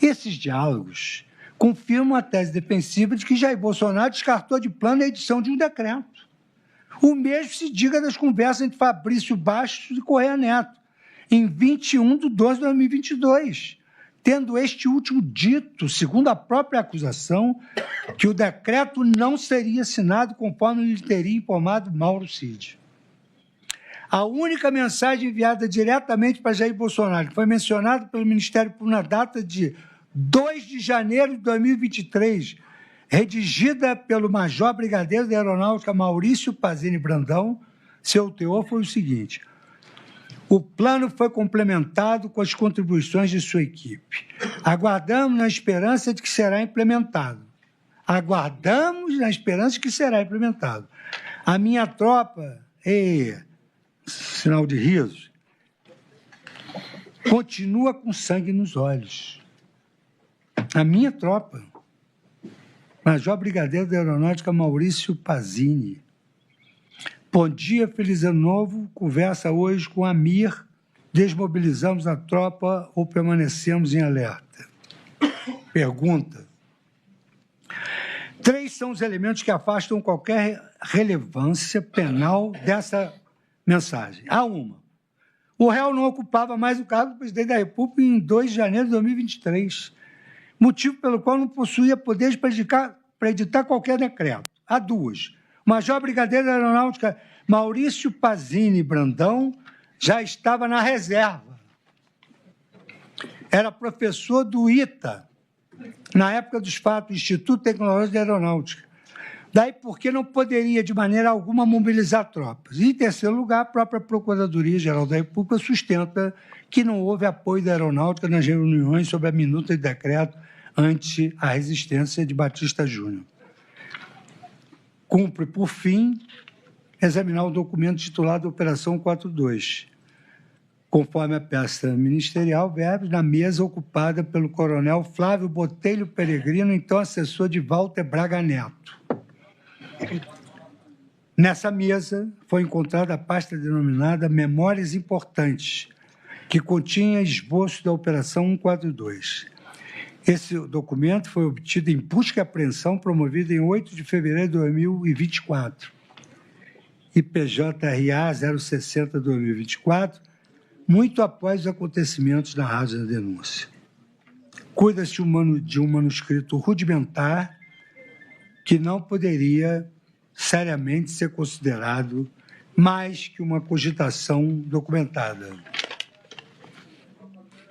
Esses diálogos confirmam a tese defensiva de que Jair Bolsonaro descartou de plano a edição de um decreto. O mesmo se diga das conversas entre Fabrício Bastos e Correia Neto, em 21 de 12 de 2022, tendo este último dito, segundo a própria acusação, que o decreto não seria assinado conforme lhe teria informado Mauro Cid. A única mensagem enviada diretamente para Jair Bolsonaro, que foi mencionada pelo Ministério Público na data de 2 de janeiro de 2023, redigida pelo Major Brigadeiro da Aeronáutica Maurício Pazini Brandão, seu teor foi o seguinte: o plano foi complementado com as contribuições de sua equipe. Aguardamos na esperança de que será implementado. Aguardamos na esperança de que será implementado. A minha tropa, sinal de riso, continua com sangue nos olhos. A minha tropa, Major Brigadeiro da Aeronáutica Maurício Pazini. Bom dia, feliz ano novo. Conversa hoje com Amir. Desmobilizamos a tropa ou permanecemos em alerta? Pergunta. 3 são os elementos que afastam qualquer relevância penal dessa mensagem. A uma: o réu não ocupava mais o cargo do presidente da República em 2 de janeiro de 2023, motivo pelo qual não possuía poderes para editar qualquer decreto. A 2: o Major Brigadeiro da Aeronáutica Maurício Pazini Brandão já estava na reserva. Era professor do ITA, na época dos fatos, Instituto Tecnológico de Aeronáutica. Daí porque não poderia, de maneira alguma, mobilizar tropas. E, em terceiro lugar, a própria Procuradoria-Geral da República sustenta que não houve apoio da aeronáutica nas reuniões sobre a minuta de decreto ante a resistência de Batista Júnior. Cumpre, por fim, examinar o documento titulado Operação 42, conforme a peça ministerial, verbos, na mesa ocupada pelo coronel Flávio Botelho Peregrino, então assessor de Walter Braga Neto. Nessa mesa foi encontrada a pasta denominada Memórias Importantes, que continha esboço da Operação 142. Esse documento foi obtido em busca e apreensão promovida em 8 de fevereiro de 2024, IPJRA 060-2024, muito após os acontecimentos narrados na denúncia. Cuida-se de um manuscrito rudimentar que não poderia seriamente ser considerado mais que uma cogitação documentada.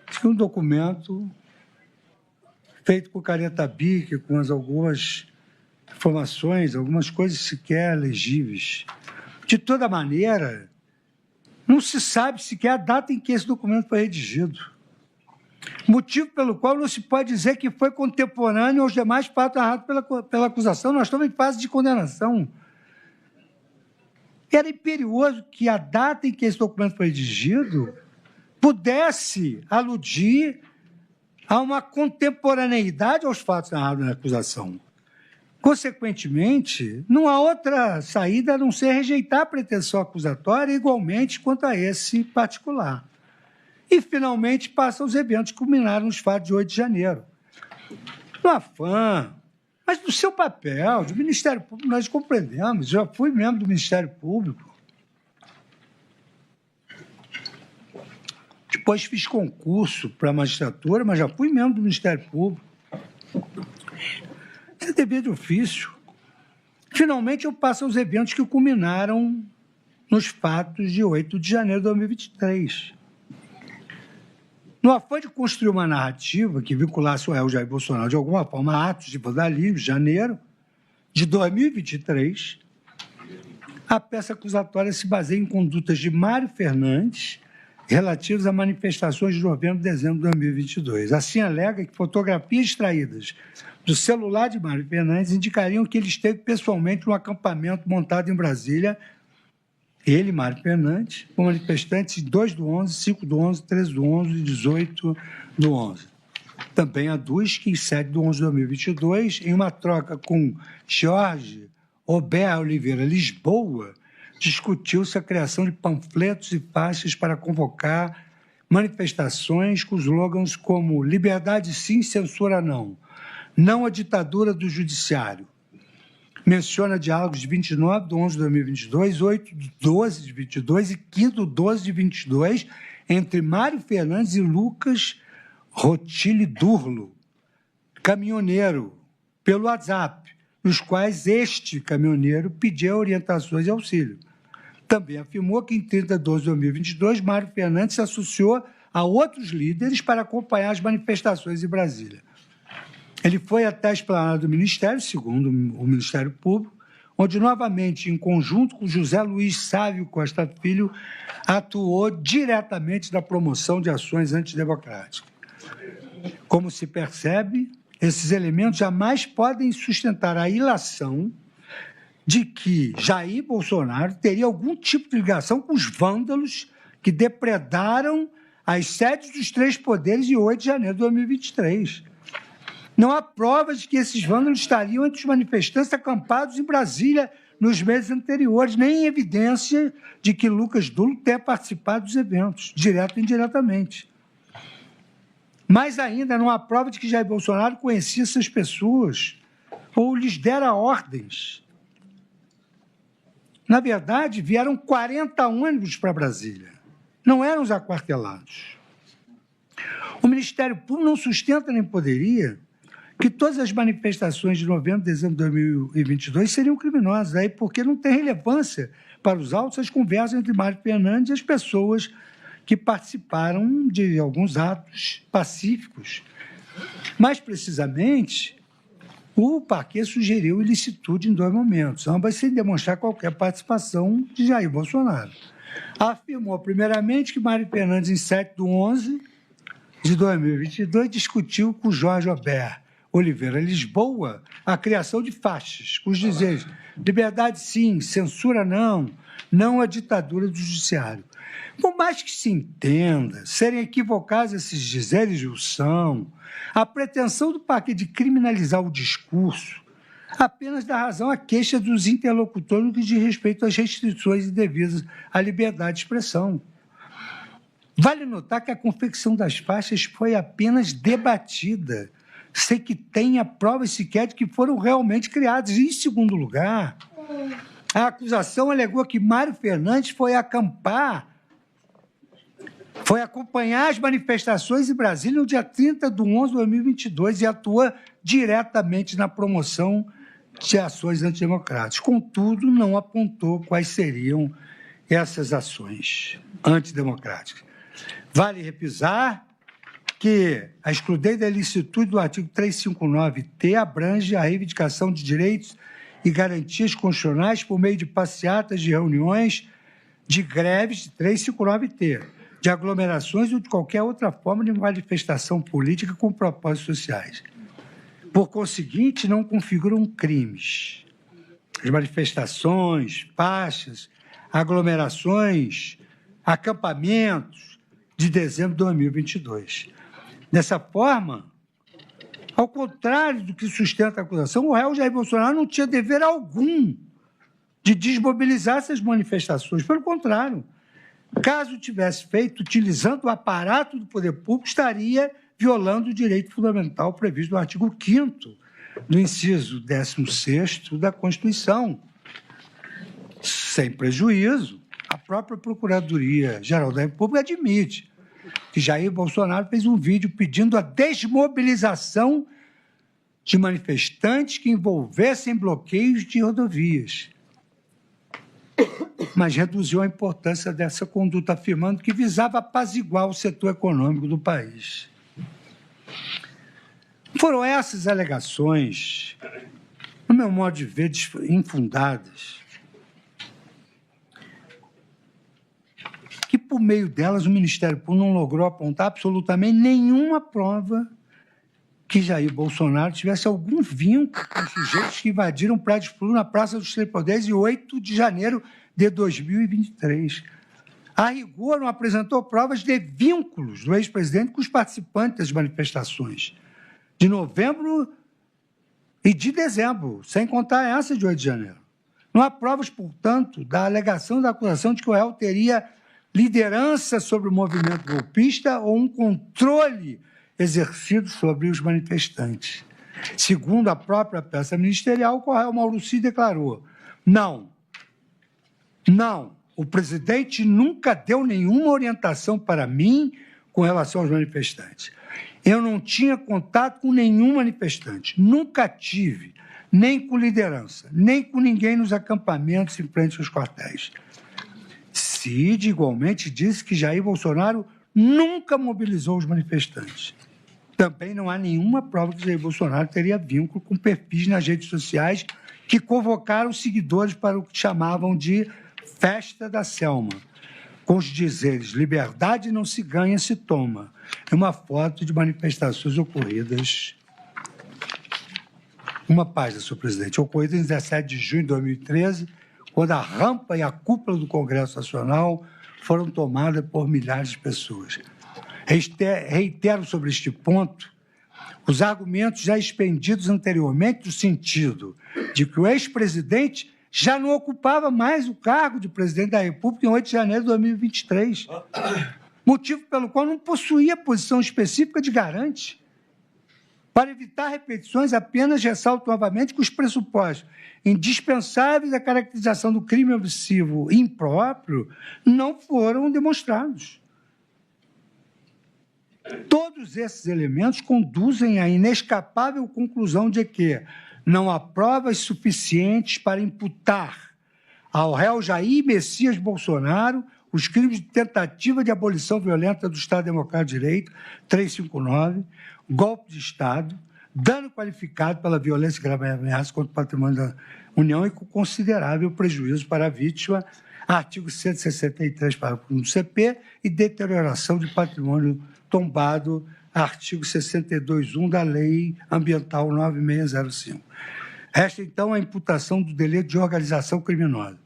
Esse é um documento feito por caneta Bic, com algumas informações, algumas coisas sequer legíveis. De toda maneira, não se sabe sequer a data em que esse documento foi redigido. Motivo pelo qual não se pode dizer que foi contemporâneo aos demais fatos narrados pela acusação. Nós estamos em fase de condenação. Era imperioso que a data em que esse documento foi redigido pudesse aludir a uma contemporaneidade aos fatos narrados na acusação. Consequentemente, não há outra saída a não ser rejeitar a pretensão acusatória igualmente quanto a esse particular. E, finalmente, passam os eventos que culminaram nos fatos de 8 de janeiro. No afã, mas no seu papel, do Ministério Público, nós compreendemos, já fui membro do Ministério Público. Depois fiz concurso para a magistratura, mas já fui membro do Ministério Público. Isso é dever de ofício. Finalmente, eu passo aos eventos que culminaram nos fatos de 8 de janeiro de 2023. No afã de construir uma narrativa que vinculasse o réu Jair Bolsonaro de alguma forma a atos de vandalismo de janeiro, de 2023, a peça acusatória se baseia em condutas de Mário Fernandes relativas a manifestações de novembro e dezembro de 2022. Assim, alega que fotografias extraídas do celular de Mário Fernandes indicariam que ele esteve pessoalmente no acampamento montado em Brasília, ele, Mário Fernandes, com manifestantes 2/11, 5/11, 13/11 e 18/11. Também aduz que em 7/11 de 2022, em uma troca com Jorge Obert Oliveira Lisboa, discutiu-se a criação de panfletos e faixas para convocar manifestações com slogans como liberdade sim, censura não, não à ditadura do judiciário. Menciona diálogos de 29/11 de 2022, 8/12 de 22 e 5/12 de 22 entre Mário Fernandes e Lucas Rotile Durlo, caminhoneiro, pelo WhatsApp, nos quais este caminhoneiro pedia orientações e auxílio. Também afirmou que em 30/12 de 2022, Mário Fernandes se associou a outros líderes para acompanhar as manifestações em Brasília. Ele foi até a esplanada do Ministério, segundo o Ministério Público, onde, novamente, em conjunto com José Luiz Sávio Costa Filho, atuou diretamente na promoção de ações antidemocráticas. Como se percebe, esses elementos jamais podem sustentar a ilação de que Jair Bolsonaro teria algum tipo de ligação com os vândalos que depredaram as sedes dos três poderes em 8 de janeiro de 2023. Não há provas de que esses vândalos estariam entre os manifestantes acampados em Brasília nos meses anteriores, nem evidência de que Lucas Durlo tenha participado dos eventos, direto ou indiretamente. Mais ainda, não há prova de que Jair Bolsonaro conhecia essas pessoas ou lhes dera ordens. Na verdade, vieram 40 ônibus para Brasília. Não eram os aquartelados. O Ministério Público não sustenta nem poderia que todas as manifestações de novembro e dezembro de 2022 seriam criminosas, aí porque não tem relevância para os autos as conversas entre Mário Fernandes e as pessoas que participaram de alguns atos pacíficos. Mais precisamente, o parquê sugeriu ilicitude em 2 momentos, ambas sem demonstrar qualquer participação de Jair Bolsonaro. Afirmou, primeiramente, que Mário Fernandes, em 7/11 de 2022, discutiu com Jorge Obert Oliveira Lisboa a criação de faixas, com os dizeres liberdade sim, censura não, não à ditadura do judiciário. Por mais que se entenda, serem equivocados esses dizeres o são, a pretensão do parquê de criminalizar o discurso apenas dá razão à queixa dos interlocutores no que diz respeito às restrições indevidas à liberdade de expressão. Vale notar que a confecção das faixas foi apenas debatida, sem que tenha provas sequer de que foram realmente criadas. E, em segundo lugar, a acusação alegou que Mário Fernandes foi acompanhar as manifestações em Brasília no dia 30/11 de 2022 e atuou diretamente na promoção de ações antidemocráticas. Contudo, não apontou quais seriam essas ações antidemocráticas. Vale repisar que a excludente da ilicitude do artigo 359-T abrange a reivindicação de direitos e garantias constitucionais por meio de passeatas, de reuniões, de greves de 359-T, de aglomerações ou de qualquer outra forma de manifestação política com propósitos sociais. Por conseguinte, não configuram crimes. As manifestações, faixas, aglomerações, acampamentos de dezembro de 2022. Dessa forma, ao contrário do que sustenta a acusação, o réu Jair Bolsonaro não tinha dever algum de desmobilizar essas manifestações. Pelo contrário, caso tivesse feito utilizando o aparato do poder público, estaria violando o direito fundamental previsto no artigo 5º do inciso 16º da Constituição. Sem prejuízo, a própria Procuradoria-Geral da República admite que Jair Bolsonaro fez um vídeo pedindo a desmobilização de manifestantes que envolvessem bloqueios de rodovias, mas reduziu a importância dessa conduta, afirmando que visava apaziguar o setor econômico do país. Foram essas alegações no meu modo de ver, infundadas, que, por meio delas, o Ministério Público não logrou apontar absolutamente nenhuma prova que Jair Bolsonaro tivesse algum vínculo com sujeitos que invadiram prédios públicos na Praça dos Três Poderes em 8 de janeiro de 2023. A rigor, não apresentou provas de vínculos do ex-presidente com os participantes das manifestações de novembro e de dezembro, sem contar essa de 8 de janeiro. Não há provas, portanto, da alegação da acusação de que o réu teria liderança sobre o movimento golpista ou um controle exercido sobre os manifestantes. Segundo a própria peça ministerial, o réu Mauro Cid declarou: não, o presidente nunca deu nenhuma orientação para mim com relação aos manifestantes. Eu não tinha contato com nenhum manifestante, nunca tive, nem com liderança, nem com ninguém nos acampamentos em frente aos quartéis. Cid, igualmente, disse que Jair Bolsonaro nunca mobilizou os manifestantes. Também não há nenhuma prova que Jair Bolsonaro teria vínculo com perfis nas redes sociais que convocaram seguidores para o que chamavam de Festa da Selma, com os dizeres: liberdade não se ganha, se toma. É uma foto de manifestações ocorridas. Uma página, senhor presidente, ocorrida em 17 de junho de 2013, quando a rampa e a cúpula do Congresso Nacional foram tomadas por milhares de pessoas. Reitero sobre este ponto os argumentos já expendidos anteriormente, no sentido de que o ex-presidente já não ocupava mais o cargo de presidente da República em 8 de janeiro de 2023, motivo pelo qual não possuía posição específica de garante. Para evitar repetições, apenas ressalto novamente que os pressupostos indispensáveis à caracterização do crime omissivo impróprio não foram demonstrados. Todos esses elementos conduzem à inescapável conclusão de que não há provas suficientes para imputar ao réu Jair Messias Bolsonaro os crimes de tentativa de abolição violenta do Estado Democrático de Direito, 359, golpe de Estado, dano qualificado pela violência e grave ameaça contra o patrimônio da União e com considerável prejuízo para a vítima, artigo 163, parágrafo 1 do CP, e deterioração de patrimônio tombado, artigo 62.1 da Lei Ambiental 9605. Resta, então, a imputação do delito de organização criminosa,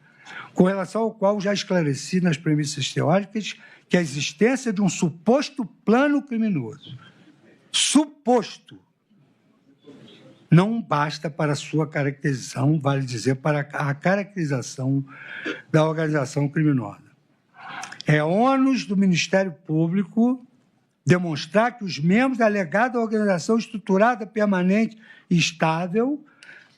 com relação ao qual já esclareci nas premissas teóricas que a existência de um suposto plano criminoso, suposto, não basta para sua caracterização, vale dizer, para a caracterização da organização criminosa. É ônus do Ministério Público demonstrar que os membros da alegada organização estruturada, permanente e estável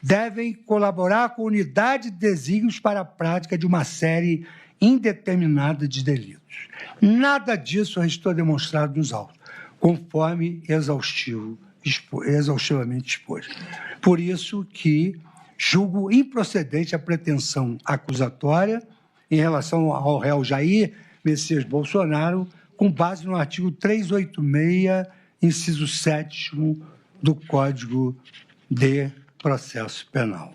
devem colaborar com unidade de desígnios para a prática de uma série indeterminada de delitos. Nada disso restou demonstrado nos autos, conforme exaustivamente exposto. Por isso que julgo improcedente a pretensão acusatória em relação ao réu Jair Messias Bolsonaro, com base no artigo 386, inciso 7º do Código de Processo Penal.